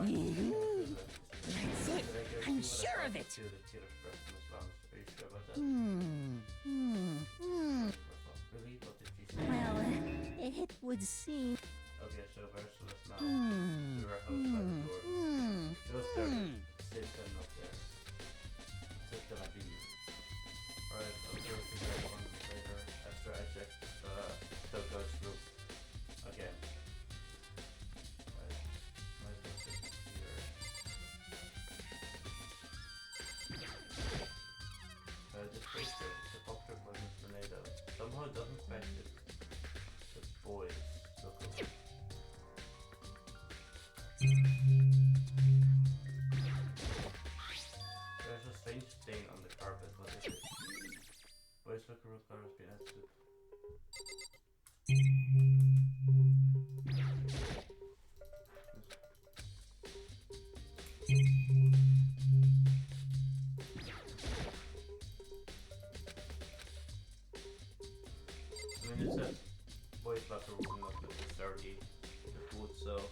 That's it. I'm sure of it. Well, it would seem. Okay, so where's Celeste now? To her house by the door. She was there. Same time not there. What's it gonna be? Alright, I'll go to that one later after I check Toko's room again. This picture is a popular version of tornado. Somehow it doesn't match it. The boys look over. There's a strange stain on the carpet. What is it? Boys look around cars be answered. It says boys locker room not looking dirty. The food itself.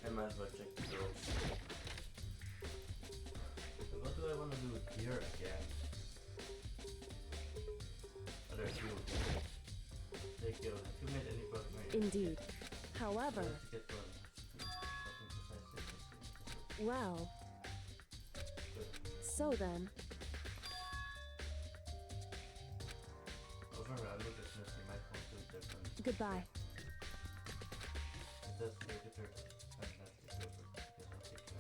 I might as well check the girls. So what do I want to do here again? Are there a few? Take care. Have you made any progress? Indeed. However, To get one, something decisive. well, Good. so then, Overall, look at this. You might want to different. goodbye. That's the guitar. I'm not the silver. Because I'll take care.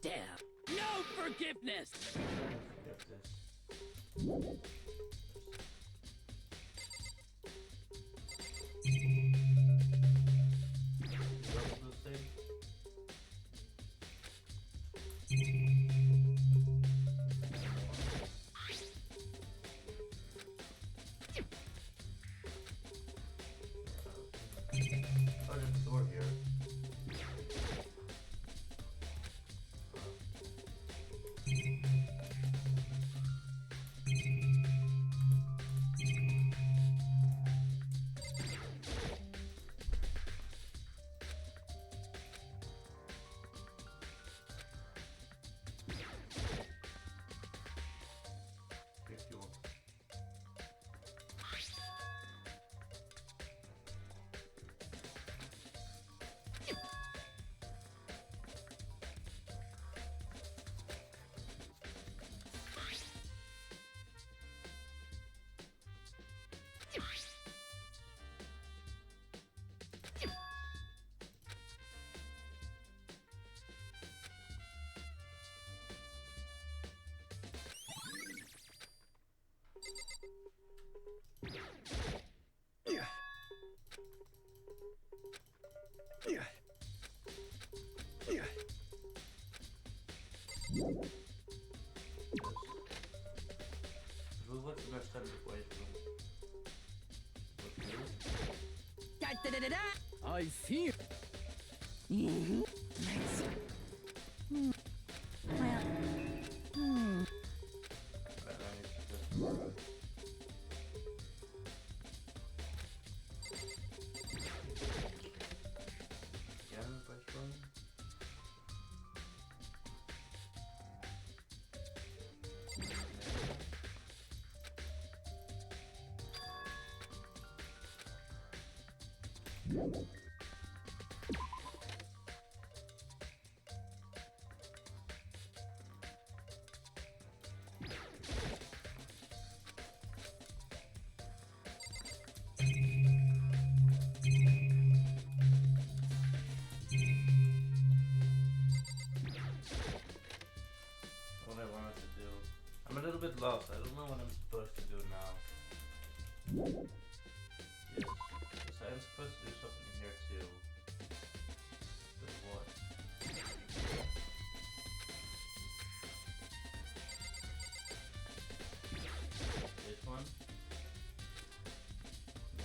Damn. No forgiveness! Oh, there's a door here. What's the next time before I feel. What I wanted to do. I'm a little bit lost. I don't know what I'm supposed to do now. Yes. So I'm supposed to do something here too. But what? This one? No.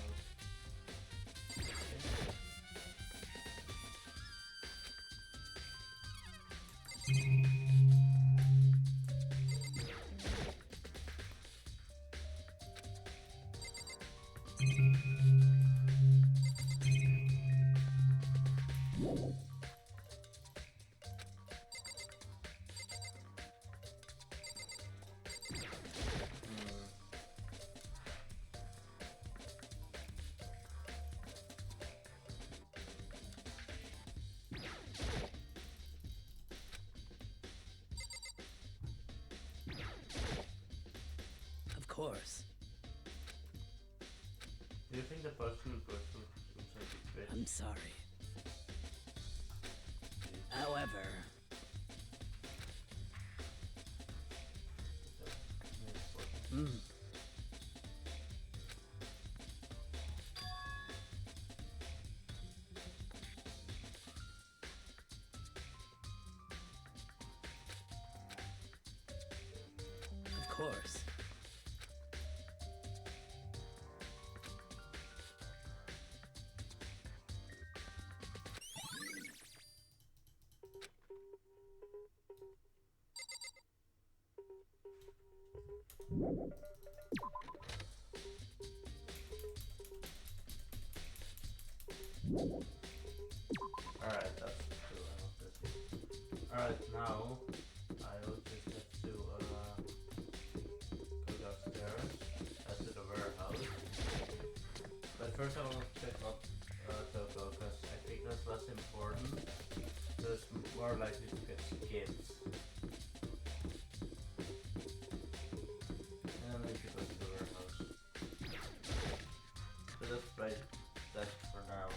course. Do you think the person will go through inside the bridge? I'm sorry. However, of course. Alright, that's true. I love this. Alright, now I will just have to go downstairs to the warehouse. But first I want to check out Toko because I think that's less important. So it's more likely to get skipped. And then we should go to the warehouse. So let's try that for now.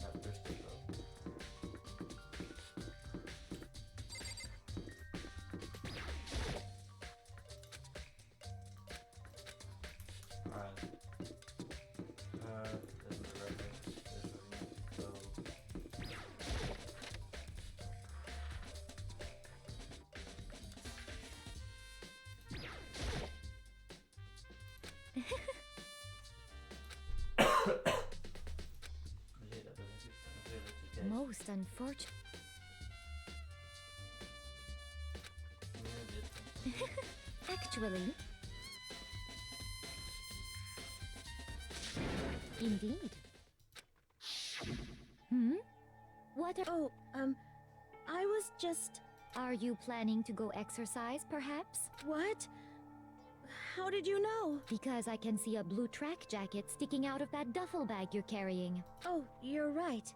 After Stick Up. Alright. Then the reference is where we need to go. Most unfortunate. Actually. Indeed. Hmm? What are— Oh, I was just... Are you planning to go exercise, perhaps? What? How did you know? Because I can see a blue track jacket sticking out of that duffel bag you're carrying. Oh, you're right.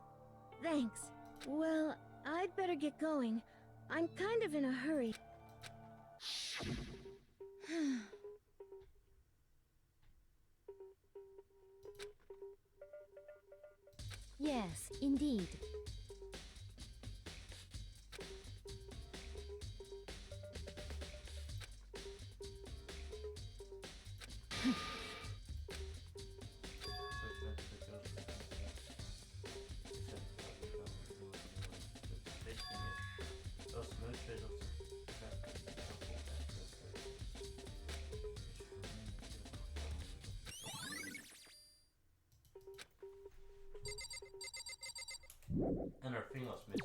Thanks. Well, I'd better get going. I'm kind of in a hurry. Yes, indeed. And our thing was missing.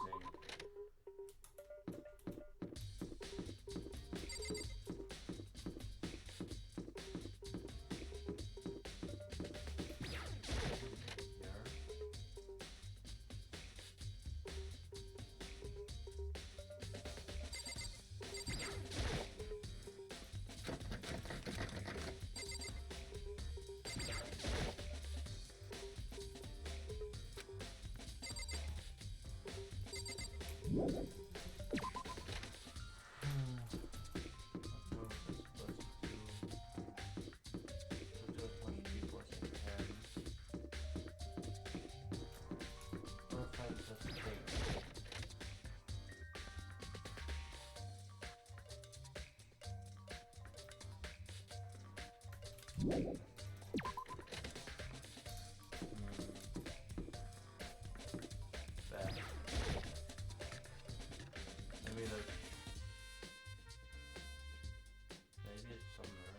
Maybe it's somewhere.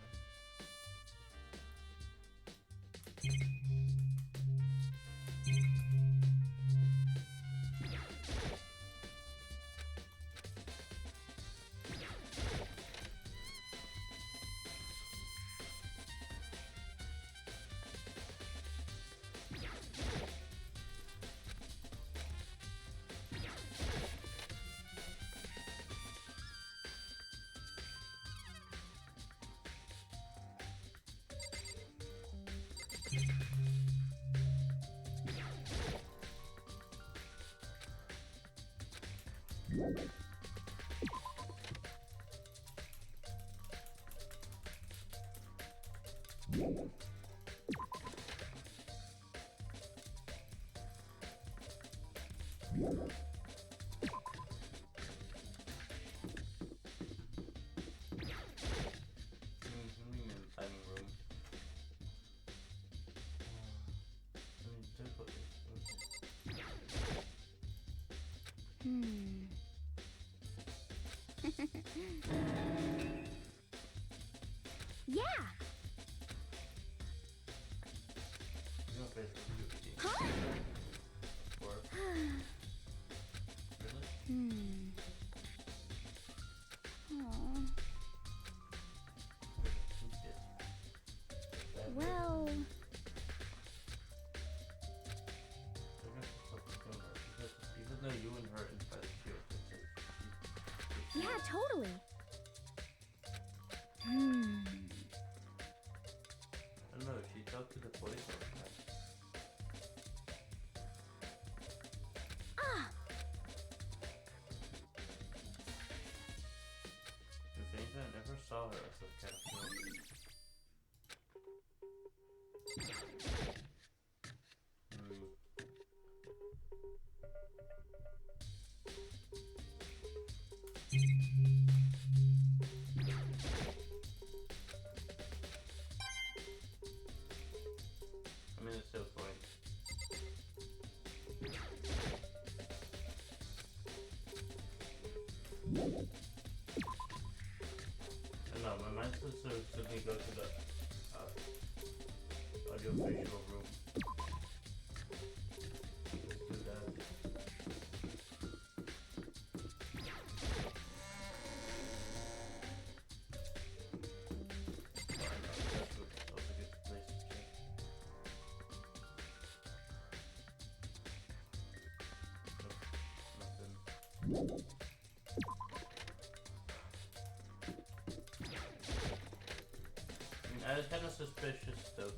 Dining room. Yeah. You don't face for beauty. Huh? Or really? Aw. That Well, even though you and her invited you, yeah, totally. I don't know, she talked to the police all the time. Ah. If anything, I never saw her as that kind of girl. I mean, it's still fine. I know, my mind still suddenly go to the audio-visual room. Let's do that. I was kind of suspicious though,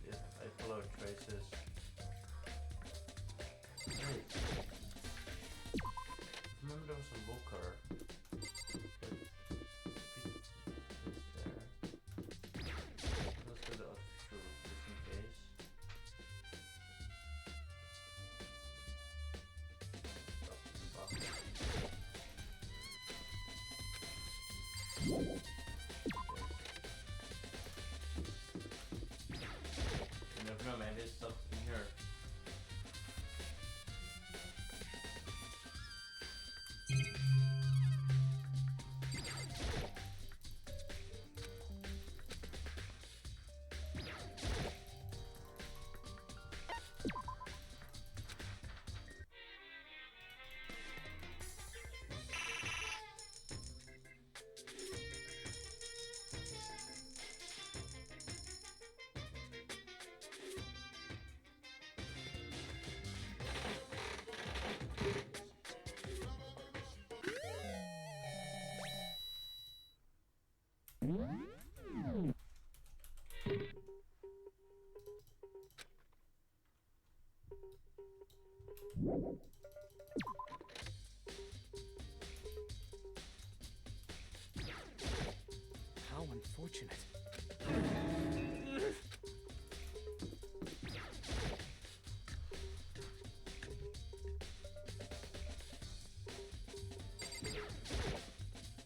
if I follow traces. Wait. Remember there was a locker. Let's go to the official room just in case. You never know, man. There's stuff in here. How unfortunate.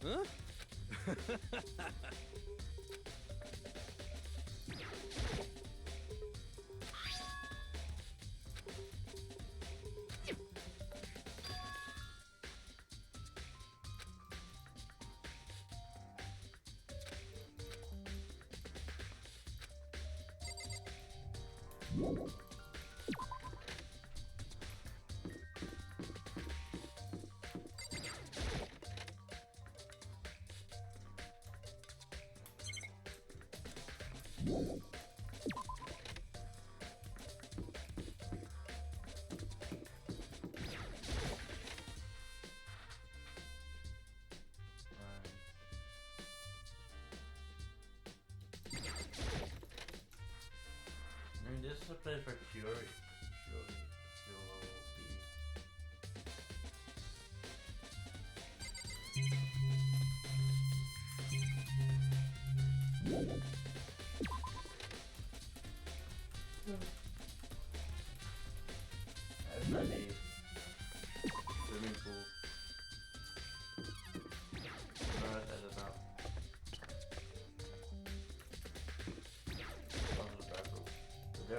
Huh? I mean, this is a place where Fury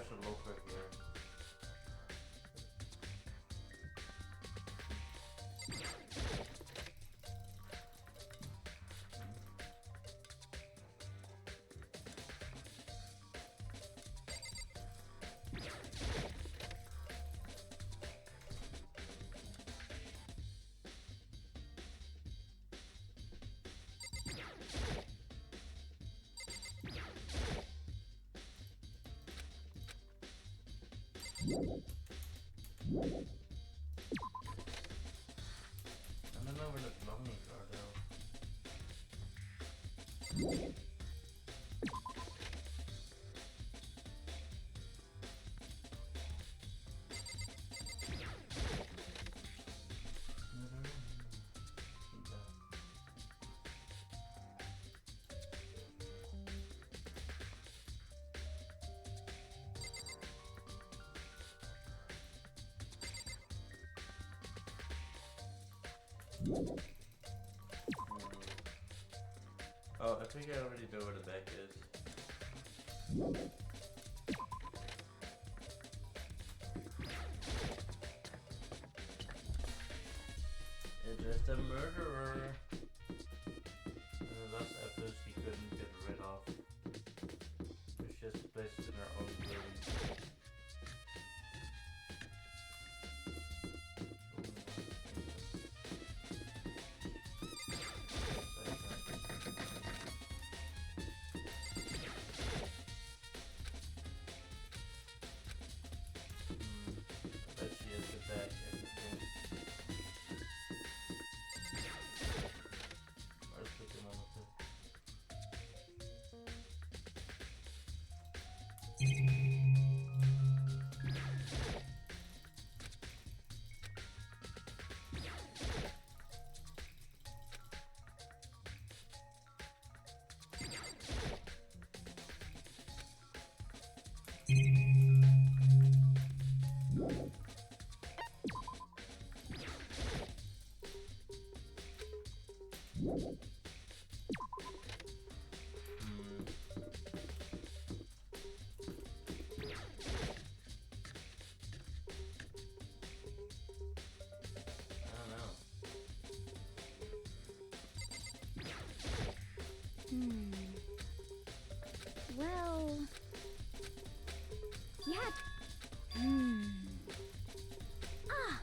there's a locker here. I don't know where the belongings are though. Oh, I think I already know where the back is. It is the murderer. In the last episode, she couldn't get rid of. She has to place it in her own room. Well... Yeah. Ah!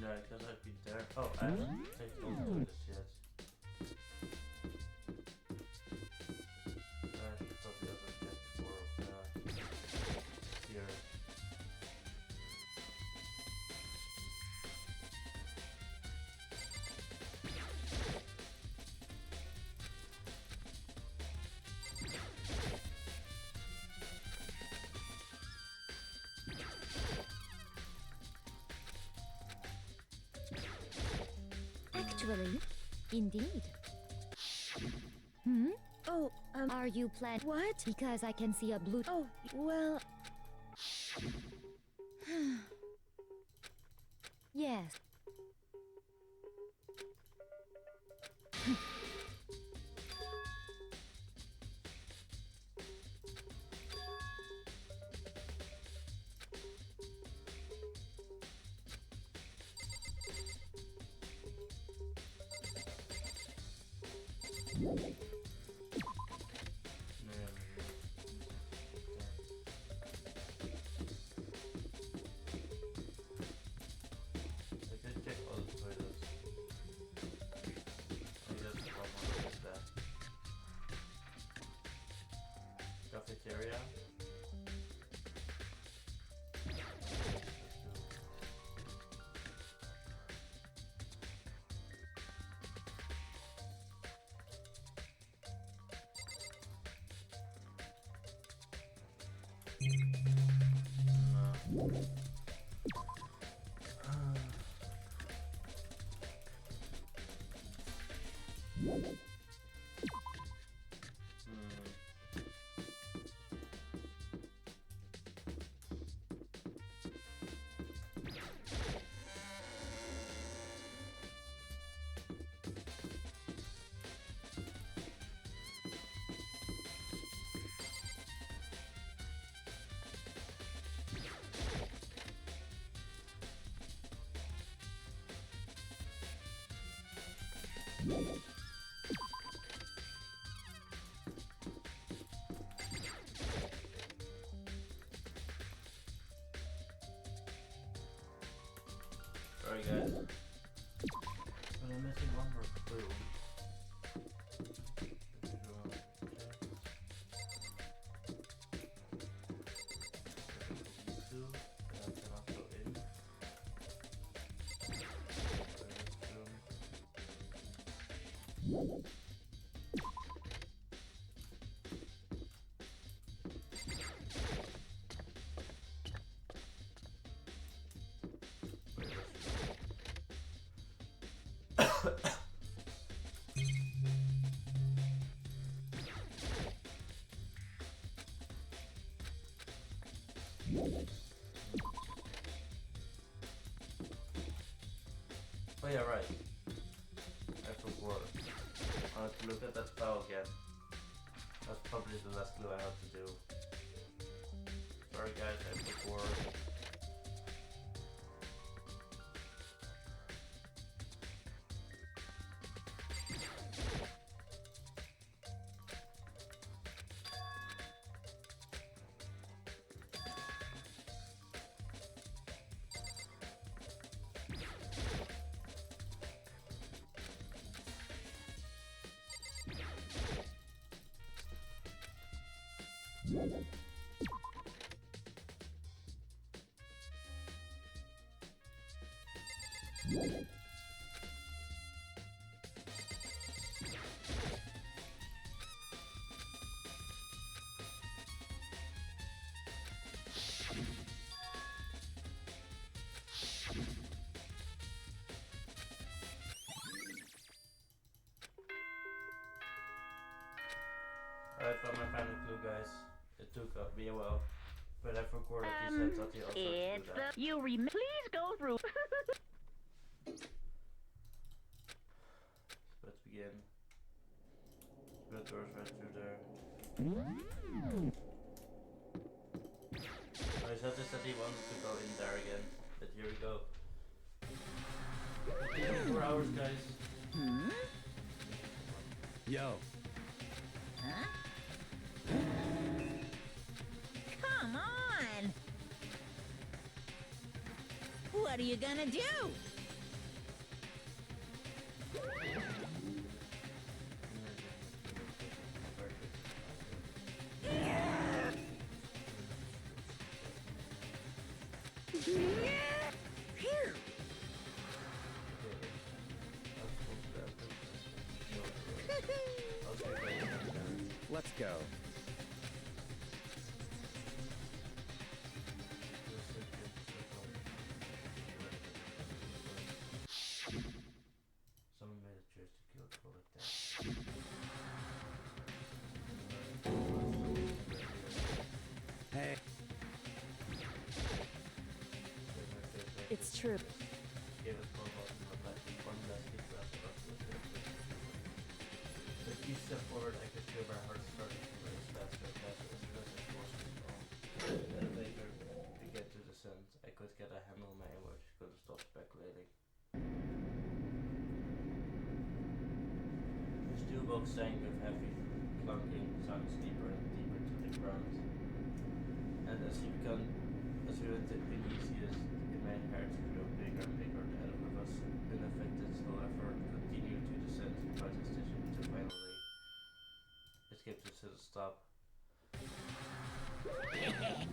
No, because I've been there. Oh, I haven't taken all this yet. I should probably also check for here. Actually, indeed. Hmm? Oh, Are you planning? what? Because I can see a blue. Oh, well... Yes. Cafeteria. Sorry guys, but I'm missing one more clue. Oh yeah, right. I forgot. I have to look at that spell again. That's probably the last clue I have to do. Sorry guys, I forgot. Alright, found my final clue, guys. It took me a while, but I forgot that he said that he also had to do that. Please go through. Let's begin. Split doors right through there. I said this that he wanted to go in there again, but here we go. 4 hours, guys. Yo. Huh? Come on! What are you gonna do? Here. Let's go. Someone made a choice to kill it like that. Hey. It's true. Gave us one button, but like one last hit left of us with it. But each step forward, I could feel my heart starting to race faster and faster as the force was gone. The elevator began to descend. I could get a handle on my image, couldn't stop speculating. The steel box sank with heavy, clunking sounds deeper and deeper to the ground. And as we went beneath in my heart grew bigger and bigger. The element was unaffected, however, continued to descend without hesitation to finally escape to a stop. Very nice.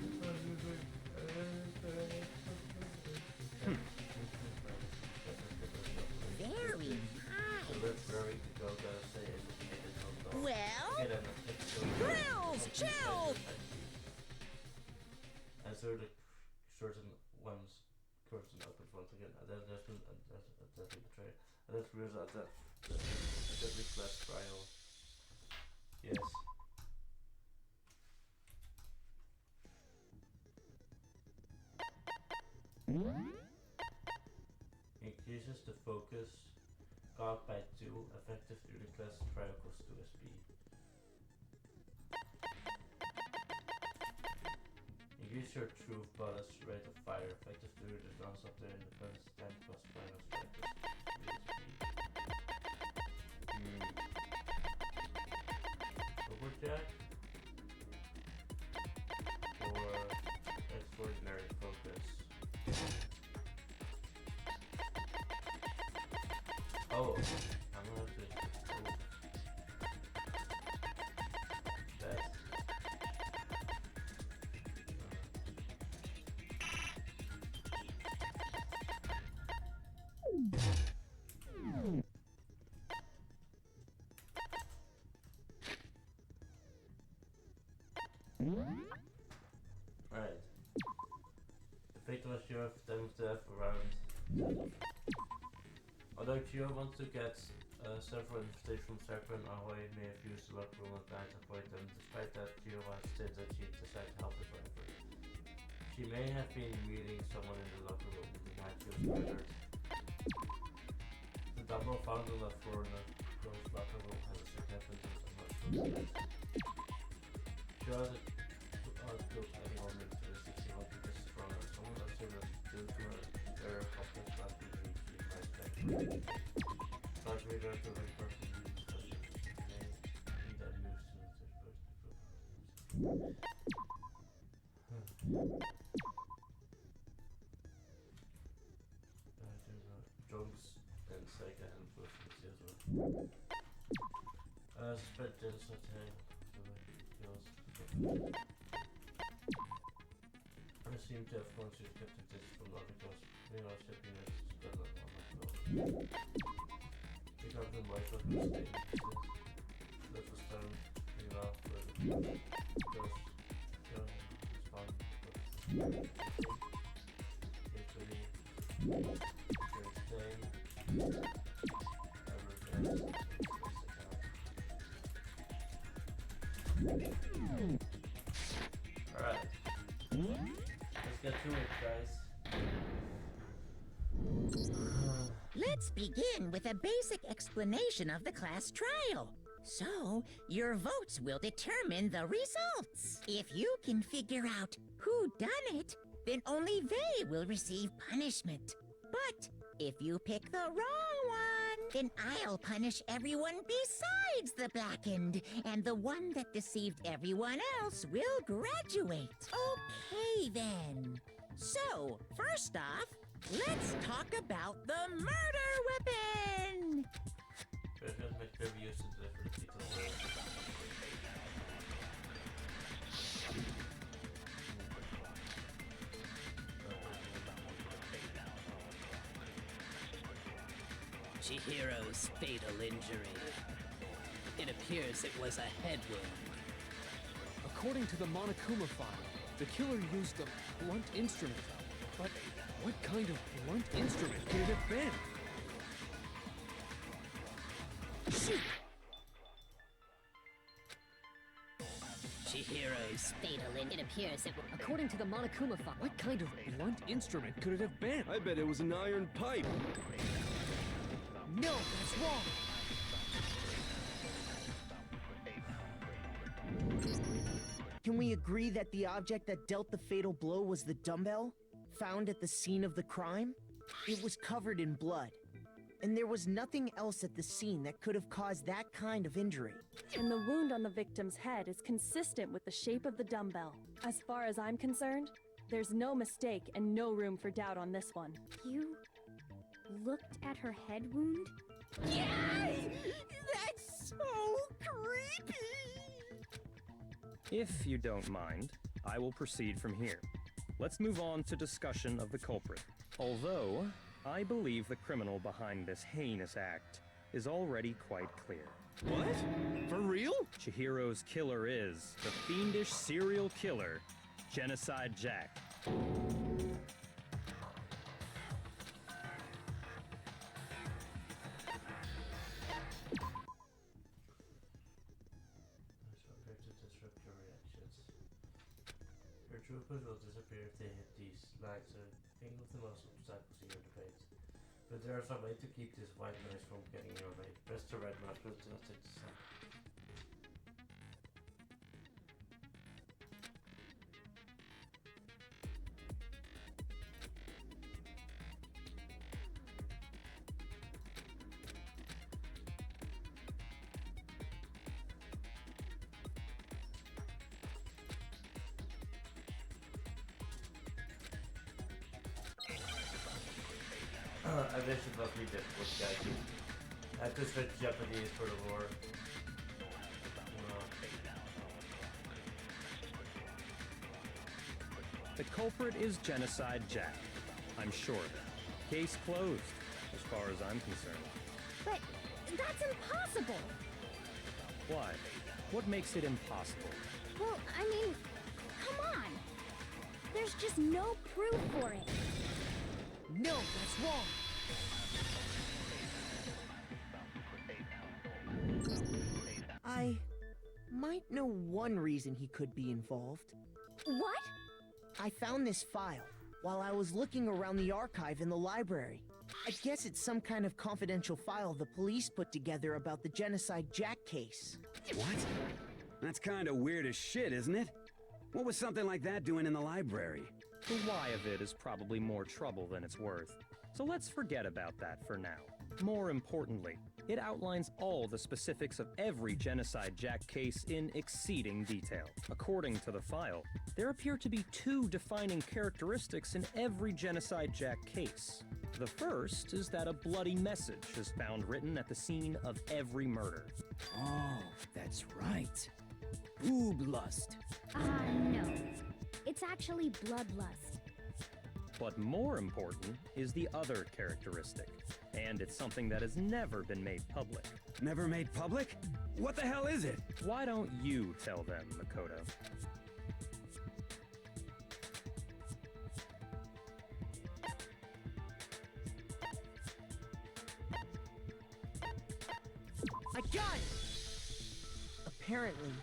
Well, grills, chill. And so the certain ones curtain opens once again, and then there's been betrayed. And that's real that deadly class trial. Yes. Increases the focus guard by 2, effective during class trial cost 2 SP. Increase your truth bonus rate of fire, effective during the non-stop their independence time cost minus 5 cost 3 SP. Overjack? Or extraordinary focus? Oh, I'm gonna have to. That. Alright. The fate was your time of death around. Although Kyo wants to get several invitations from Sakura and Ahoy, may have used the locker room at night to avoid them. Despite that, Kyo has stated that she decided to help her forever. She may have been meeting someone in the locker room the night she was murdered. The dumbbell found on the floor in the closed locker room has a significant amount of footprints. Kyo has outbuilt anyone with the 61 because stronger. Someone observed that due to her error complex last week, she might back. Start reader to the person who may need that news to the drugs and psych and influence as well. Spread genocide kills. I seem to have conscious skepticism from articles. We are shipping it to Scotland on my phone. Pick up the wife of the state. That was done. You know, for the girls. It's fun. Hopefully, great thing. Alright. Let's get to it, guys. Let's begin with a basic explanation of the class trial. So, your votes will determine the results. If you can figure out who done it, then only they will receive punishment. But if you pick the wrong one, then I'll punish everyone besides the blackened, and the one that deceived everyone else will graduate. Okay, then. So, first off, let's talk about the murder weapon! First, let's make reviews to different details. Chihiro's fatal injury. It appears it was a head wound. According to the Monokuma file, the killer used a blunt instrument. But what kind of blunt instrument could it have been? Shoot! Chihiro's fatal injury. It appears it was... According to the Monokuma file, what kind of blunt instrument could it have been? I bet it was an iron pipe. No, that's wrong! Can we agree that the object that dealt the fatal blow was the dumbbell, found at the scene of the crime? It was covered in blood, and there was nothing else at the scene that could have caused that kind of injury. And the wound on the victim's head is consistent with the shape of the dumbbell. As far as I'm concerned, there's no mistake and no room for doubt on this one. You looked at her head wound? Yay! That's so creepy! If you don't mind, I will proceed from here. Let's move on to discussion of the culprit. Although, I believe the criminal behind this heinous act is already quite clear. What? For real? Chihiro's killer is the fiendish serial killer, Genocide Jack. throughput will disappear if they hit these lines, so think of the most obstacles in your debate. But there are some way to keep this white noise from getting in your way. Press the red mouse button to take the sound. I wish it was really difficult, guys. I had to switch Japanese for the war. The culprit is Genocide Jack. I'm sure of it. Case closed, as far as I'm concerned. But that's impossible! Why? What makes it impossible? Well, I mean, come on! There's just no proof for it. No, that's wrong. I might know one reason he could be involved. What? I found this file while I was looking around the archive in the library. I guess it's some kind of confidential file the police put together about the Genocide Jack case. What? That's kind of weird as shit, isn't it? What was something like that doing in the library? The why of it is probably more trouble than it's worth. So let's forget about that for now. More importantly, it outlines all the specifics of every Genocide Jack case in exceeding detail. According to the file, there appear to be two defining characteristics in every Genocide Jack case. The first is that a bloody message is found written at the scene of every murder. Oh, that's right. Boob lust. No. It's actually bloodlust. But more important is the other characteristic, and it's something that has never been made public. Never made public? What the hell is it? Why don't you tell them, Makoto? I got it! Apparently,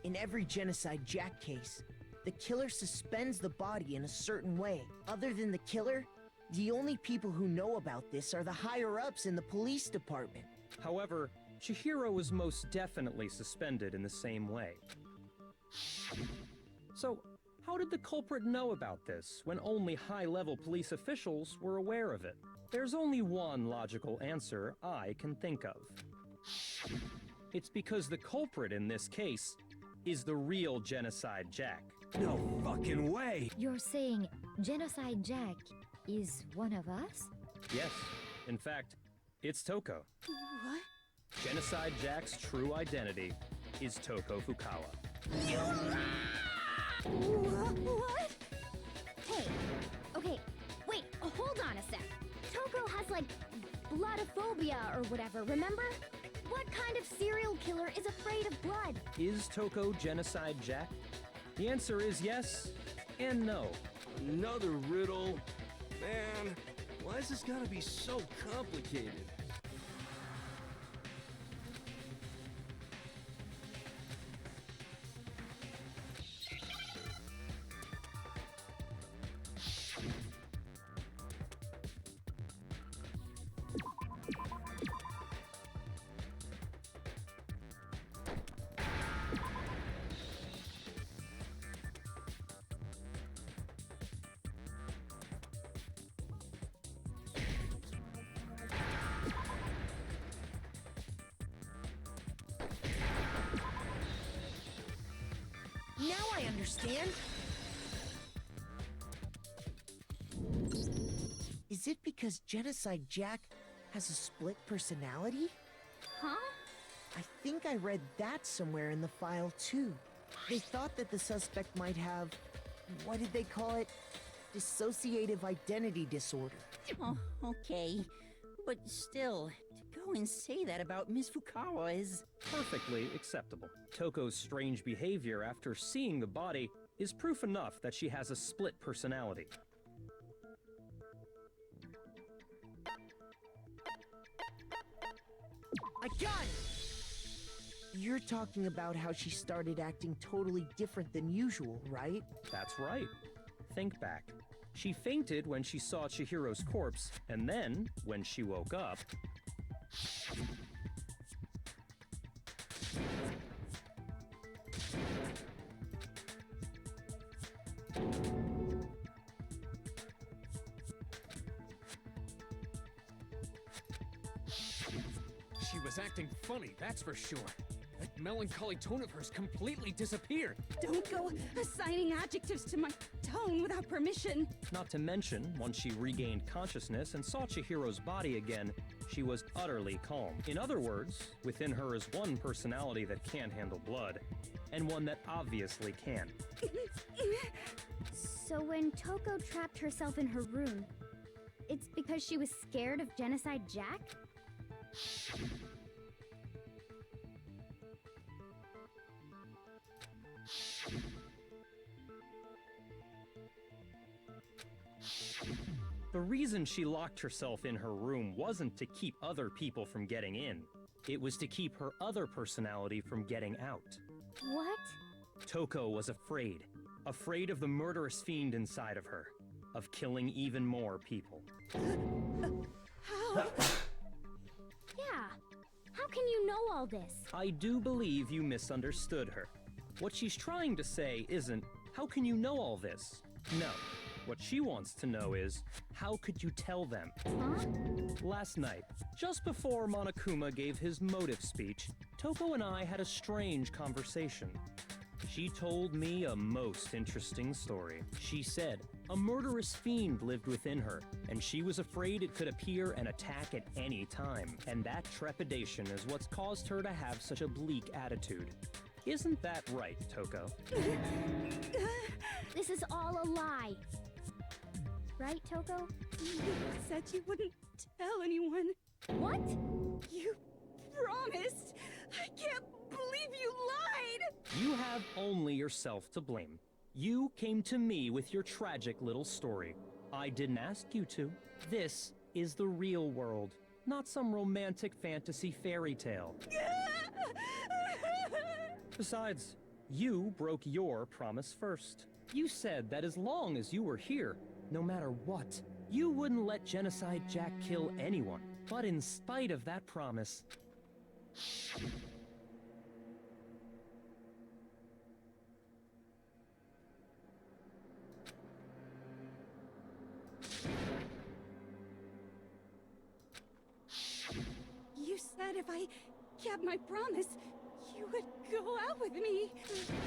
in every Genocide Jack case, the killer suspends the body in a certain way. Other than the killer, the only people who know about this are the higher-ups in the police department. However, Chihiro was most definitely suspended in the same way. So, how did the culprit know about this when only high-level police officials were aware of it? There's only one logical answer I can think of. It's because the culprit in this case is the real Genocide Jack. No fucking way! You're saying Genocide Jack is one of us? Yes, in fact, it's Toko. What? Genocide Jack's true identity is Toko Fukawa. You What? Hey, okay, wait, hold on a sec. Toko has, like, bloodophobia or whatever, remember? What kind of serial killer is afraid of blood? Is Toko Genocide Jack? The answer is yes and no. Another riddle? Man, why's this gotta be so complicated? Now I understand! Is it because Genocide Jack has a split personality? Huh? I think I read that somewhere in the file too. They thought that the suspect might have, what did they call it? Dissociative identity disorder. Oh, okay. But still, to go and say that about Miss Fukawa is... Perfectly acceptable. Toko's strange behavior after seeing the body is proof enough that she has a split personality. I got it! You're talking about how she started acting totally different than usual, right? That's right. think back. She fainted when she saw Chihiro's corpse, and then, when she woke up... She was acting funny, that's for sure. That melancholy tone of hers completely disappeared. Don't go assigning adjectives to my tone without permission. Not to mention, once she regained consciousness and saw Chihiro's body again, she was utterly calm. In other words, within her is one personality that can't handle blood, and one that obviously can. So when Toko trapped herself in her room, it's because she was scared of Genocide Jack? The reason she locked herself in her room wasn't to keep other people from getting in. It was to keep her other personality from getting out. What? Toko was afraid. Afraid of the murderous fiend inside of her. Of killing even more people. How? Yeah. How can you know all this? I do believe you misunderstood her. What she's trying to say isn't, how can you know all this? No. What she wants to know is, how could you tell them? Huh? Last night, just before Monokuma gave his motive speech, Toko and I had a strange conversation. She told me a most interesting story. She said a murderous fiend lived within her, and she was afraid it could appear and attack at any time. And that trepidation is what's caused her to have such a bleak attitude. Isn't that right, Toko? This is all a lie. Right, Toko? You said you wouldn't tell anyone. What? You promised. I can't believe you lied. You have only yourself to blame. You came to me with your tragic little story. I didn't ask you to. This is the real world, not some romantic fantasy fairy tale. Besides, you broke your promise first. You said that as long as you were here, no matter what, you wouldn't let Genocide Jack kill anyone. But in spite of that promise... You said if I kept my promise, you would go out with me.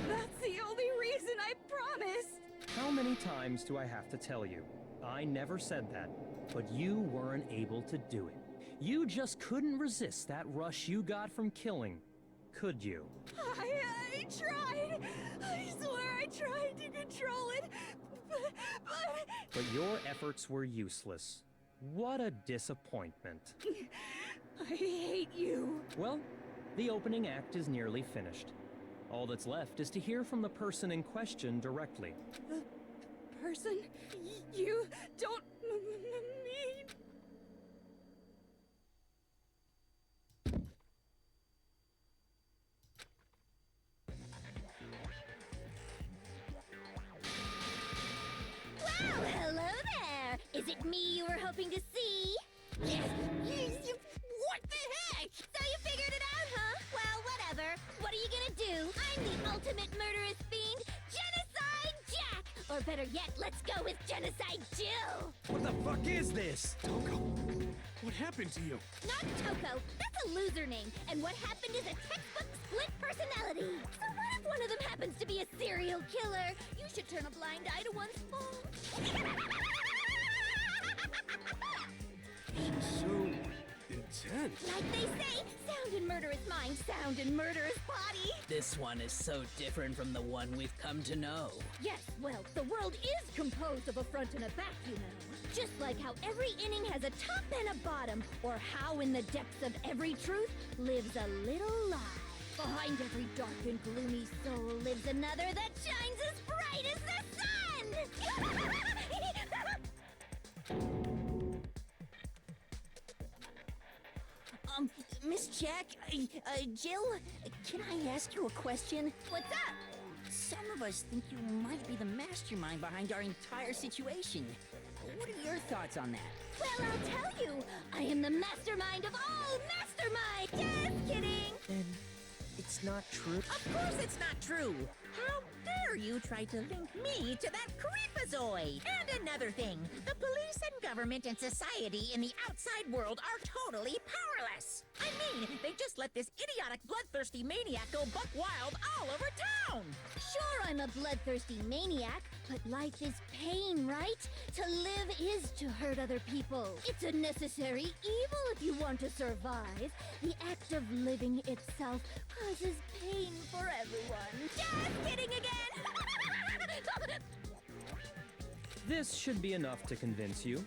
That's the only reason I promised. How many times do I have to tell you? I never said that, but you weren't able to do it. You just couldn't resist that rush you got from killing, could you? I tried. I swear I tried to control it, But your efforts were useless. What a disappointment. I hate you. Well, the opening act is nearly finished. All that's left is to hear from the person in question directly. The person you don't mean... Well, hello there! Is it me you were hoping to see? Yes! What the heck? So you figured it out, huh? Well, whatever. What are you gonna do? I'm the ultimate murderous fiend, Genocide Jack! Or better yet, let's go with Genocide Jill! What the fuck is this? Toko, what happened to you? Not Toko. That's a loser name. And what happened is a textbook split personality. So what if one of them happens to be a serial killer? You should turn a blind eye to one's fault. So intense. Like they say, sound in murderous mind, sound in murderous body. This one is so different from the one we've come to know. Yes, well, the world is composed of a front and a back, you know. Just like how every inning has a top and a bottom, or how in the depths of every truth lives a little lie. Behind every dark and gloomy soul lives another that shines as bright as the sun! Miss Jack, Jill, can I ask you a question? What's up? Some of us think you might be the mastermind behind our entire situation. What are your thoughts on that? Well, I'll tell you. I am the mastermind of all masterminds. Just kidding. Then it's not true. Of course it's not true. How dare you try to link me to that creepazoid? And another thing, the police and government and society in the outside world are totally powerless. I mean, they just let this idiotic bloodthirsty maniac go buck wild all over town. Sure, I'm a bloodthirsty maniac, but life is pain, right? To live is to hurt other people. It's a necessary evil if you want to survive. The act of living itself causes pain for everyone. Just kidding again! This should be enough to convince you.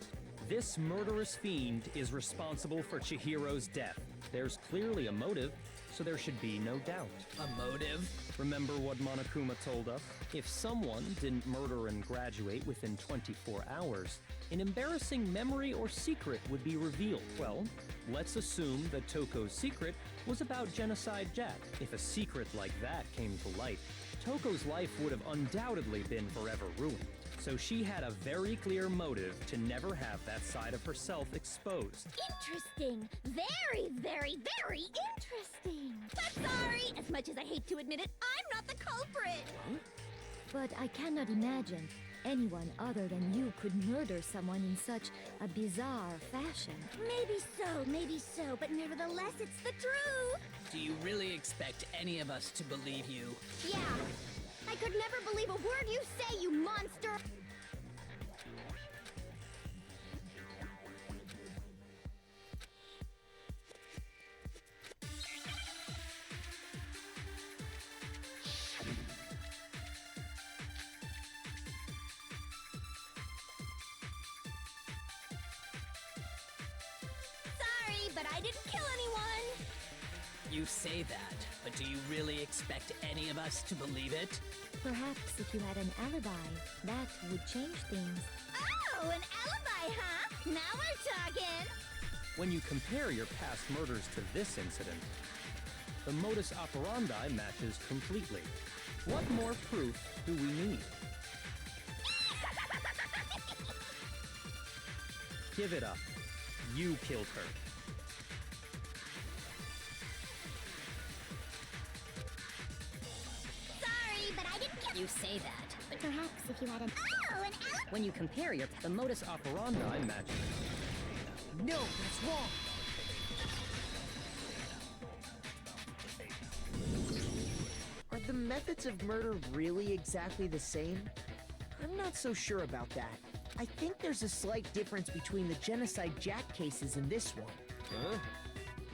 This murderous fiend is responsible for Chihiro's death. There's clearly a motive, so there should be no doubt. A motive? Remember what Monokuma told us? If someone didn't murder and graduate within 24 hours, an embarrassing memory or secret would be revealed. Well, let's assume that Toko's secret was about Genocide Jack. If a secret like that came to light, Toko's life would have undoubtedly been forever ruined. So she had a very clear motive to never have that side of herself exposed. Interesting. Very, very, very interesting. But sorry, as much as I hate to admit it, I'm not the culprit. But I cannot imagine anyone other than you could murder someone in such a bizarre fashion. Maybe so, but nevertheless, it's the truth. Do you really expect any of us to believe you? Yeah. I could never believe a word you say, you monster! Sorry, but I didn't kill anyone! You say that, but do you really expect any of us to believe it? Perhaps if you had an alibi, that would change things. Oh, an alibi, huh? Now we're talking! When you compare your past murders to this incident, the modus operandi matches completely. What more proof do we need? Give it up. You killed her. Sorry, but I didn't kill— You say that, but Perhaps if you had an— Oh, an alibi! When you compare the modus operandi matches. No, that's wrong. Are the methods of murder really exactly the same? I'm not so sure about that. I think there's a slight difference between the Genocide Jack cases and this one. Huh?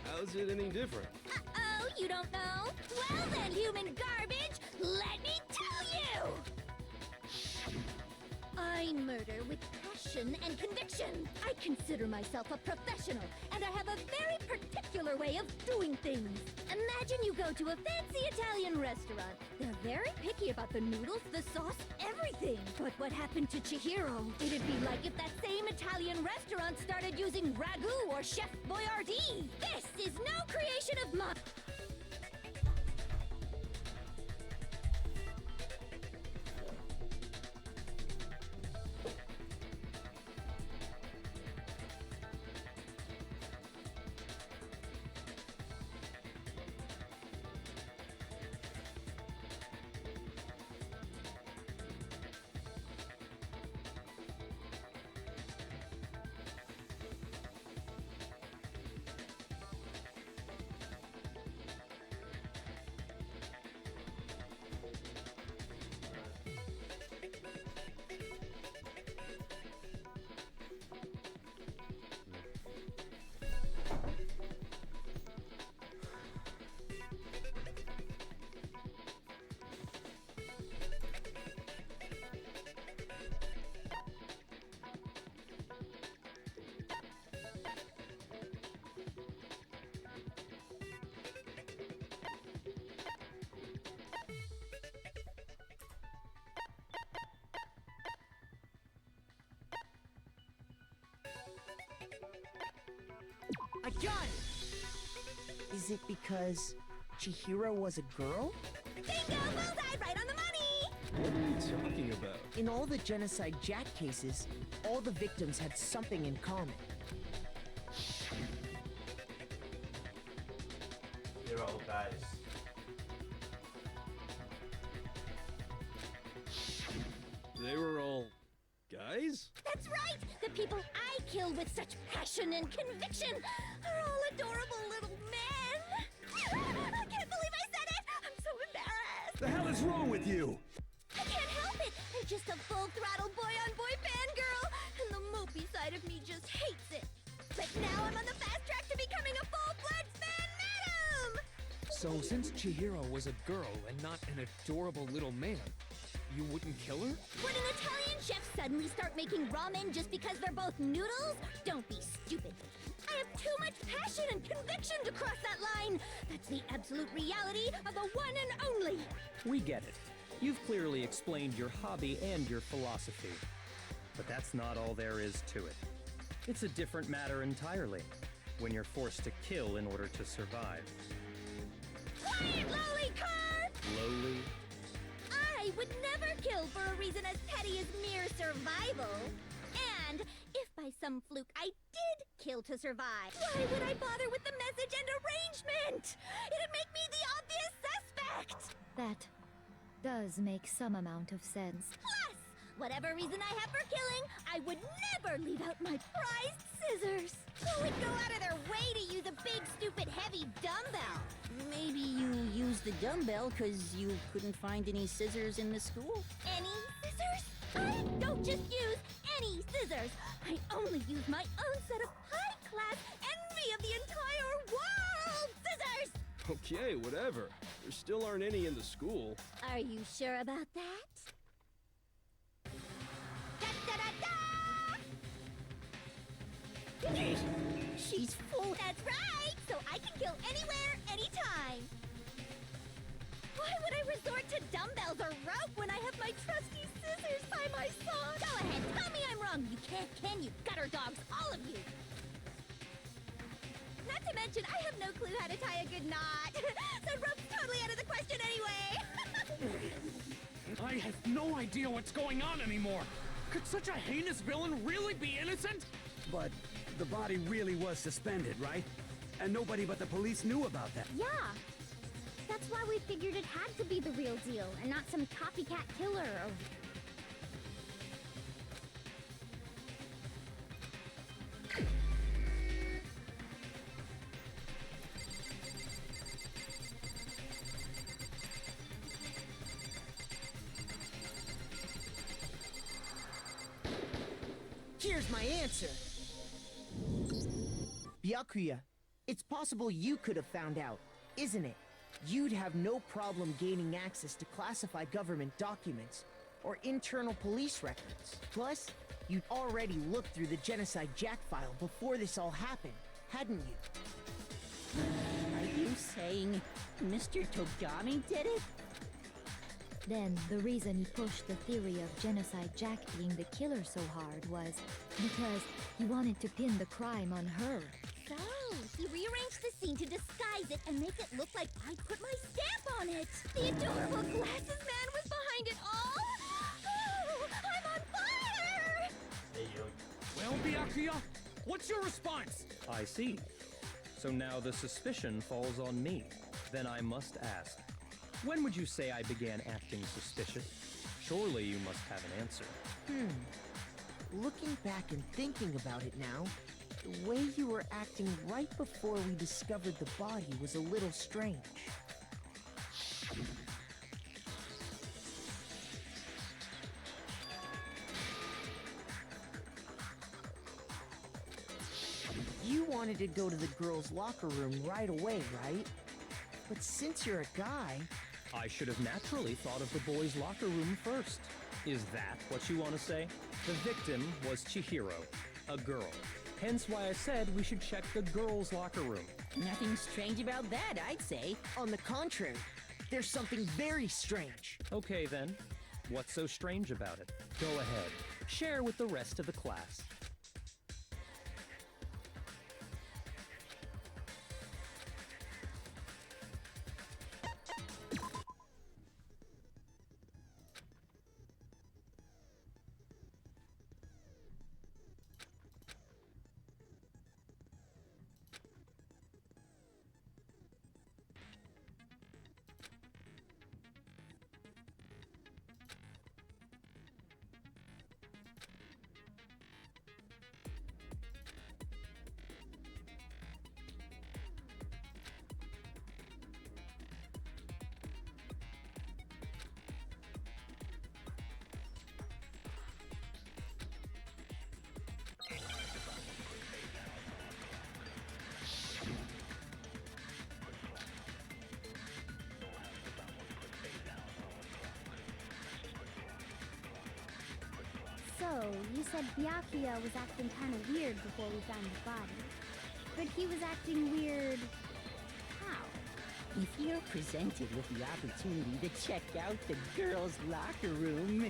How's it any different? Uh-oh, you don't know? Well then, human garbage, let me tell you! I murder with passion and conviction. I consider myself a professional, and I have a very particular way of doing things. Imagine you go to a fancy Italian restaurant. They're very picky about the noodles, the sauce, everything. But what happened to Chihiro? It'd be like if that same Italian restaurant started using ragu or Chef Boyardee. This is no creation of mine. I got it! Is it because Chihiro was a girl? Bingo! Bullseye! Right on the money! What are you talking about? In all the Genocide Jack cases, all the victims had something in common. They're all guys. They were all guys? That's right! The people I killed with such passion and conviction are all adorable little men! I can't believe I said it! I'm so embarrassed! The hell is wrong with you? I can't help it! I'm just a full-throttle boy-on-boy fangirl, and the mopey side of me just hates it. But now I'm on the fast track to becoming a full-fledged fan madam! So, since Chihiro was a girl and not an adorable little man, you wouldn't kill her? Would an Italian chef suddenly start making ramen just because they're both noodles? Don't be stupid. I have too much passion and conviction to cross that line. That's the absolute reality of the one and only. We get it. You've clearly explained your hobby and your philosophy. But that's not all there is to it. It's a different matter entirely, when you're forced to kill in order to survive. Quiet, lowly cur! Lowly? I would never kill for a reason as petty as mere survival. And if by some fluke I did kill to survive, why would I bother with the message and arrangement? It'd make me the obvious suspect. That does make some amount of sense. Plus, whatever reason I have for killing, I would never leave out my prized scissors. Who would go out of their way to use a big, stupid, heavy dumbbell? Maybe you used the dumbbell because you couldn't find any scissors in the school? Any scissors? I don't just use any scissors. I only use my own set of high-class envy of the entire world scissors! Okay, whatever. There still aren't any in the school. Are you sure about that? Da-da-da-da! She's full. That's right! So I can kill anywhere, anytime! Why would I resort to dumbbells or rope when I have my trusty scissors by my side? Go ahead, tell me I'm wrong! You can't, can you? Gutter dogs, all of you! Not to mention, I have no clue how to tie a good knot. So rope's totally out of the question anyway! I have no idea what's going on anymore. Could such a heinous villain really be innocent? But the body really was suspended, right? And nobody but the police knew about that. Yeah. That's why we figured it had to be the real deal and not some copycat killer or... Here's my answer. Byakuya, it's possible you could have found out, isn't it? You'd have no problem gaining access to classified government documents or internal police records. Plus, you'd already looked through the Genocide Jack file before this all happened, hadn't you? Are you saying Mr. Togami did it? Then the reason he pushed the theory of Genocide Jack being the killer so hard was because he wanted to pin the crime on her. So, he rearranged the scene to disguise it and make it look like I put my stamp on it. The adorable glasses man was behind it all. Oh, I'm on fire! Hey, yo. Well, Byakuya, what's your response? I see. So now the suspicion falls on me. Then I must ask, when would you say I began acting suspicious? Surely you must have an answer. Looking back and thinking about it now, the way you were acting right before we discovered the body was a little strange. You wanted to go to the girls' locker room right away, right? But since you're a guy... I should have naturally thought of the boys' locker room first. Is that what you want to say? The victim was Chihiro, a girl. Hence why I said we should check the girls' locker room. Nothing strange about that, I'd say. On the contrary, there's something very strange. Okay then, what's so strange about it? Go ahead, share with the rest of the class. So, you said Byakuya was acting kind of weird before we found the body. But he was acting weird... how? If you're presented with the opportunity to check out the girls' locker room,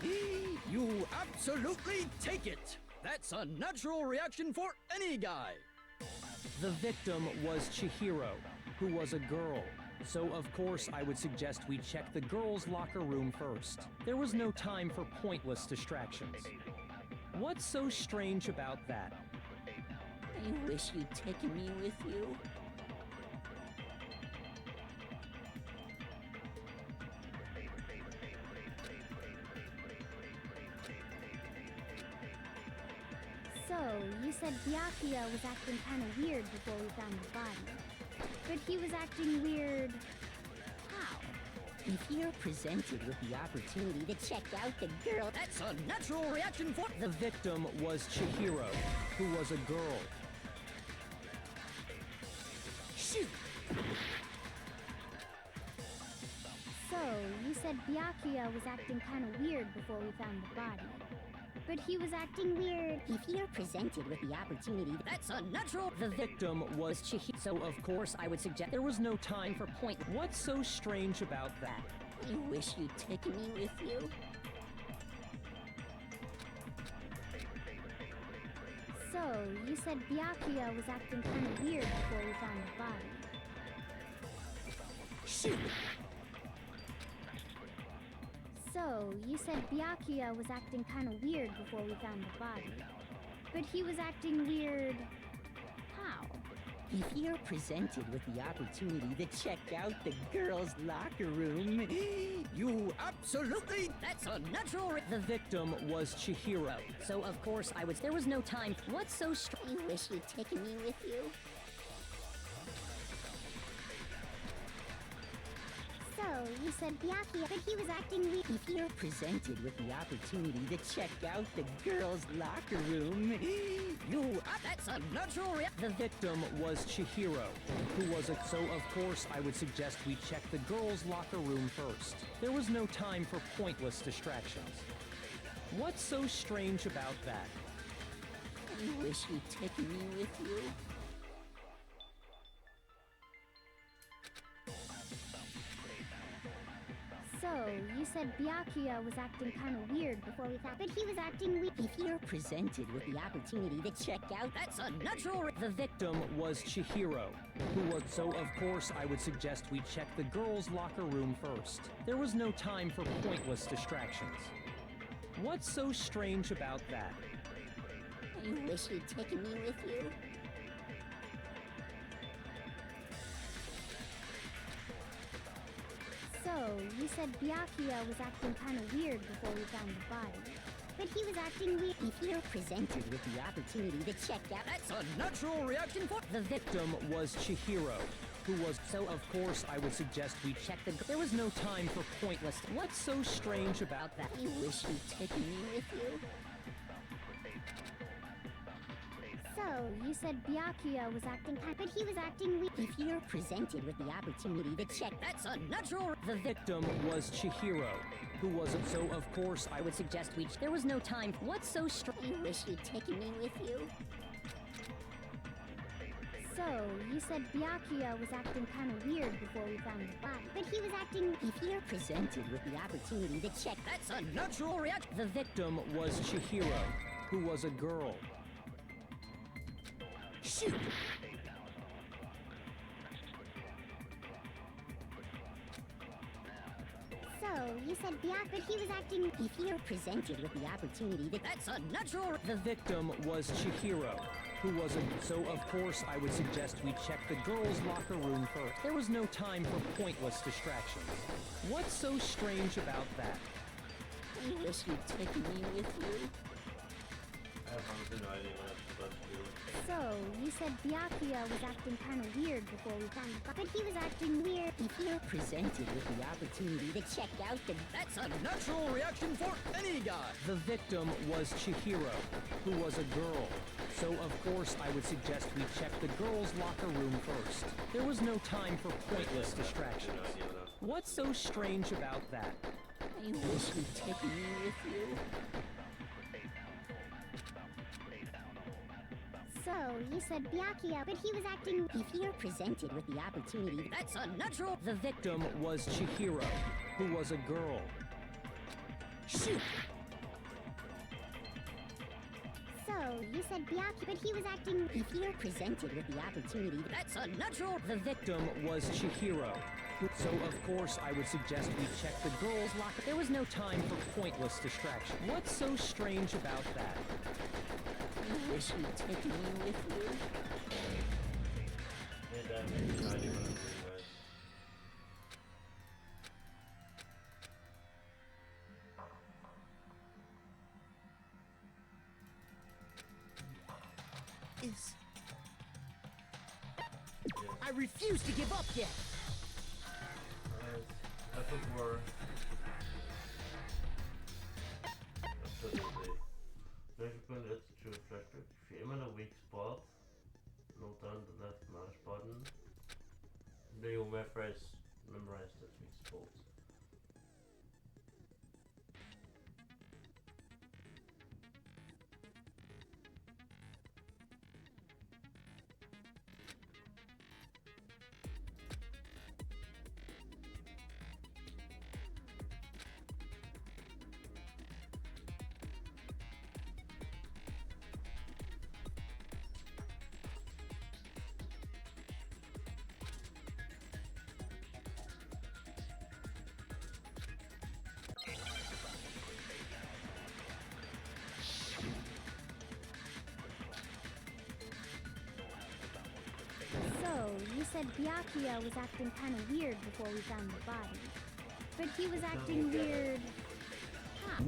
You absolutely take it! That's a natural reaction for any guy! The victim was Chihiro, who was a girl. So of course I would suggest we check the girls' locker room first. There was no time for pointless distractions. What's so strange about that? I wish you'd taken me with you. So, you said Byakuya was acting kind of weird before we found the body. But he was acting weird... how? If you're presented with the opportunity to check out the girl... That's a natural reaction for... The victim was Chihiro, who was a girl. Shoot! So, you said Byakuya was acting kind of weird before we found the body. But he was acting weird. If you're presented with the opportunity... That's a natural... The victim was Chihiro, so of course I would suggest there was no time for point. What's so strange about that? I wish you'd taken me with you. So, you said Byakuya was acting kind of weird before we found the body. Shoot! So, you said Byakuya was acting kind of weird before we found the body. But he was acting weird... how? If you're presented with the opportunity to check out the girls' locker room, You absolutely... That's a natural... The victim was Chihiro, so of course I would... There was no time. What's so strange? I wish you'd taken me with you. So, you said Byakuya, but he was acting weird. If you're presented with the opportunity to check out the girls' locker room, You... That's a natural... The victim was Chihiro, who was a... So of course I would suggest we check the girls' locker room first. There was no time for pointless distractions. What's so strange about that? I wish you'd taken me with you. So, you said Byakuya was acting kind of weird before we found... But he was acting weird. If you're presented with the opportunity to check out... That's a natural... The victim was Chihiro, who was... So of course I would suggest we check the girls' locker room first. There was no time for pointless distractions. What's so strange about that? I wish you'd taken me with you. So, you said Byakuya was acting kind of weird before we found the body. But he was acting weird. If you're presented with the opportunity to check out... That's a natural reaction for... The victim was Chihiro, who was... So of course I would suggest we check the... There was no time for pointless... What's so strange about that? I wish you'd taken me with you. So, you said Byakuya was acting kind... But he was acting weird. If you're presented with the opportunity to check... That's a natural... The victim was Chihiro, who was... So of course I would suggest we... There was no time... What's so strange? I wish you'd taken me with you. So, you said Byakuya was acting kind of weird before we found the body. But he was acting... If you're presented with the opportunity to check... That's a natural reaction... The victim was Chihiro, who was a girl. Shoot! So, you said Byakuya, but he was acting... If you're presented with the opportunity to... That's a natural... The victim was Chihiro, who was a... So of course I would suggest we check the girls' locker room first. There was no time for pointless distractions. What's so strange about that? I wish you'd taken me with you. I have honestly no idea what I'm supposed to do. So, you said Byakuya was acting kind of weird before we found the body. But he was acting weird. If you're presented with the opportunity to check out the... That's a natural reaction for any guy! The victim was Chihiro, who was a girl. So of course I would suggest we check the girls' locker room first. There was no time for pointless distractions. What's so strange about that? I wish you'd taken me with you. So, you said Byakuya, but he was acting... If you're presented with the opportunity... That's unnatural! The victim was Chihiro, who was a girl. Shoot! So, you said Byakuya, but he was acting... If you're presented with the opportunity... That's unnatural! The victim was Chihiro. So, of course, I would suggest we check the girls' locker. There was no time for pointless distraction. What's so strange about that? I wish you'd taken me with you. Yeah, that makes no idea what I'm doing, guys. I refuse to give up yet! I think we're... Absolutely. Basically, let's choose flashback. If you aim at a weak spot, hold down the left mouse button. Then you'll memorize that weak spot. So, you said Byakuya was acting kind of weird before we found the body. But he was acting weird... How?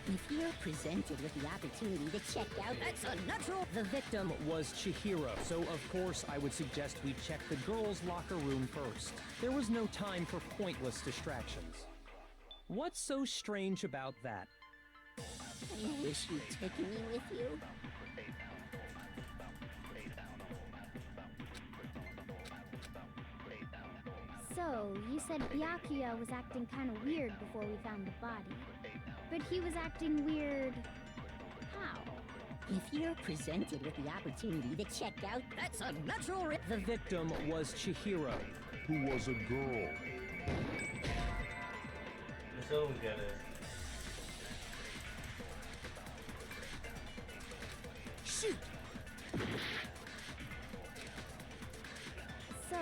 If you're presented with the opportunity to check out... That's unnatural! The victim was Chihiro, so of course I would suggest we check the girls' locker room first. There was no time for pointless distractions. What's so strange about that? I wish you'd taken me with you. So, you said Byakuya was acting kind of weird before we found the body. But he was acting weird... How? If you're presented with the opportunity to check out... That's unnatural! The victim was Chihiro, who was a girl. I still don't get it. Shoot! So...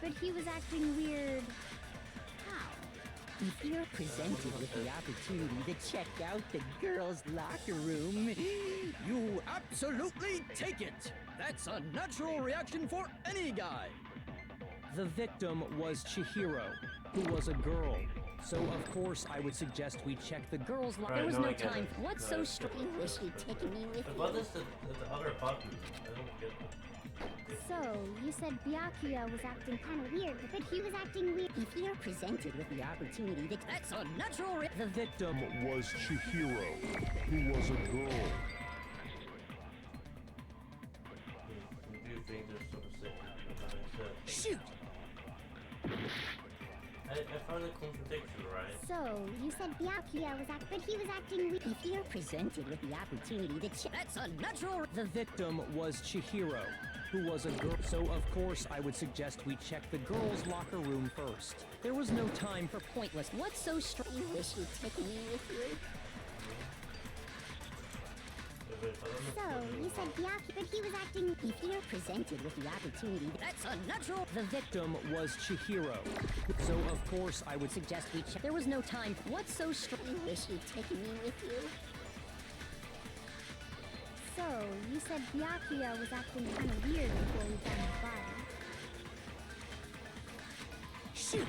But he was acting weird... How? If you're presented with the opportunity to check out the girls' locker room... You absolutely take it! That's a natural reaction for any guy! The victim was Chihiro, who was a girl. So of course I would suggest we check the girls' locker. Right, There was no, no I get time. it. What's so strange? I wish you'd taken me with What you. is the other button? I don't get it. So, you said Byakuya was acting kind of weird, but he was acting weird... If you're presented with the opportunity to... That's unnatural! The victim was Chihiro, who was a girl. Do you think there's some secret behind that? Shoot! I I found a contradiction, right? So, you said Byakuya was but he was acting weird. If you're presented with the opportunity to check, that's unnatural. The victim was Chihiro, who was a girl. So, of course, I would suggest we check the girls' locker room first. There was no time for pointless. What's so strange? You wish you'd taken me with you. So, you said Byakuya, but he was acting. If you're presented with the opportunity, that's unnatural. The victim was Chihiro. So, of course, I would suggest we check. There was no time. What's so strange? You wish you'd taken me with you. So, you said Byakuya was acting kind of weird before we found his body. Shoot!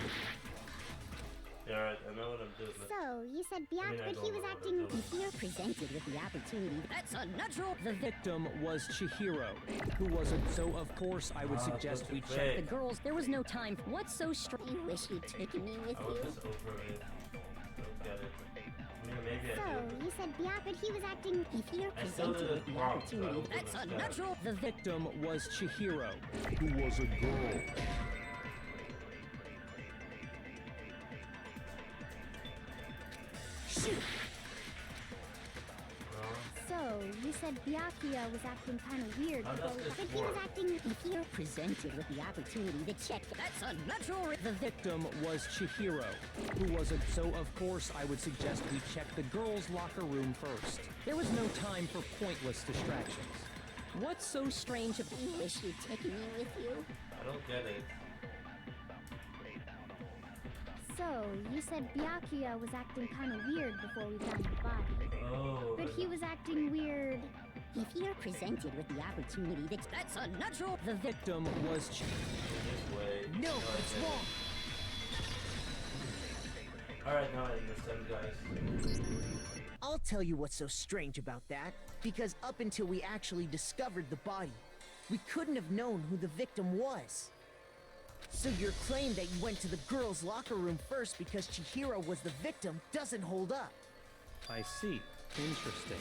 Yeah, right, I know what I'm doing. So, you said Byakuya, but he was acting. If you're presented with the opportunity, that's unnatural. The victim was Chihiro, who was a. So, of course, I would suggest we check the girls. There was no time. What's so strange? You wish you'd taken me with I was you. just over it. Don't get it. I mean, maybe So, I do. you said Byakuya, but he was acting. If you're I still presented did with it the wrong, so I opportunity, don't that's understand. unnatural. The victim was Chihiro, who was a girl. Shoot! So, you said Byakuya was acting kind of weird How before does we this but he was work? acting. If you're presented with the opportunity to check, that's unnatural. The victim was Chihiro, who was a. So, of course, I would suggest we check the girls' locker room first. There was no time for pointless distractions. What's so strange about you wish you'd taken me with you? I don't get it. So, you said Byakuya was acting kind of weird before we found his body. Oh. But he was acting weird. If you're presented with the opportunity, that's unnatural. The victim was This way. No, Oh, it's okay. wrong. Alright, now I understand, guys. I'll tell you what's so strange about that. Because up until we actually discovered the body, we couldn't have known who the victim was. So your claim that you went to the girls' locker room first because Chihiro was the victim doesn't hold up. I see. Interesting.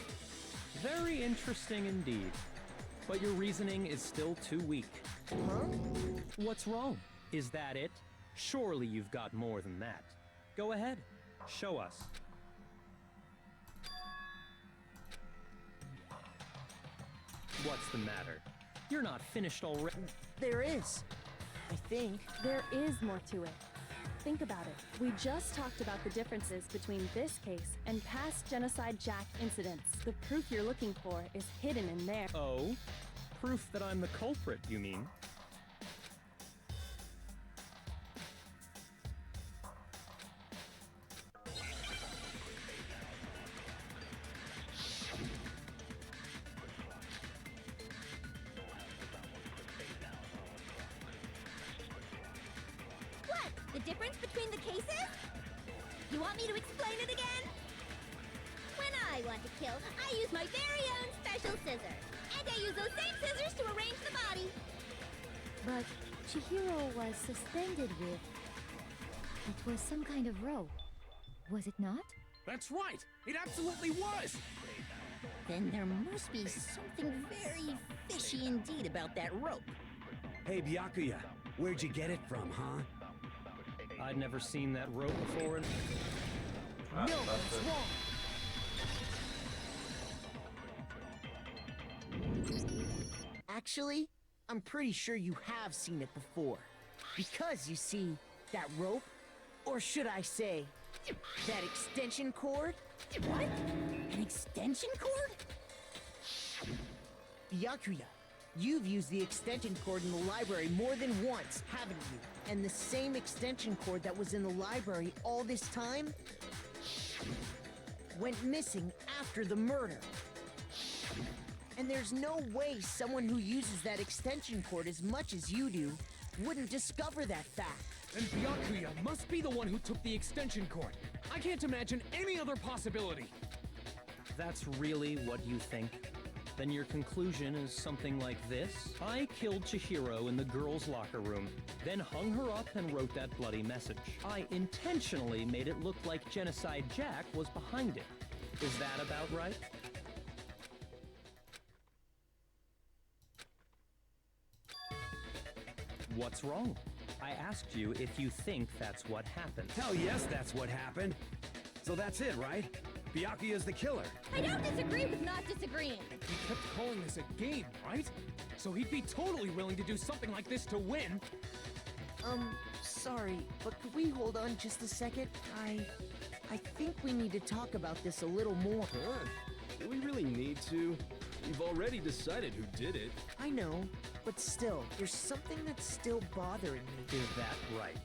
Very interesting indeed. But your reasoning is still too weak. Huh? What's wrong? Is that it? Surely you've got more than that. Go ahead. Show us. What's the matter? You're not finished already. There is. I think. There is more to it. Think about it. We just talked about the differences between this case and past Genocide Jack incidents. The proof you're looking for is hidden in there. Oh? Proof that I'm the culprit, you mean? What? The difference between the cases? You want me to explain it again? When I want to kill, I use my very own special scissors. And I use those same scissors to arrange the body. But Chihiro was suspended with. It was some kind of rope. Was it not? That's right! It absolutely was! Then there must be something very fishy indeed about that rope. Hey, Byakuya, where'd you get it from, huh? I'd never seen that rope before and... No, that's wrong. Actually, I'm pretty sure you have seen it before. Because, you see, that rope, or should I say, that extension cord? What? An extension cord? Byakuya, you've used the extension cord in the library more than once, haven't you? And the same extension cord that was in the library all this time went missing after the murder. And there's no way someone who uses that extension cord as much as you do wouldn't discover that fact. And Byakuya must be the one who took the extension cord. I can't imagine any other possibility. That's really what you think? Then your conclusion is something like this? I killed Chihiro in the girls' locker room, then hung her up and wrote that bloody message. I intentionally made it look like Genocide Jack was behind it. Is that about right? What's wrong? I asked you if you think that's what happened. Hell yes, that's what happened. So that's it, right? Byakuya's the killer. I don't disagree with not disagreeing. He kept calling this a game, right? So he'd be totally willing to do something like this to win. Sorry, but could we hold on just a second? I think we need to talk about this a little more. Huh? Do we really need to? We've already decided who did it. I know, but still, there's something that's still bothering me. Is that right?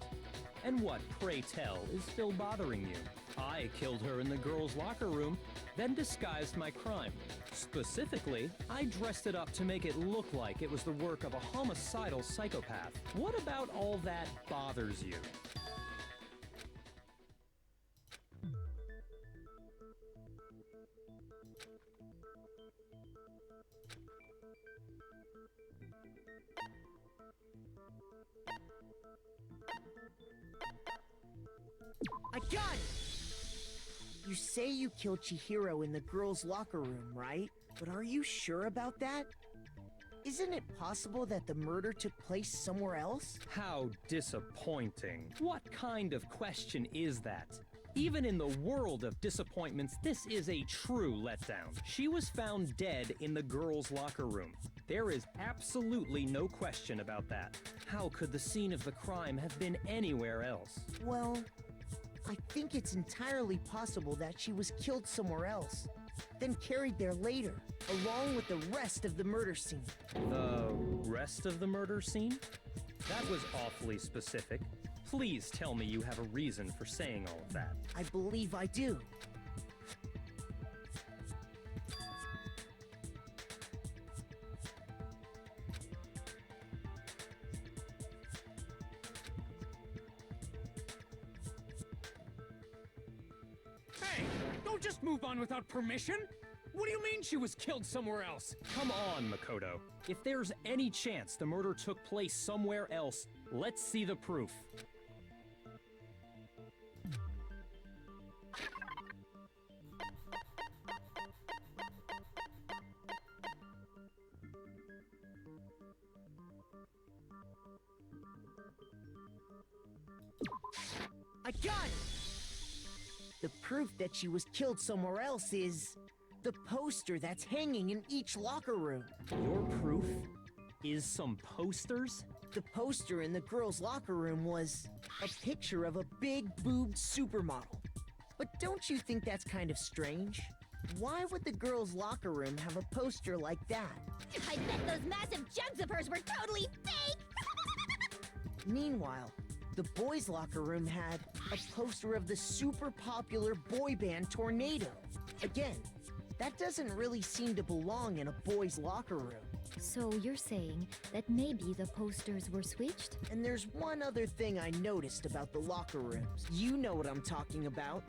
And what, pray tell, is still bothering you? I killed her in the girls' locker room, then disguised my crime. Specifically, I dressed it up to make it look like it was the work of a homicidal psychopath. What about all that bothers you? I got it! You say you killed Chihiro in the girls' locker room, right? But are you sure about that? Isn't it possible that the murder took place somewhere else? How disappointing. What kind of question is that? Even in the world of disappointments, this is a true letdown. She was found dead in the girls' locker room. There is absolutely no question about that. How could the scene of the crime have been anywhere else? Well, I think it's entirely possible that she was killed somewhere else, then carried there later, along with the rest of the murder scene. The rest of the murder scene? That was awfully specific. Please tell me you have a reason for saying all of that. I believe I do. Hey, don't just move on without permission! What do you mean she was killed somewhere else? Come on, Makoto. If there's any chance the murder took place somewhere else, let's see the proof. I got it! The proof that she was killed somewhere else is the poster that's hanging in each locker room. Your proof is some posters? The poster in the girls' locker room was a picture of a big-boobed supermodel. But don't you think that's kind of strange? Why would the girls' locker room have a poster like that? I bet those massive jugs of hers were totally fake! Meanwhile, the boys' locker room had a poster of the super popular boy band Tornado. Again, that doesn't really seem to belong in a boys' locker room. So you're saying that maybe the posters were switched? And there's one other thing I noticed about the locker rooms. You know what I'm talking about,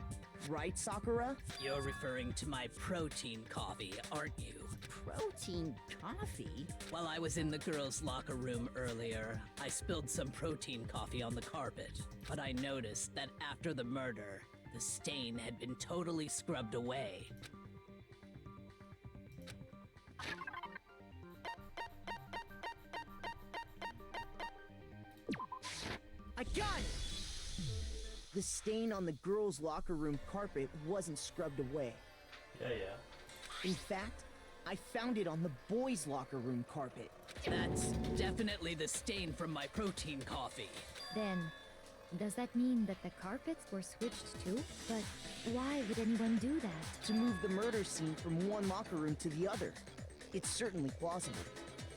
right, Sakura? You're referring to my protein coffee, aren't you? Protein coffee? While I was in the girls' locker room earlier, I spilled some protein coffee on the carpet. But I noticed that after the murder, the stain had been totally scrubbed away. I got it! The stain on the girls' locker room carpet wasn't scrubbed away. Yeah. In fact, I found it on the boys' locker room carpet. That's definitely the stain from my protein coffee. Then, does that mean that the carpets were switched too? But why would anyone do that? To move the murder scene from one locker room to the other. It's certainly plausible,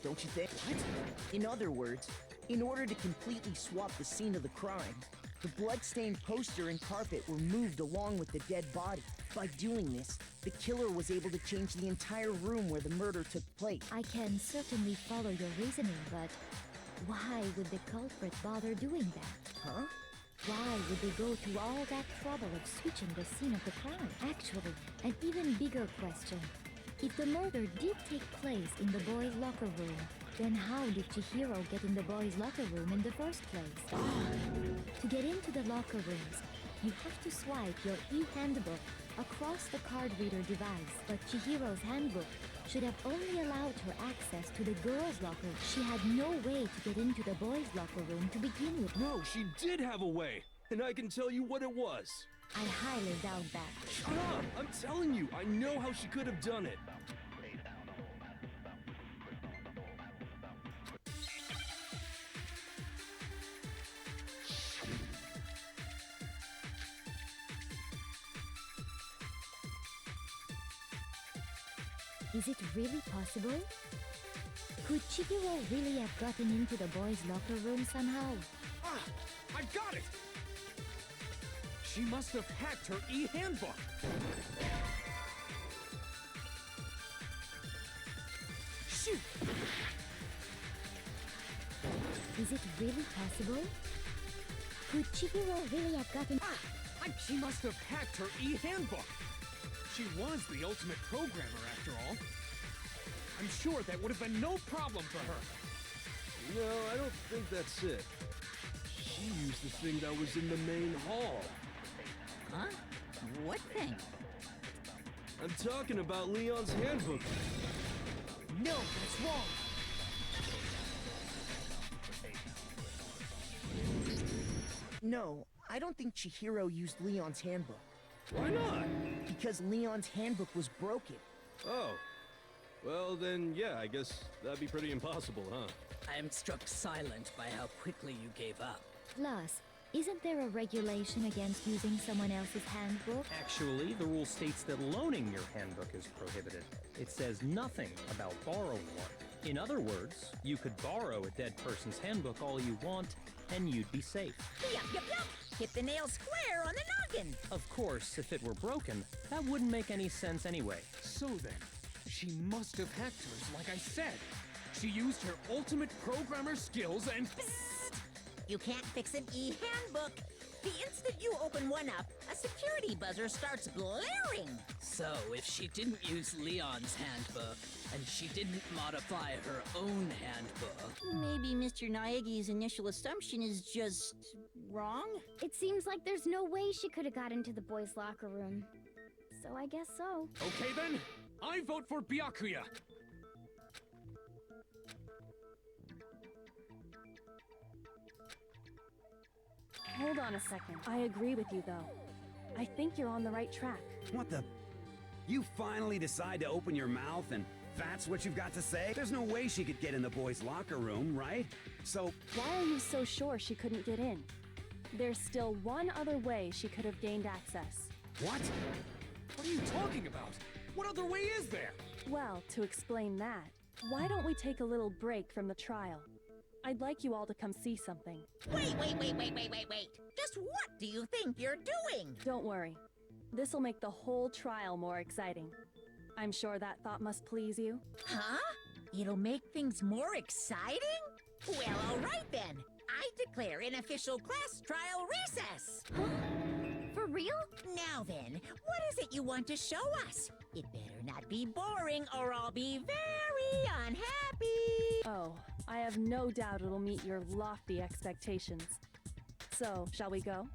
don't you think? What? In other words, in order to completely swap the scene of the crime, the blood-stained poster and carpet were moved along with the dead body. By doing this, the killer was able to change the entire room where the murder took place. I can certainly follow your reasoning, but why would the culprit bother doing that? Huh? Why would they go to all that trouble of switching the scene of the crime? Actually, an even bigger question. If the murder did take place in the boys' locker room, then how did Chihiro get in the boys' locker room in the first place? To get into the locker rooms, you have to swipe your e-handbook across the card reader device, but Chihiro's handbook should have only allowed her access to the girls' locker. She had no way to get into the boys' locker room to begin with. No, she did have a way, and I can tell you what it was. I highly doubt that. Shut up! I'm telling you, I know how she could have done it. Is it really possible? Could Chihiro really have gotten into the boys' locker room somehow? Ah! I got it! She must have hacked her e-handbook! Shoot! Is it really possible? Could Chihiro really have gotten... She must have hacked her e-handbook! She was the ultimate programmer, after all. I'm sure that would have been no problem for her. No, I don't think that's it. She used the thing that was in the main hall. Huh? What thing? I'm talking about Leon's handbook. No, that's wrong. No, I don't think Chihiro used Leon's handbook. Why not? Because Leon's handbook was broken. Oh. Well, then, yeah, I guess that'd be pretty impossible, huh? I am struck silent by how quickly you gave up. Plus, isn't there a regulation against using someone else's handbook? Actually, the rule states that loaning your handbook is prohibited. It says nothing about borrowing one. In other words, you could borrow a dead person's handbook all you want, and you'd be safe. Yup, yup, yup! Hit the nail square on the noggin! Of course, if it were broken, that wouldn't make any sense anyway. So then, she must have hacked hers like I said. She used her ultimate programmer skills and... Psst! You can't fix an e-handbook! The instant you open one up, a security buzzer starts blaring! So, if she didn't use Leon's handbook, and she didn't modify her own handbook... Maybe Mr. Naegi's initial assumption is just... wrong? It seems like there's no way she could have got into the boys' locker room. So I guess so. Okay then, I vote for Byakuya! Hold on a second. I agree with you, though. I think you're on the right track. What the? You finally decide to open your mouth and that's what you've got to say? There's no way she could get in the boys' locker room, right? So... Why are you so sure she couldn't get in? There's still one other way she could have gained access. What? What are you talking about? What other way is there? Well, to explain that, why don't we take a little break from the trial? I'd like you all to come see something. Wait! Just what do you think you're doing? Don't worry. This'll make the whole trial more exciting. I'm sure that thought must please you. Huh? It'll make things more exciting? Well, all right then. I declare an official class trial recess. For real? Now then, what is it you want to show us? It better not be boring or I'll be very unhappy. Oh, I have no doubt it'll meet your lofty expectations. So, shall we go?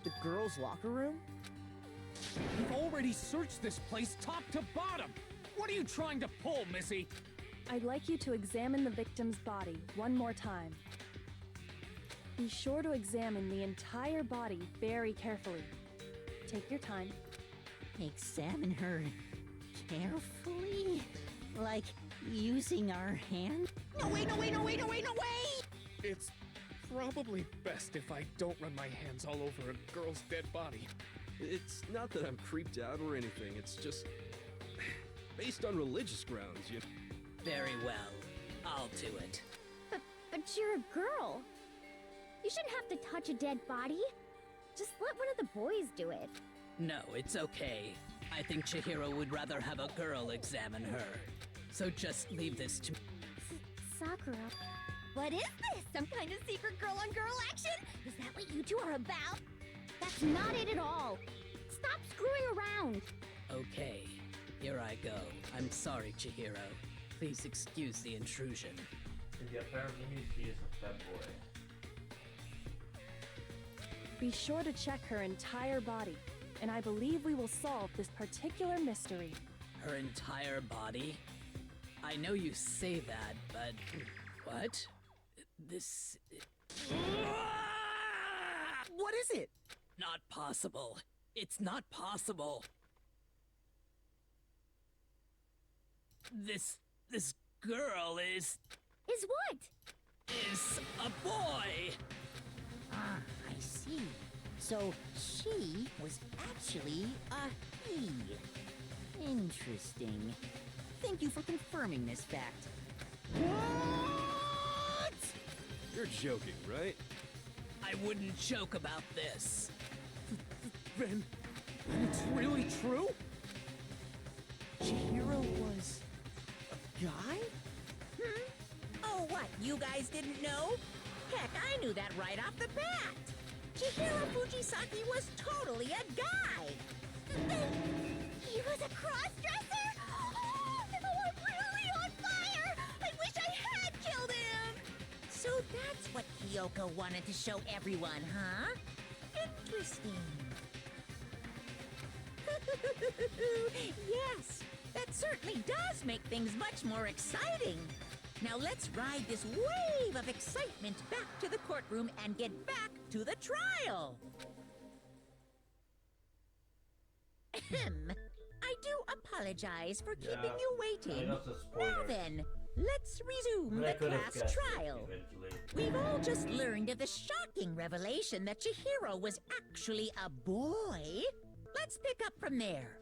The girls' locker room? We've already searched this place top to bottom! What are you trying to pull, Missy? I'd like you to examine the victim's body one more time. Be sure to examine the entire body very carefully. Take your time. Examine her carefully? Like using our hand? No, wait! It's probably best if I don't run my hands all over a girl's dead body. It's not that I'm creeped out or anything, it's just... based on religious grounds, you know. Very well. I'll do it. But you're a girl. You shouldn't have to touch a dead body. Just let one of the boys do it. No, it's okay. I think Chihiro would rather have a girl examine her. So just leave this to me. Sakura. What is this? Some kind of secret girl-on-girl action? Is that what you two are about? That's not it at all. Stop screwing around. Okay, here I go. I'm sorry, Chihiro. Please excuse the intrusion. And apparently he is a fanboy. Be sure to check her entire body, and I believe we will solve this particular mystery. Her entire body? I know you say that, but... What? This... What is it? Not possible. It's not possible. This girl is what? Is a boy! Ah, I see. So she was actually a he. Interesting. Thank you for confirming this fact. What? You're joking, right? I wouldn't joke about this. Then it's really true? Chihiro was a guy? Oh, what? You guys didn't know? Heck, I knew that right off the bat. Chihiro Fujisaki was totally a guy. He was a cross-dresser? Oh, I'm really on fire! I wish I had killed him! So that's what Kyoko wanted to show everyone, huh? Interesting. Yes, that certainly does make things much more exciting. Now let's ride this wave of excitement back to the courtroom and get back to the trial. Ahem. I do apologize for keeping you waiting. Now then, let's resume the class trial. We've all just learned of the shocking revelation that Chihiro was actually a boy. Let's pick up from there.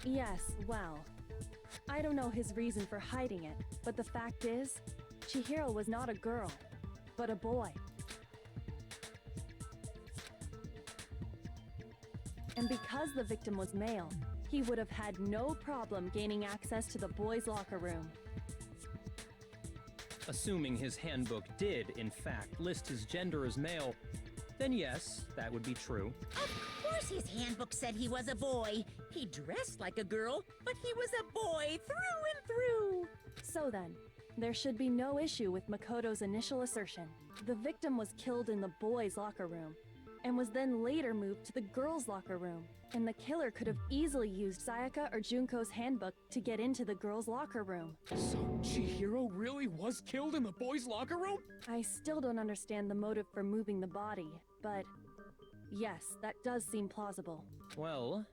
Yes, well, I don't know his reason for hiding it, but the fact is, Chihiro was not a girl, but a boy. And because the victim was male, he would have had no problem gaining access to the boys' locker room. Assuming his handbook did, in fact, list his gender as male, then yes, that would be true. Of course his handbook said he was a boy. He dressed like a girl, but he was a boy through and through. So then, there should be no issue with Makoto's initial assertion. The victim was killed in the boys' locker room, and was then later moved to the girls' locker room. And the killer could have easily used Sayaka or Junko's handbook to get into the girls' locker room. So Chihiro really was killed in the boys' locker room? I still don't understand the motive for moving the body, but yes, that does seem plausible. Well,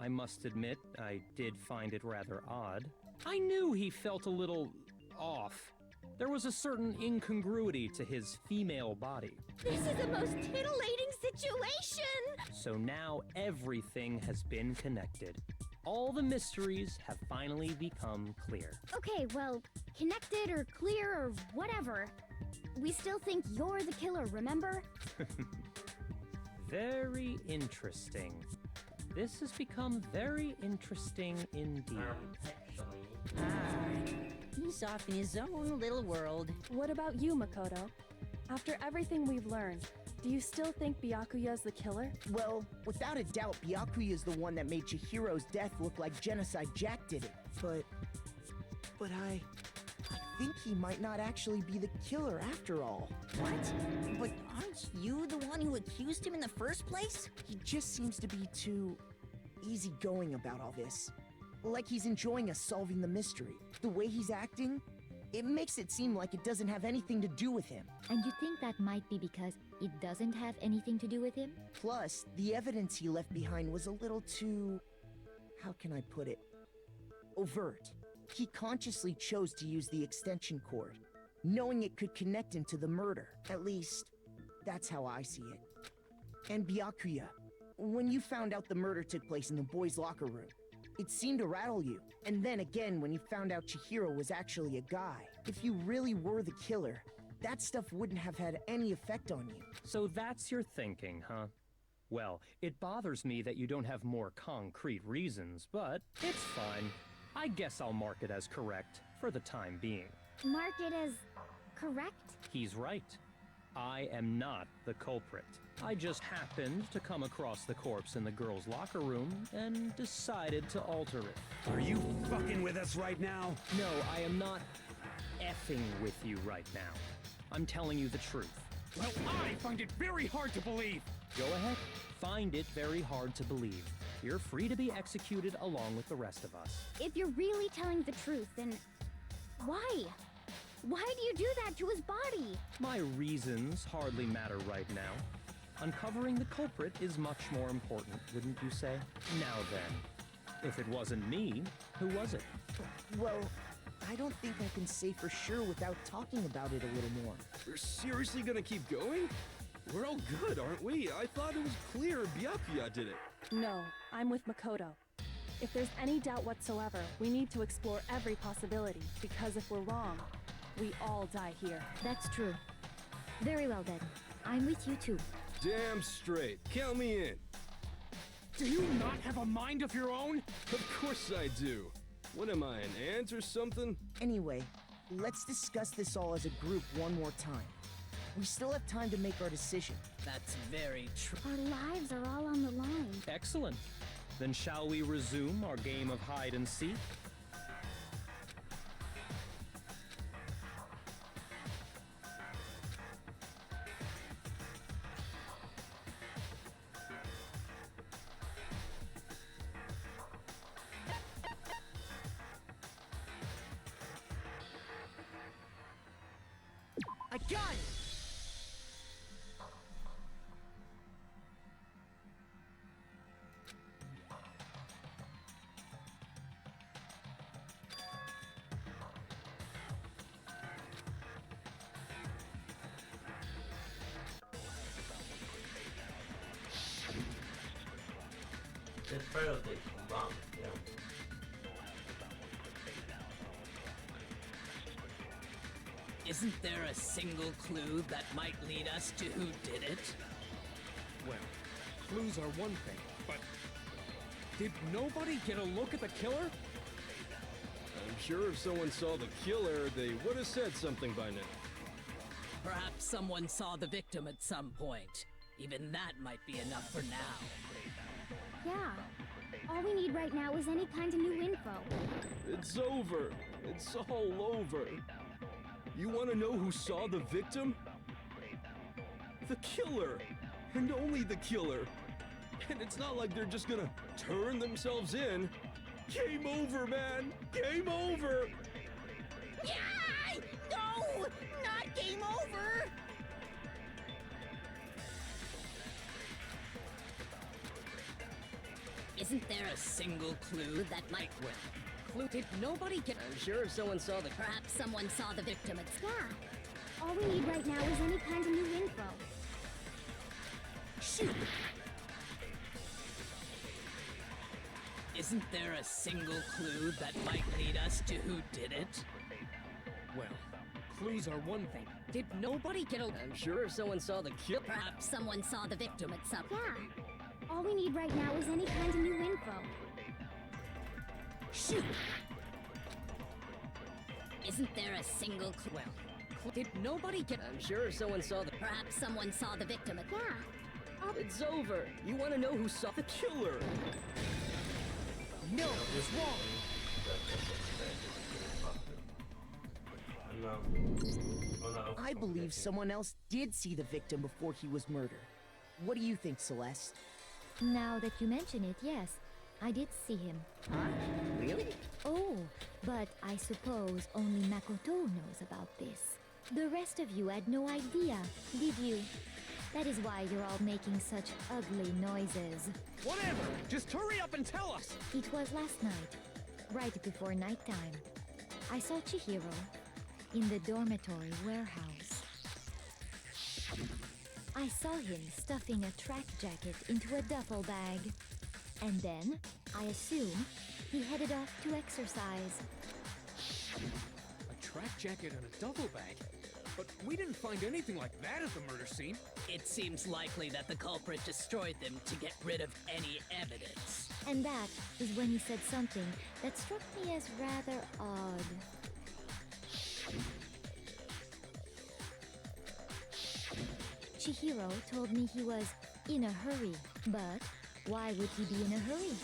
I must admit, I did find it rather odd. I knew he felt a little off. There was a certain incongruity to his female body. This is the most titillating situation! So now everything has been connected. All the mysteries have finally become clear. Okay, well, connected or clear or whatever. We still think you're the killer, remember? Very interesting. This has become very interesting indeed. He's off in his own little world. What about you, Makoto? After everything we've learned, do you still think Byakuya's the killer? Well, without a doubt, Byakuya's the one that made Chihiro's death look like Genocide Jack did it. But I think he might not actually be the killer after all. What? But aren't you the one who accused him in the first place? He just seems to be too easygoing about all this. Like he's enjoying us solving the mystery. The way he's acting, it makes it seem like it doesn't have anything to do with him. And you think that might be because it doesn't have anything to do with him? Plus, the evidence he left behind was a little too... how can I put it? Overt. He consciously chose to use the extension cord, knowing it could connect him to the murder. At least, that's how I see it. And Byakuya, when you found out the murder took place in the boys' locker room, It seemed to rattle you. And then again when you found out Chihiro was actually a guy. If you really were the killer, that stuff wouldn't have had any effect on you. So that's your thinking, huh? Well, it bothers me that you don't have more concrete reasons, but it's fine. I guess I'll mark it as correct for the time being. Mark it as correct? He's right. I am not the culprit. I just happened to come across the corpse in the girls' locker room and decided to alter it. Are you fucking with us right now? No, I am not effing with you right now. I'm telling you the truth. Well, I find it very hard to believe. Go ahead. Find it very hard to believe. You're free to be executed along with the rest of us. If you're really telling the truth, then why? Why do you do that to his body? My reasons hardly matter right now. Uncovering the culprit is much more important, wouldn't you say? Now then, if it wasn't me, who was it? Well, I don't think I can say for sure without talking about it a little more. We're seriously gonna keep going? We're all good, aren't we? I thought it was clear Byakuya did it. No, I'm with Makoto. If there's any doubt whatsoever, we need to explore every possibility, because if we're wrong, we all die here. That's true. Very well then. I'm with you too. Damn straight. Count me in. Do you not have a mind of your own? Of course I do. What am I, an ant or something? Anyway, let's discuss this all as a group one more time. We still have time to make our decision. That's very true. Our lives are all on the line. Excellent. Then shall we resume our game of hide and seek? I got it! This trail takes long, yeah. Isn't there a single clue that might lead us to who did it? Well, clues are one thing, but did nobody get a look at the killer? I'm sure if someone saw the killer, they would have said something by now. Perhaps someone saw the victim at some point. Even that might be enough for now. Yeah. All we need right now is any kind of new info. It's over. It's all over. You want to know who saw the victim? The killer. And only the killer. And it's not like they're just gonna turn themselves in. Game over, man! Game over! Yeah! No! Not game over! Isn't there a single clue that might... Well, clue did nobody get... I'm sure if someone saw the... Perhaps someone saw the victim at... Yeah. All we need right now is any kind of new info. Shoot! Isn't there a single clue that might lead us to who did it? Well, clues are one thing. Did nobody get a... I'm sure if someone saw the kill... Perhaps someone saw the victim at some... Yeah. All we need right now is any kind of new info. Shoot! Isn't there a single clue? Well, did nobody get... I'm sure if someone saw the... Perhaps someone saw the victim at... Yeah. It's over. You want to know who saw the killer? No, it's wrong. I believe someone else did see the victim before he was murdered. What do you think, Celeste? Now that you mention it, yes, I did see him. Huh? Really? Oh, but I suppose only Makoto knows about this. The rest of you had no idea, did you? That is why you're all making such ugly noises. Whatever! Just hurry up and tell us! It was last night, right before nighttime. I saw Chihiro in the dormitory warehouse. I saw him stuffing a track jacket into a duffel bag. And then, I assume, he headed off to exercise. A track jacket and a duffel bag? But we didn't find anything like that at the murder scene. It seems likely that the culprit destroyed them to get rid of any evidence. And that is when he said something that struck me as rather odd. Chihiro told me he was in a hurry, but why would he be in a hurry?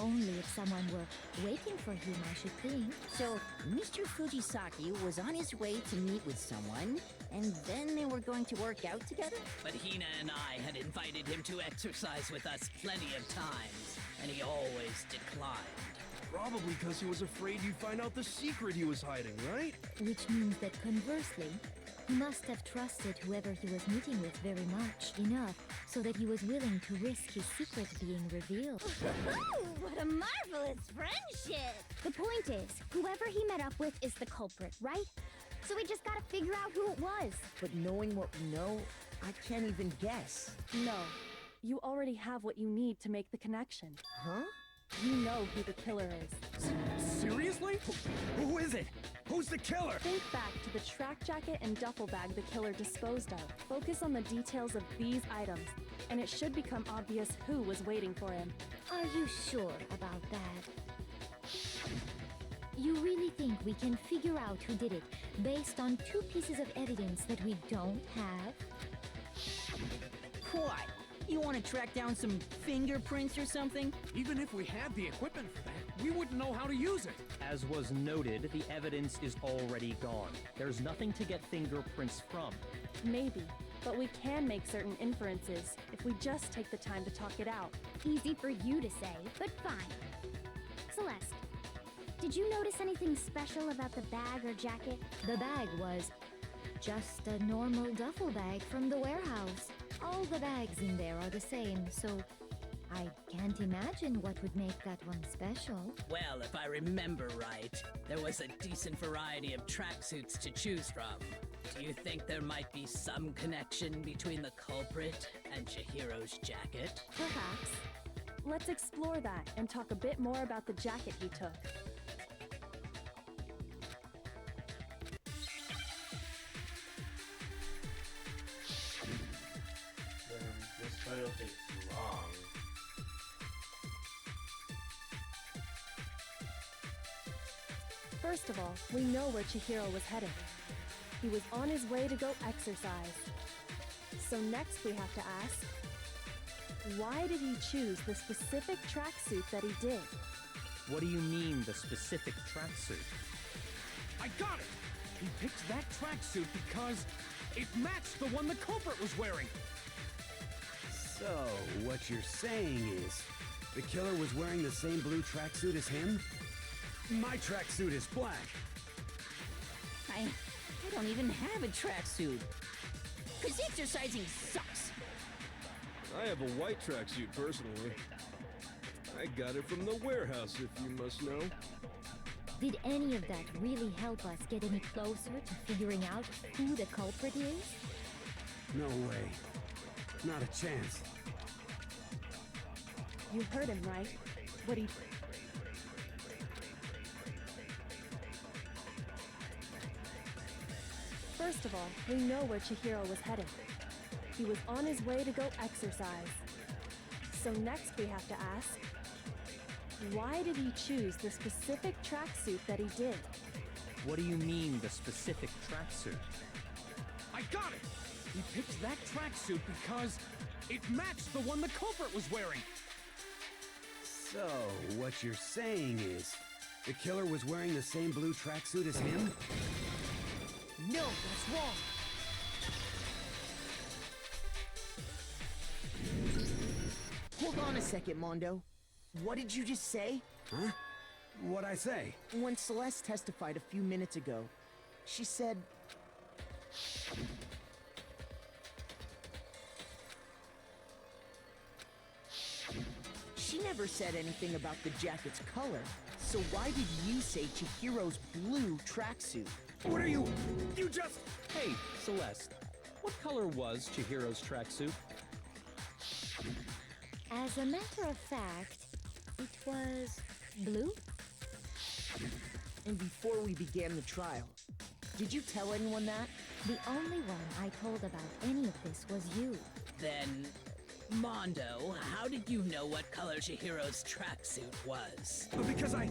Only if someone were waiting for him, I should think. So, Mr. Fujisaki was on his way to meet with someone, and then they were going to work out together? But Hina and I had invited him to exercise with us plenty of times, and he always declined. Probably because he was afraid you'd find out the secret he was hiding, right? Which means that conversely, he must have trusted whoever he was meeting with very much, enough so that he was willing to risk his secret being revealed. What a marvelous friendship! The point is, whoever he met up with is the culprit, right? So we just gotta figure out who it was. But knowing what we know, I can't even guess. No. You already have what you need to make the connection. Huh? You know who the killer is. Seriously? Who is it? Who's the killer? Think back to the track jacket and duffel bag the killer disposed of. Focus on the details of these items, and it should become obvious who was waiting for him. Are you sure about that? You really think we can figure out who did it based on 2 pieces of evidence that we don't have? What? You want to track down some fingerprints or something? Even if we had the equipment for that, we wouldn't know how to use it. As was noted, the evidence is already gone. There's nothing to get fingerprints from. Maybe, but we can make certain inferences if we just take the time to talk it out. Easy for you to say, but fine. Celeste, did you notice anything special about the bag or jacket? The bag was just a normal duffel bag from the warehouse. All the bags in there are the same, so I can't imagine what would make that one special. Well, if I remember right, there was a decent variety of tracksuits to choose from. Do you think there might be some connection between the culprit and Chihiro's jacket? Perhaps. Let's explore that and talk a bit more about the jacket he took. This photo takes too long. First of all, we know where Chihiro was headed. He was on his way to go exercise. So next we have to ask, why did he choose the specific tracksuit that he did? What do you mean, the specific tracksuit? I got it! He picked that tracksuit because it matched the one the culprit was wearing. So, what you're saying is, the killer was wearing the same blue tracksuit as him? My tracksuit is black. I don't even have a tracksuit. 'Cause exercising sucks. I have a white tracksuit, personally. I got it from the warehouse, if you must know. Did any of that really help us get any closer to figuring out who the culprit is? No way. Not a chance. You heard him, right? What he... First of all, we know where Chihiro was headed. He was on his way to go exercise. So next we have to ask, why did he choose the specific tracksuit that he did? What do you mean, the specific tracksuit? I got it! He picked that tracksuit because it matched the one the culprit was wearing. So, what you're saying is, the killer was wearing the same blue tracksuit as him? No, that's wrong. Hold on a second, Mondo. What did you just say? Huh? What'd I say? When Celeste testified a few minutes ago, she said... She never said anything about the jacket's color. So why did you say Chihiro's blue tracksuit? What are you... You just... Hey, Celeste. What color was Chihiro's tracksuit? As a matter of fact, it was blue. And before we began the trial, did you tell anyone that? The only one I told about any of this was you. Then, Mondo, how did you know what color Chihiro's tracksuit was? Because I'm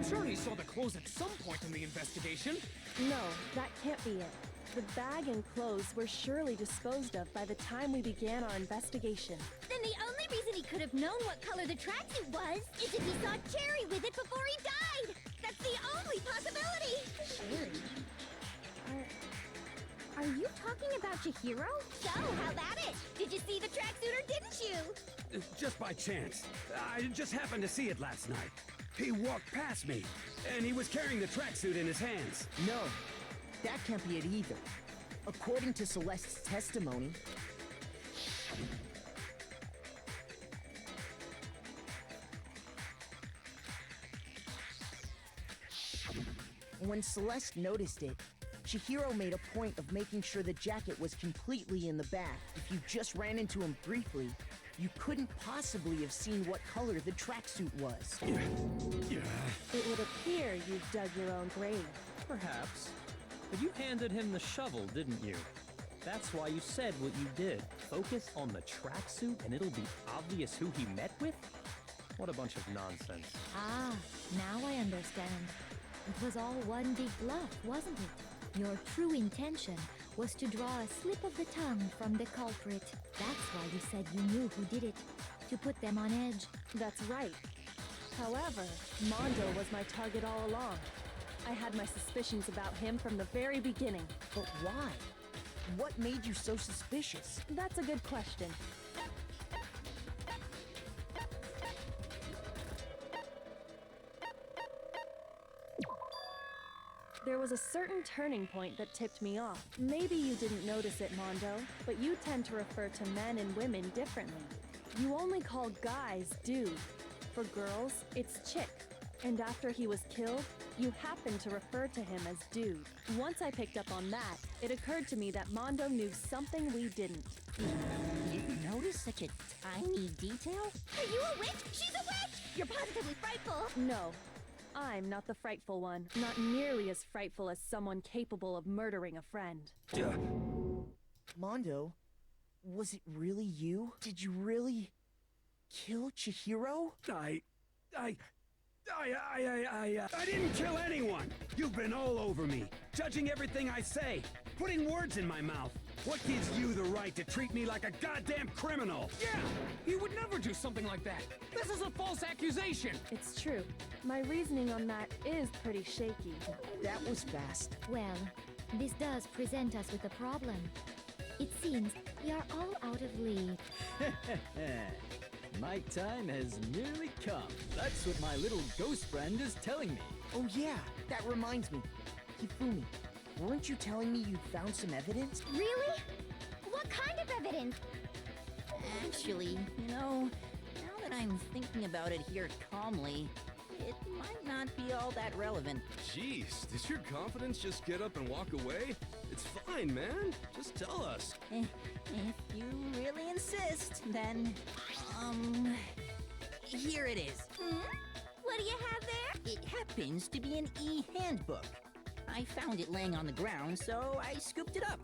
sure he saw the clothes at some point in the investigation. No, that can't be it. The bag and clothes were surely disposed of by the time we began our investigation. Then the only reason he could have known what color the tracksuit was is if he saw Cherry with it before he died! That's the only possibility! Cherry? Are you talking about Chihiro? So, how about it? Did you see the tracksuit or didn't you? Just by chance. I just happened to see it last night. He walked past me, and he was carrying the tracksuit in his hands. No, that can't be it either. According to Celeste's testimony, when Celeste noticed it, Chihiro made a point of making sure the jacket was completely in the bag. If you just ran into him briefly, you couldn't possibly have seen what color the tracksuit was. It would appear you dug your own grave. Perhaps. But you handed him the shovel, didn't you? That's why you said what you did. Focus on the tracksuit and it'll be obvious who he met with? What a bunch of nonsense. Ah, now I understand. It was all one big bluff, wasn't it? Your true intention was to draw a slip of the tongue from the culprit. That's why you said you knew who did it, to put them on edge. That's right. However, Mondo was my target all along. I had my suspicions about him from the very beginning. But why? What made you so suspicious? That's a good question. There was a certain turning point that tipped me off. Maybe you didn't notice it, Mondo, but you tend to refer to men and women differently. You only call guys dude. For girls, it's chick. And after he was killed, you happened to refer to him as dude. Once I picked up on that, it occurred to me that Mondo knew something we didn't. You noticed such a tiny detail? Are you a witch? She's a witch! You're positively frightful! No. I'm not the frightful one. Not nearly as frightful as someone capable of murdering a friend. Mondo, was it really you? Did you really kill Chihiro? I didn't kill anyone! You've been all over me, judging everything I say, putting words in my mouth. What gives you the right to treat me like a goddamn criminal? Yeah! He would never do something like that! This is a false accusation! It's true. My reasoning on that is pretty shaky. That was fast. Well, this does present us with a problem. It seems we are all out of lead. My time has nearly come. That's what my little ghost friend is telling me. Oh yeah, that reminds me. Hifumi, weren't you telling me you'd found some evidence? Really? What kind of evidence? Actually, now that I'm thinking about it here calmly, it might not be all that relevant. Jeez, does your confidence just get up and walk away? It's fine, man. Just tell us. If you really insist, then, here it is. What do you have there? It happens to be an e-handbook. I found it laying on the ground, so I scooped it up.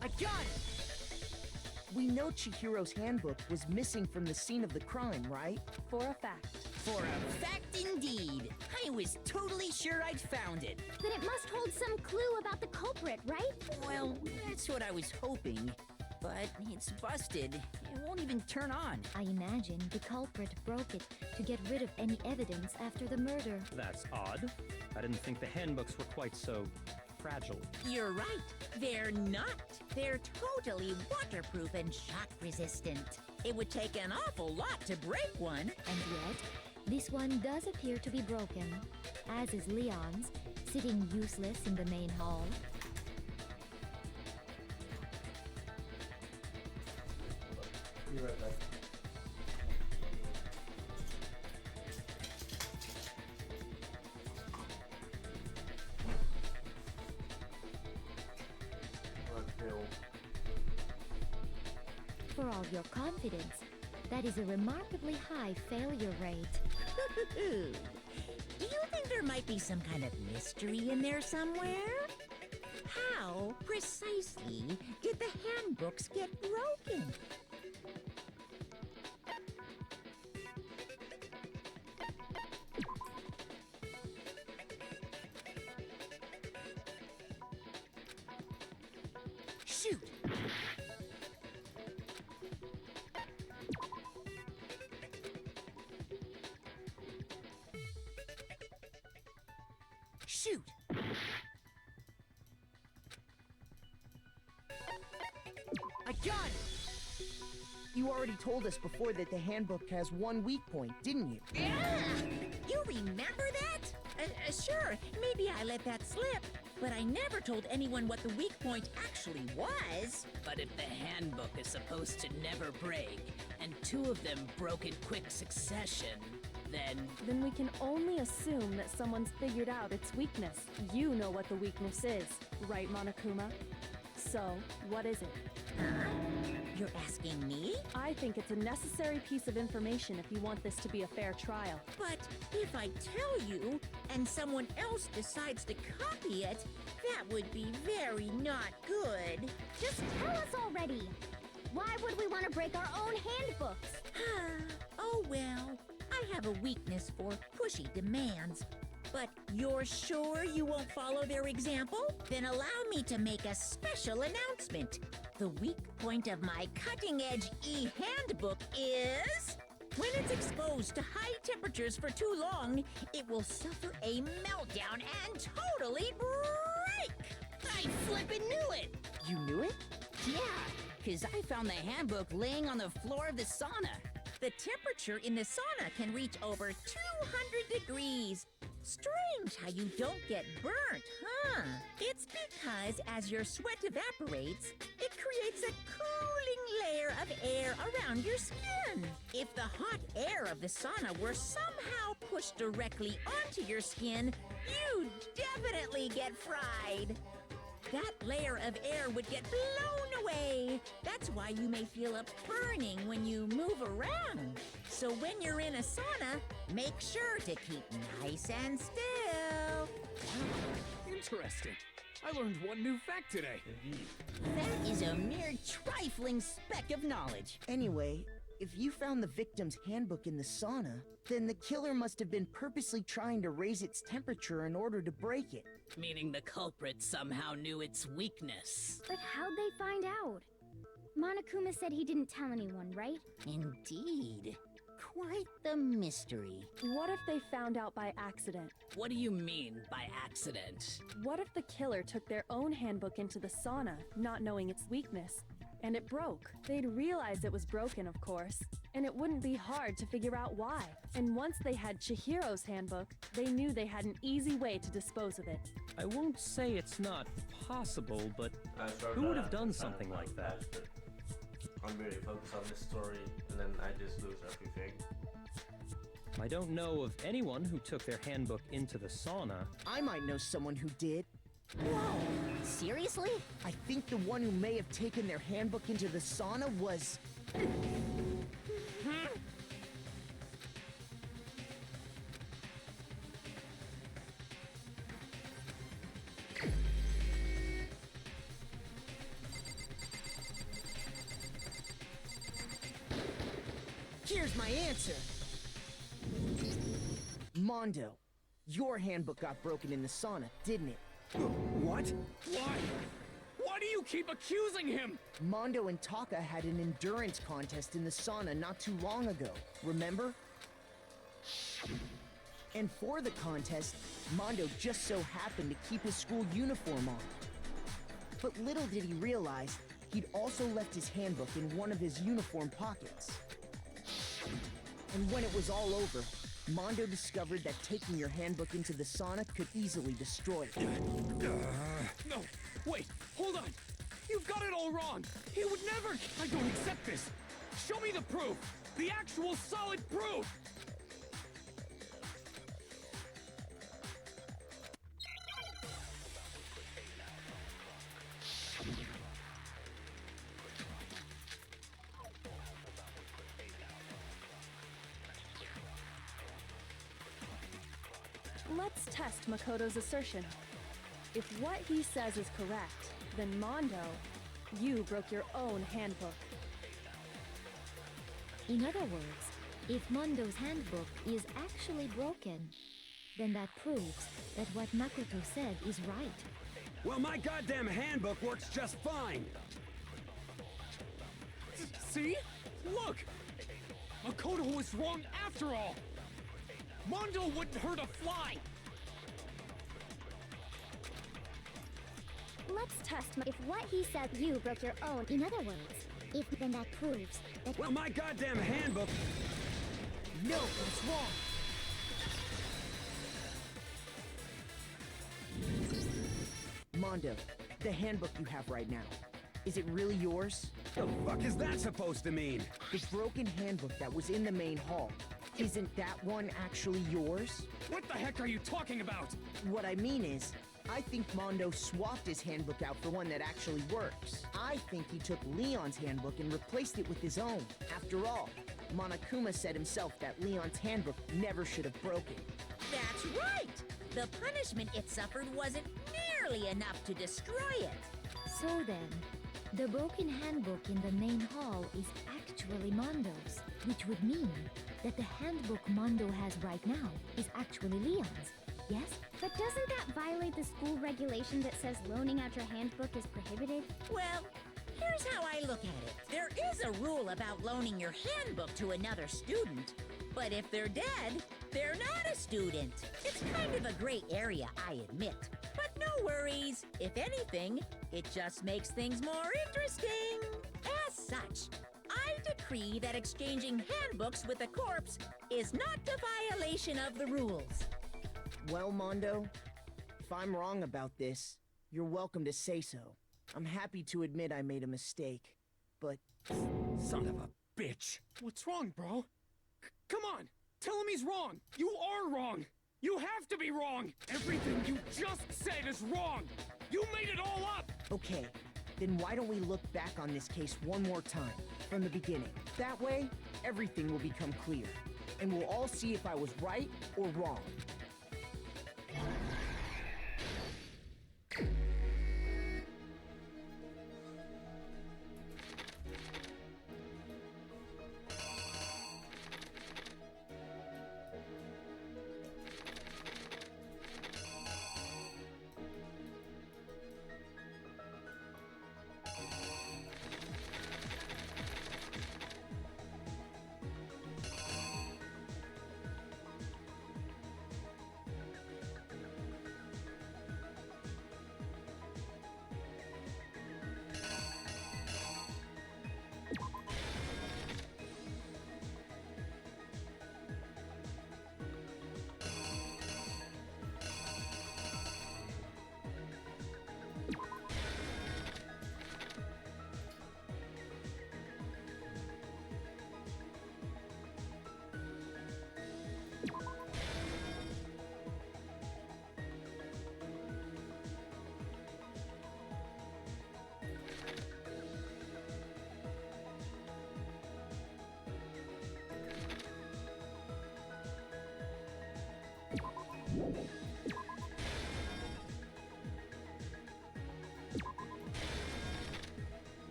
I got it! We know Chihiro's handbook was missing from the scene of the crime, right? For a fact. For a fact indeed. I was totally sure I'd found it. Then it must hold some clue about the culprit, right? Well, that's what I was hoping. But it's busted. It won't even turn on. I imagine the culprit broke it to get rid of any evidence after the murder. That's odd. I didn't think the handbooks were quite so fragile. You're right. They're not. They're totally waterproof and shock resistant. It would take an awful lot to break one. And yet, this one does appear to be broken, as is Leon's, sitting useless in the main hall. Be right back. For all your confidence, That is a remarkably high failure rate. Do you think there might be some kind of mystery in there somewhere? How precisely did the handbooks get broken? Shoot! Shoot! I got it! You already told us before that the handbook has one weak point, didn't you? Yeah! You remember that? Sure, maybe I let that slip, but I never told anyone what the weak point actually was. But if the handbook is supposed to never break, and two of them broke in quick succession, then we can only assume that someone's figured out its weakness. You know what the weakness is, right, Monokuma? So, what is it? You're asking me? I think it's a necessary piece of information if you want this to be a fair trial. But if I tell you, and someone else decides to copy it, that would be very not good. Just tell us already! Why would we want to break our own handbooks? Oh well, I have a weakness for pushy demands. But you're sure you won't follow their example? Then allow me to make a special announcement. The weak point of my cutting-edge e-handbook is... when it's exposed to high temperatures for too long, it will suffer a meltdown and totally break! I flippin' knew it! You knew it? Yeah, because I found the handbook laying on the floor of the sauna. The temperature in the sauna can reach over 200 degrees. Strange how you don't get burnt, huh? It's because as your sweat evaporates, it creates a cooling layer of air around your skin. If the hot air of the sauna were somehow pushed directly onto your skin, you'd definitely get fried. That layer of air would get blown away. That's why you may feel a burning when you move around. So when you're in a sauna, make sure to keep nice and still. Interesting. I learned one new fact today. That is a mere trifling speck of knowledge. Anyway, if you found the victim's handbook in the sauna, then the killer must have been purposely trying to raise its temperature in order to break it. Meaning the culprit somehow knew its weakness. But how'd they find out? Monokuma said he didn't tell anyone, right? Indeed. Quite the mystery. What if they found out by accident? What do you mean by accident? What if the killer took their own handbook into the sauna, not knowing its weakness, and it broke? They'd realize it was broken, of course, and it wouldn't be hard to figure out why. And once they had Chihiro's handbook, they knew they had an easy way to dispose of it. I won't say it's not possible, but who would have done something like that? I'm really focused on this story, and then I just lose everything. I don't know of anyone who took their handbook into the sauna. I might know someone who did. Whoa! Seriously? I think the one who may have taken their handbook into the sauna was... Here's my answer! Mondo, your handbook got broken in the sauna, didn't it? What? Why? Why do you keep accusing him? Mondo and Taka had an endurance contest in the sauna not too long ago, remember? And for the contest, Mondo just so happened to keep his school uniform on. But little did he realize, he'd also left his handbook in one of his uniform pockets. And when it was all over, Mondo discovered that taking your handbook into the sauna could easily destroy it. No, wait, hold on. You've got it all wrong. He would never... I don't accept this. Show me the proof. The actual solid proof. Let's test Makoto's assertion. If what he says is correct, then Mondo, you broke your own handbook. In other words, if Mondo's handbook is actually broken, then that proves that what Makoto said is right. Well, my goddamn handbook works just fine! See? Look! Makoto was wrong after all! Mondo wouldn't hurt a fly! Let's test if what he said you broke your own. In other words, if then that proves that. Well, my goddamn handbook... No, what's wrong? Mondo, the handbook you have right now, is it really yours? The fuck is that supposed to mean? The broken handbook that was in the main hall, isn't that one actually yours? What the heck are you talking about? What I mean is, I think Mondo swapped his handbook out for one that actually works. I think he took Leon's handbook and replaced it with his own. After all, Monokuma said himself that Leon's handbook never should have broken. That's right! The punishment it suffered wasn't nearly enough to destroy it. So then, the broken handbook in the main hall is actually Mondo's, which would mean that the handbook Mondo has right now is actually Leon's, yes? But doesn't that violate the school regulation that says loaning out your handbook is prohibited? Well, here's how I look at it. There is a rule about loaning your handbook to another student, but if they're dead, they're not a student. It's kind of a gray area, I admit. But no worries. If anything, it just makes things more interesting. As such, I decree that exchanging handbooks with a corpse is not a violation of the rules. Well, Mondo, if I'm wrong about this, you're welcome to say so. I'm happy to admit I made a mistake, but... Son of a bitch! What's wrong, bro? Come on! Tell him he's wrong! You are wrong! You have to be wrong! Everything you just said is wrong! You made it all up! Okay, then why don't we look back on this case one more time, from the beginning? That way, everything will become clear, and we'll all see if I was right or wrong.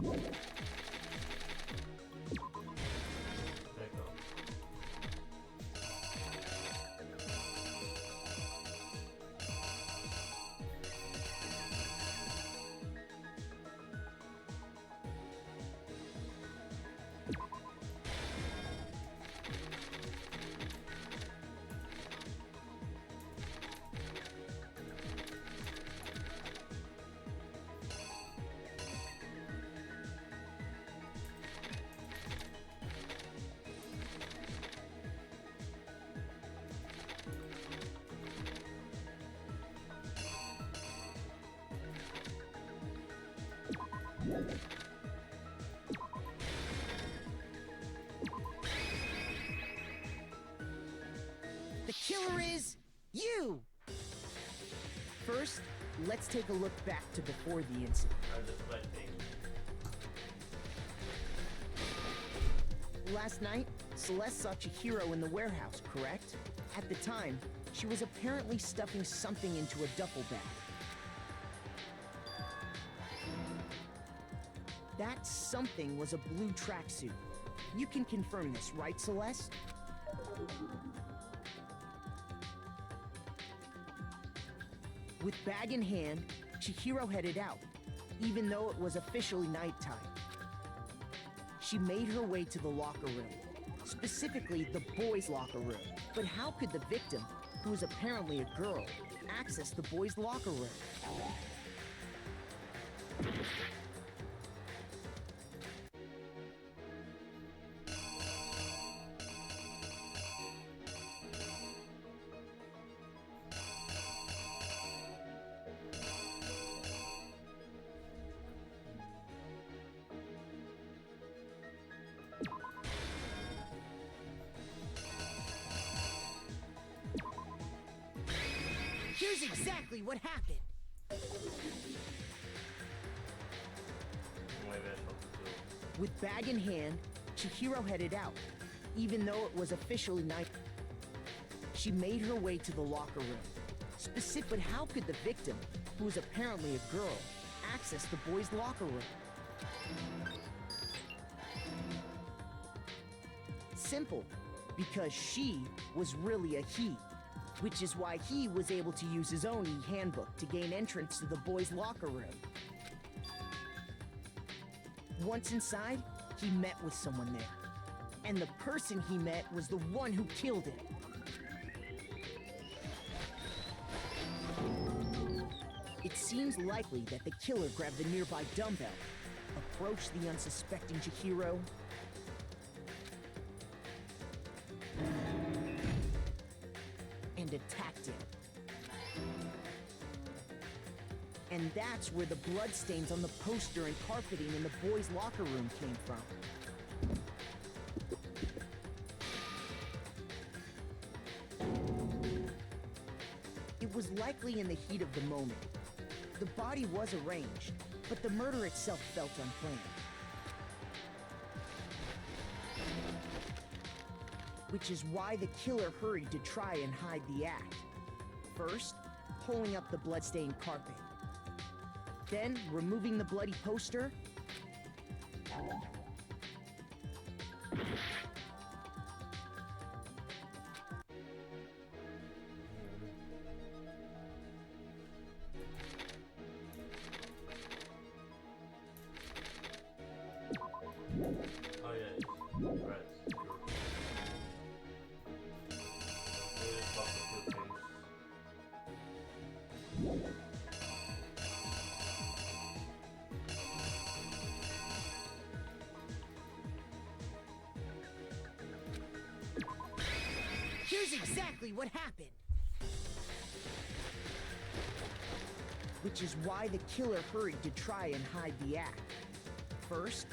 There you go. The killer is you! First, let's take a look back to before the incident. I'm just waiting. Last night, Celeste saw Chihiro in the warehouse, correct? At the time, she was apparently stuffing something into a duffel bag. That something was a blue tracksuit. You can confirm this, right, Celeste? With bag in hand, Chihiro headed out, even though it was officially nighttime. She made her way to the locker room, specifically the boys' locker room. But how could the victim, who was apparently a girl, access the boys' locker room? Here's exactly what happened. With bag in hand, Chihiro headed out, even though it was officially night. She made her way to the locker room. But how could the victim, who was apparently a girl, access the boys' locker room? Simple, because she was really a he, which is why he was able to use his own e-handbook to gain entrance to the boys' locker room. Once inside, he met with someone there. And the person he met was the one who killed him. It seems likely that the killer grabbed the nearby dumbbell, approached the unsuspecting Chihiro, and attacked him. And that's where the bloodstains on the poster and carpeting in the boys' locker room came from. It was likely in the heat of the moment. The body was arranged, but the murder itself felt unplanned. Which is why the killer hurried to try and hide the act. First, pulling up the bloodstained carpet. Then, removing the bloody poster. Oh yeah, right. Here's exactly what happened. Which is why the killer hurried to try and hide the act. First,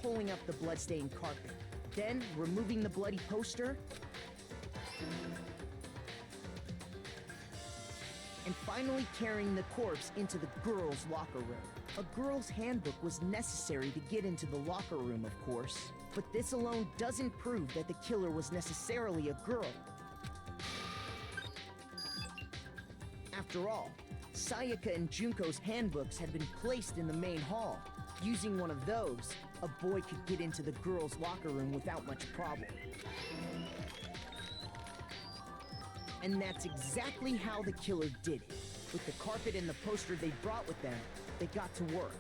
pulling up the bloodstained carpet. Then, removing the bloody poster. And finally carrying the corpse into the girls' locker room. A girl's handbook was necessary to get into the locker room, of course. But this alone doesn't prove that the killer was necessarily a girl. After all, Sayaka and Junko's handbooks had been placed in the main hall. Using one of those, a boy could get into the girls' locker room without much problem. And that's exactly how the killer did it. With the carpet and the poster they brought with them, they got to work.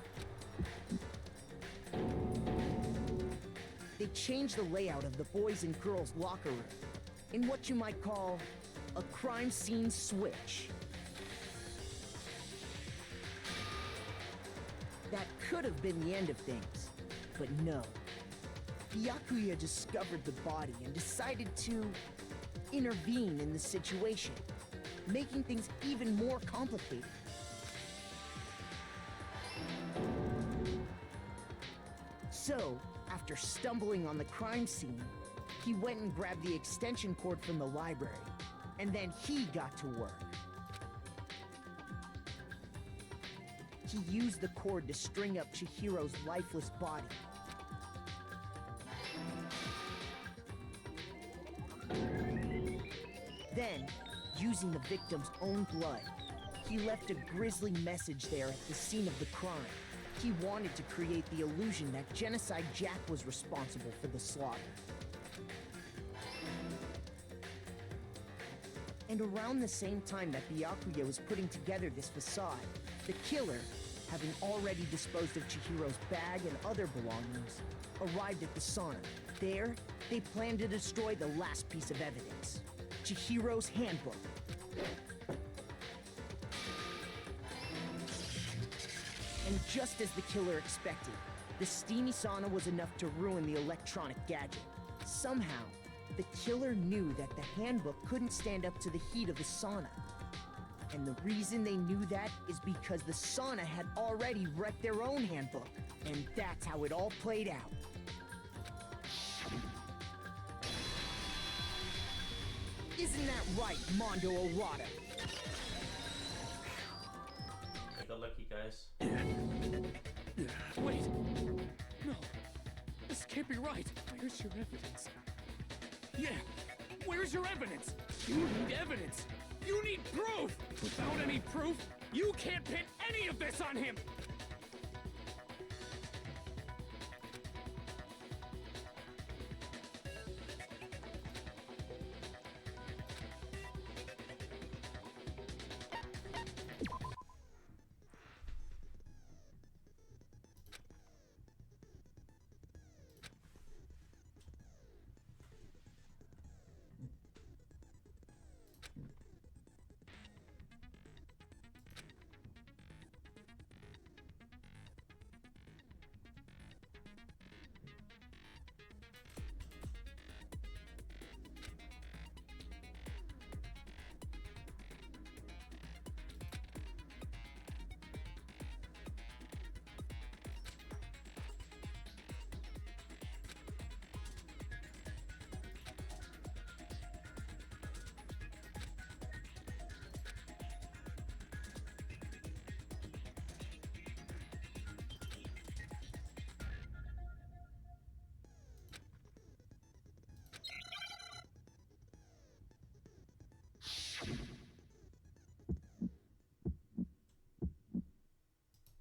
They changed the layout of the boys' and girls' locker room in what you might call a crime scene switch. That could have been the end of things, but no. Byakuya discovered the body and decided to intervene in the situation, making things even more complicated. So, after stumbling on the crime scene, he went and grabbed the extension cord from the library, and then he got to work. He used the cord to string up Chihiro's lifeless body. Then, using the victim's own blood, he left a grisly message there at the scene of the crime. He wanted to create the illusion that Genocide Jack was responsible for the slaughter. And around the same time that Byakuya was putting together this facade, the killer, having already disposed of Chihiro's bag and other belongings, arrived at the sauna. There, they planned to destroy the last piece of evidence, Chihiro's handbook. And just as the killer expected, the steamy sauna was enough to ruin the electronic gadget. Somehow, the killer knew that the handbook couldn't stand up to the heat of the sauna. And the reason they knew that is because the sauna had already wrecked their own handbook. And that's how it all played out. Isn't that right, Mondo Orada? I got lucky, guys. Wait! No! This can't be right! Where's your evidence? Yeah! Where's your evidence? You need evidence! You need proof! Without any proof, you can't pin any of this on him!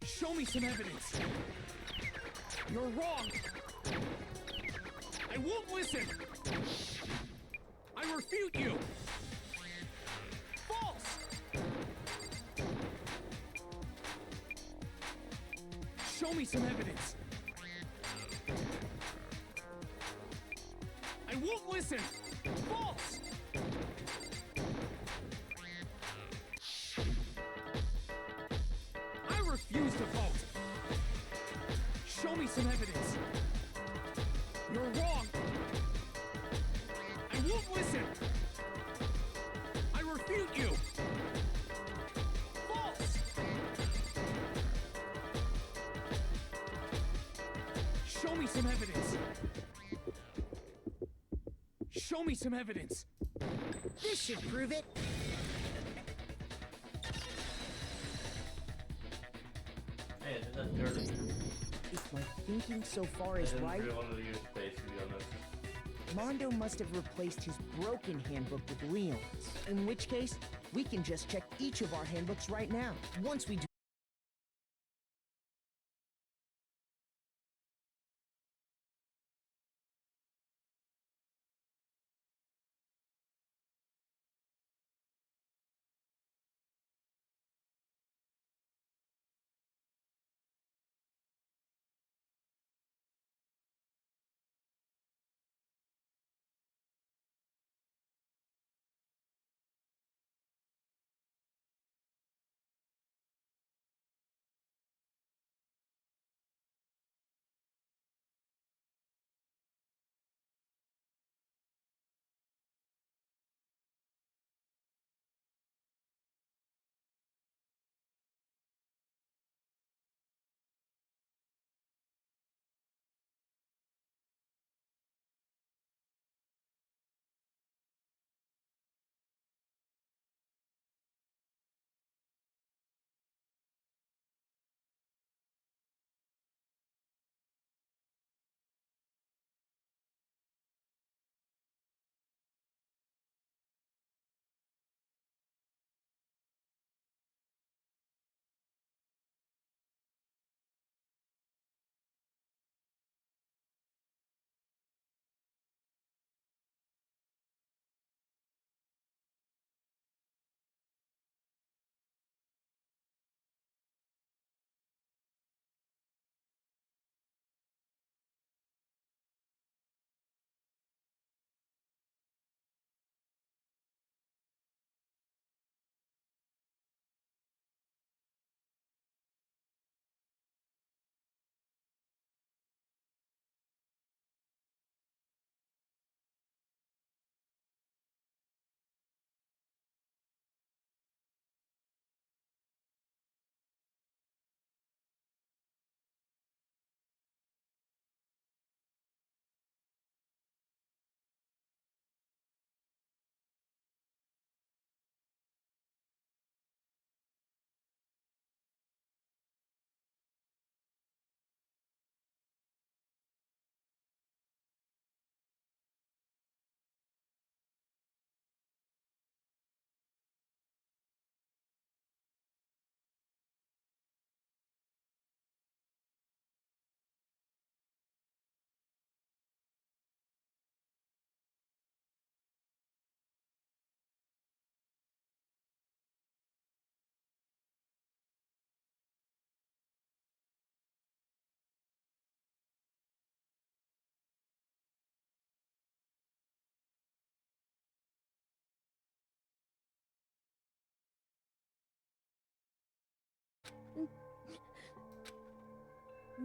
Show me some evidence! You're wrong! I won't listen! I refute you! False! Show me some evidence! I won't listen! False! I refuse to vote! Show me some evidence! You're wrong! I won't listen! I refute you! False! Show me some evidence! Show me some evidence! This should prove it! Hey, I did that dirty. If my thinking so far is right, I didn't really want to use space, to be honest. Mondo must have replaced his broken handbook with Leon's. In which case, we can just check each of our handbooks right now. Once we do.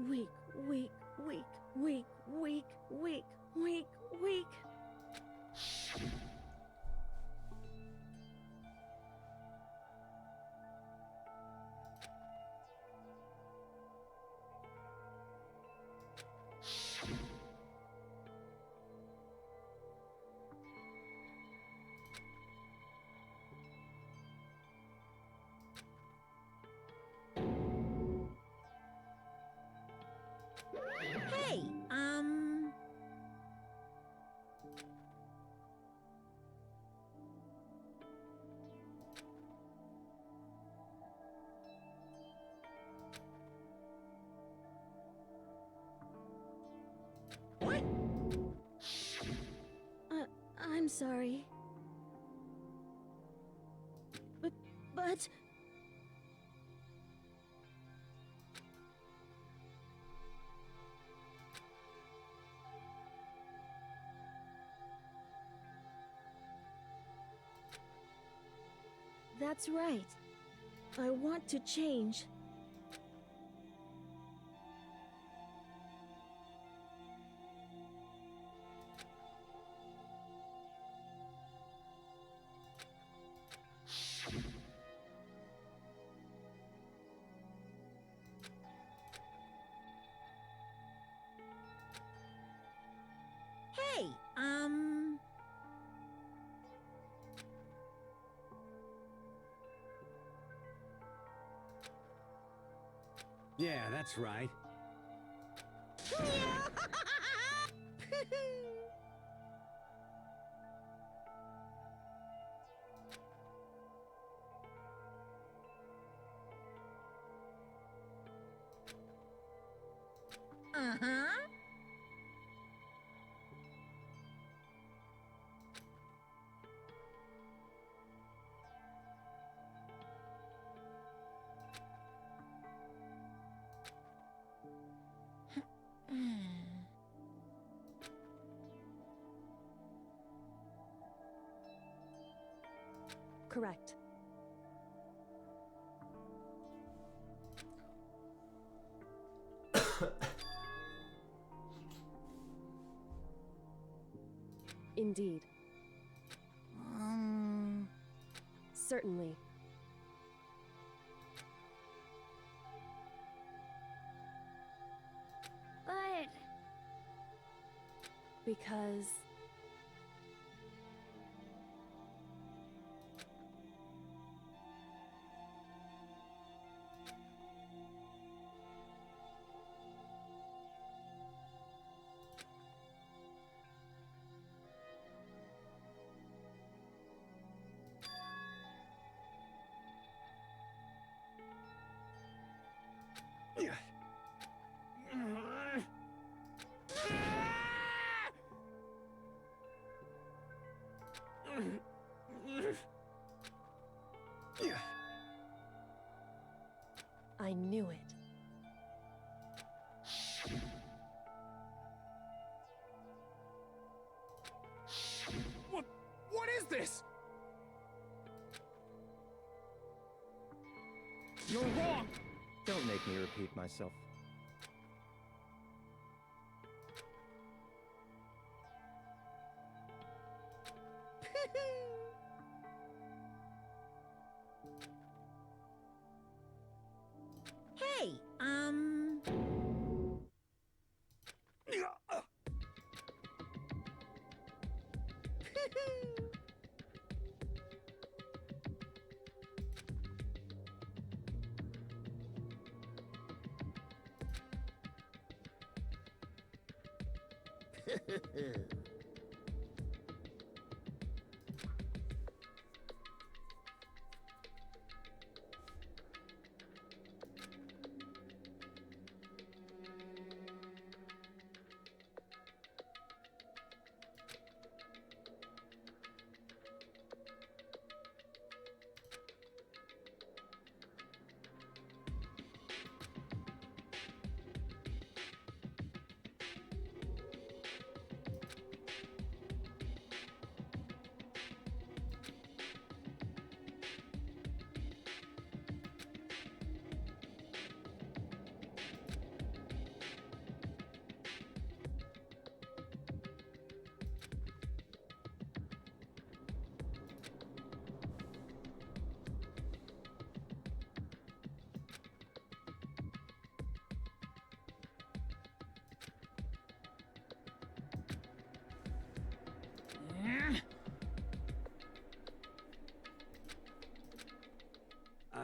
Weak, weak, weak, weak, weak, weak, weak, weak. Hey, What? I'm sorry. But... That's right. I want to change. Hey, Yeah, that's right. Correct. Indeed. Certainly. But... Because... I knew it. What is this? You're wrong! Don't make me repeat myself.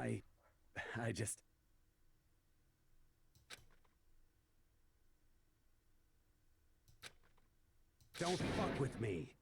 Hey, I just... Don't fuck with me.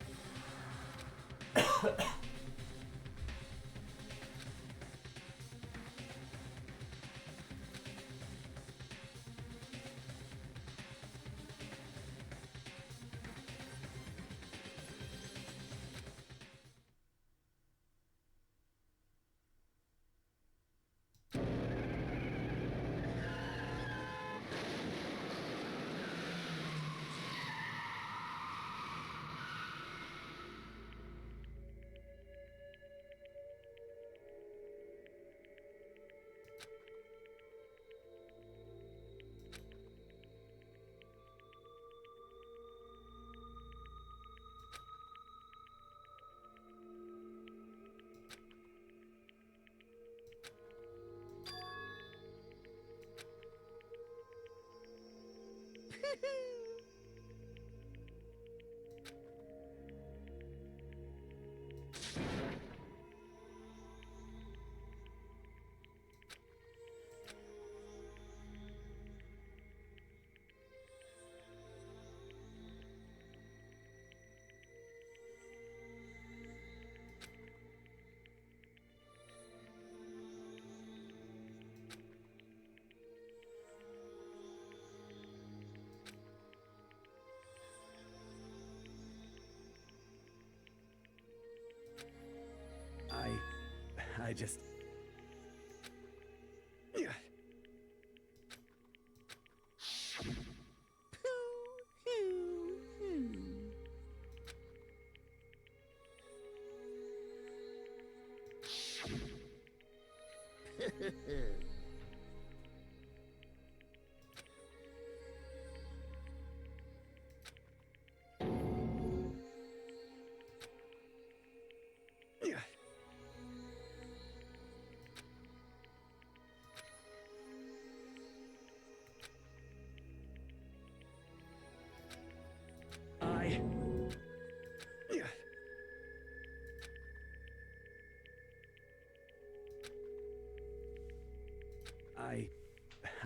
I just...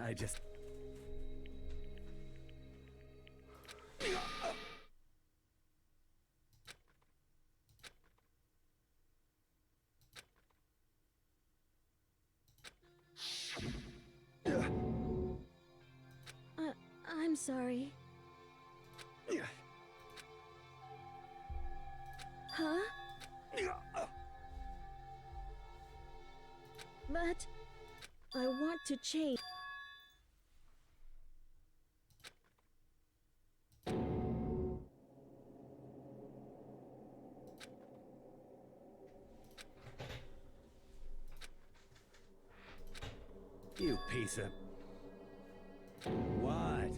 I just... I'm sorry. Huh? But I want to change. You piece of... What?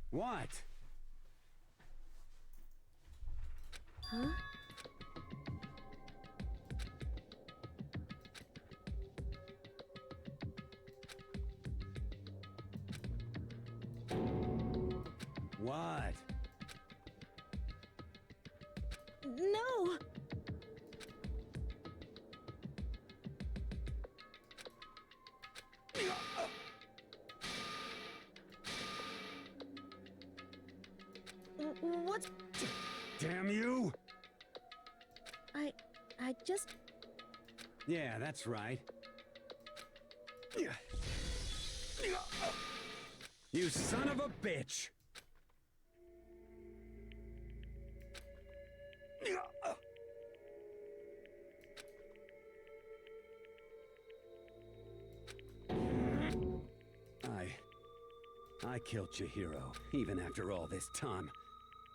What? Huh? What? No! What's... Damn you! I just... Yeah, that's right. You son of a bitch! I killed Chihiro, even after all this time.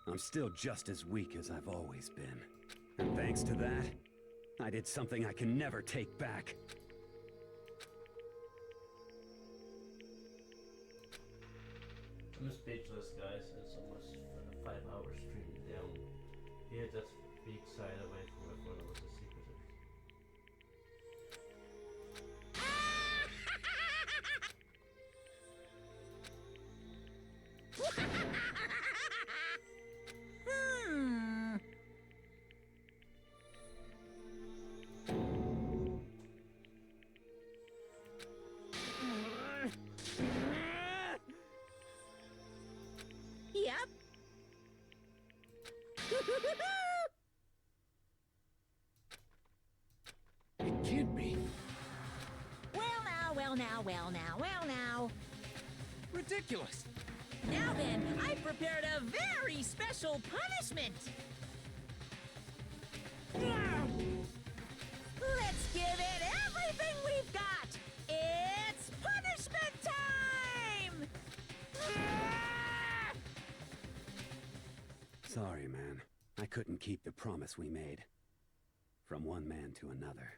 I'm still just as weak as I've always been. And thanks to that, I did something I can never take back. I'm speechless, guys. It's almost 5 hours stream down. Here, that big side away from everyone was a secretive. Yep. It can't be. Well now, well now, well now, well now. Ridiculous. Now then, I've prepared a very special punishment. Let's give it everything we've got. It's punishment time! Sorry, man. I couldn't keep the promise we made. From one man to another.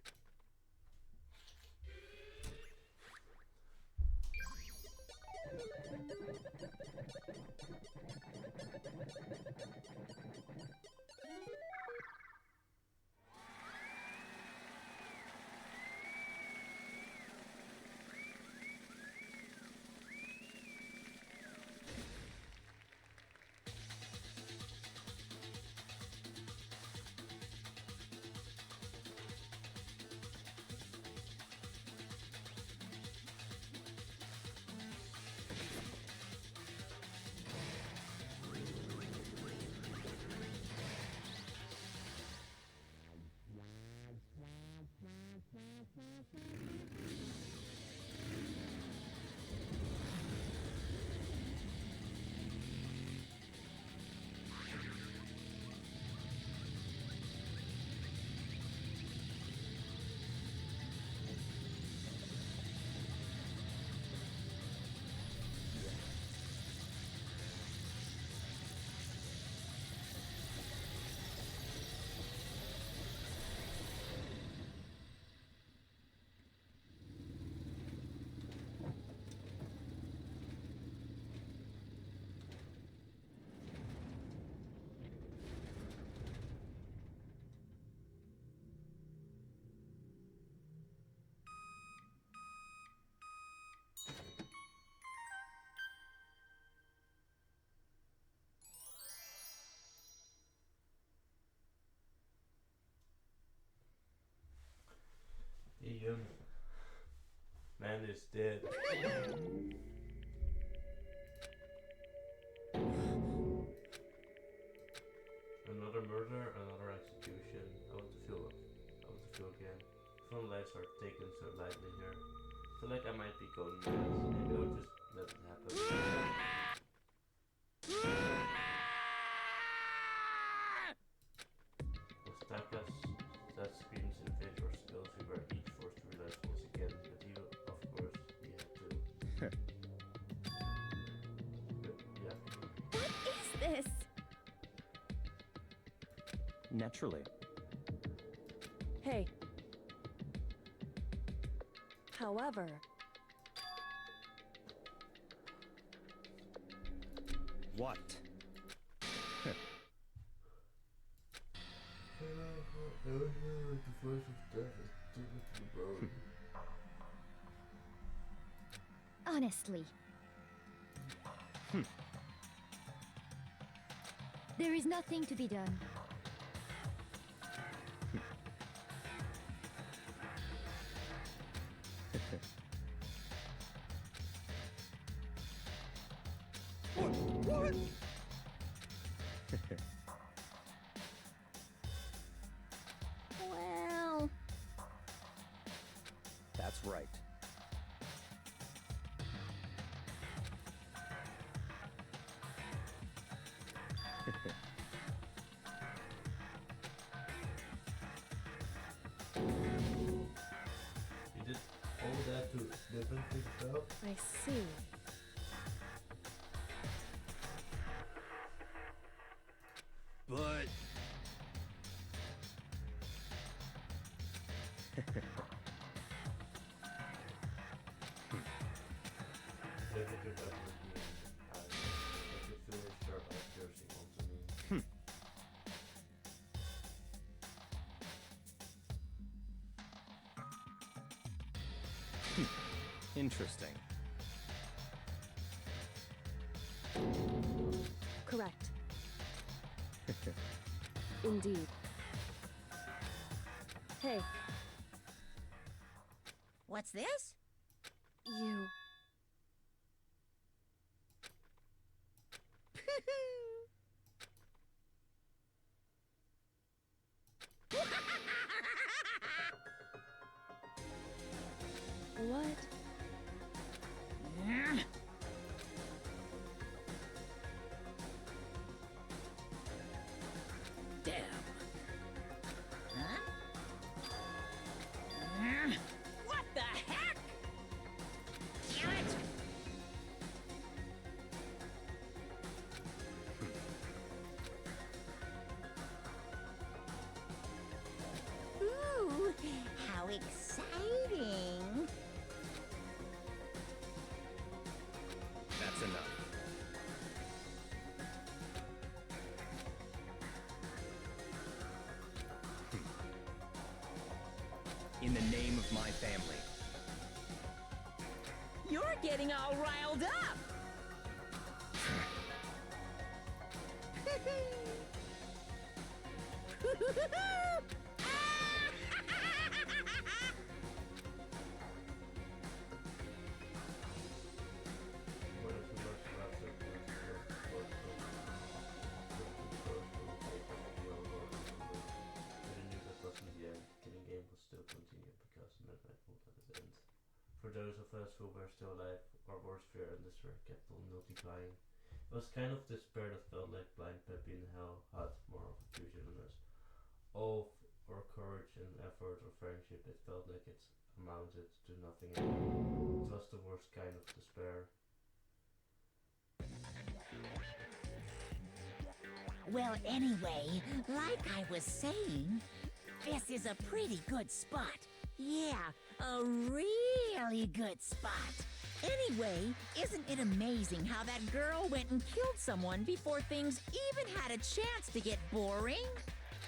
is dead. Another murder, another execution. I want to feel again. Some lives are taken so lightly here. I feel like I might be going mad. Maybe I'll just let it happen. Ostakas, that screams in favor of skills we were each forced to realize once again, but you, of course, we had to. Yeah. What is this? Naturally. Hey. However, what? Honestly. There is nothing to be done. What? Well... That's right. You did all that to snip and fix it up? I see. But... Interesting. Correct. Indeed. Hey, What's this? you. What? Damn. Huh? What the heck? Damn it! Ooh, how exciting! That's enough. In the name of my family. You're getting all riled up! For those of us who were still alive, our worst fear and despair kept on multiplying. It was kind of despair that felt like blind puppy in hell had more of a future than us. All our courage and effort or friendship, it felt like it amounted to nothing anymore. It was the worst kind of despair. Well, anyway, like I was saying, this is a pretty good spot. Yeah, a really good spot. Anyway, isn't it amazing how that girl went and killed someone before things even had a chance to get boring?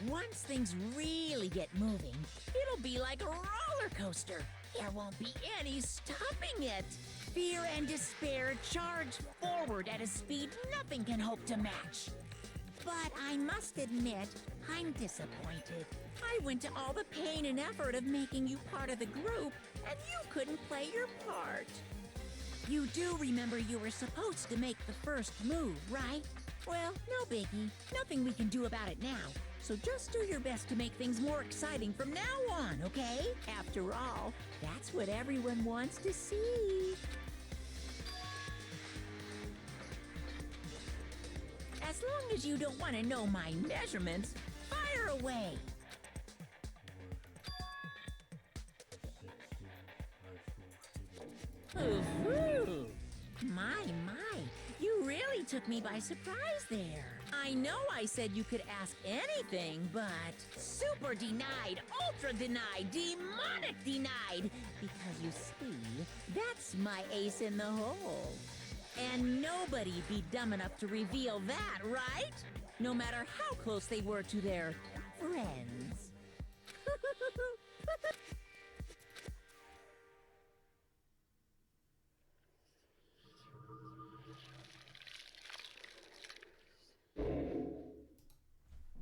Once things really get moving, it'll be like a roller coaster. There won't be any stopping it. Fear and despair charge forward at a speed nothing can hope to match. But I must admit, I'm disappointed. I went to all the pain and effort of making you part of the group, and you couldn't play your part. You do remember you were supposed to make the first move, right? Well, no biggie. Nothing we can do about it now. So just do your best to make things more exciting from now on, okay? After all, that's what everyone wants to see. As long as you don't want to know my measurements, fire away. Ooh, my, you really took me by surprise there. I know I said you could ask anything, but super denied, ultra denied, demonic denied. Because you see, that's my ace in the hole. And nobody'd be dumb enough to reveal that, right? No matter how close they were to their friends.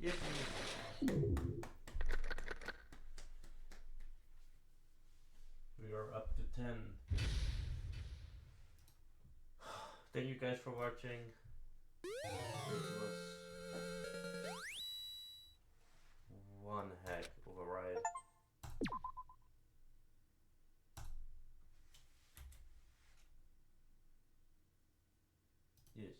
Yes. We are up to 10. Thank you guys for watching. This was one heck of a ride. Yes.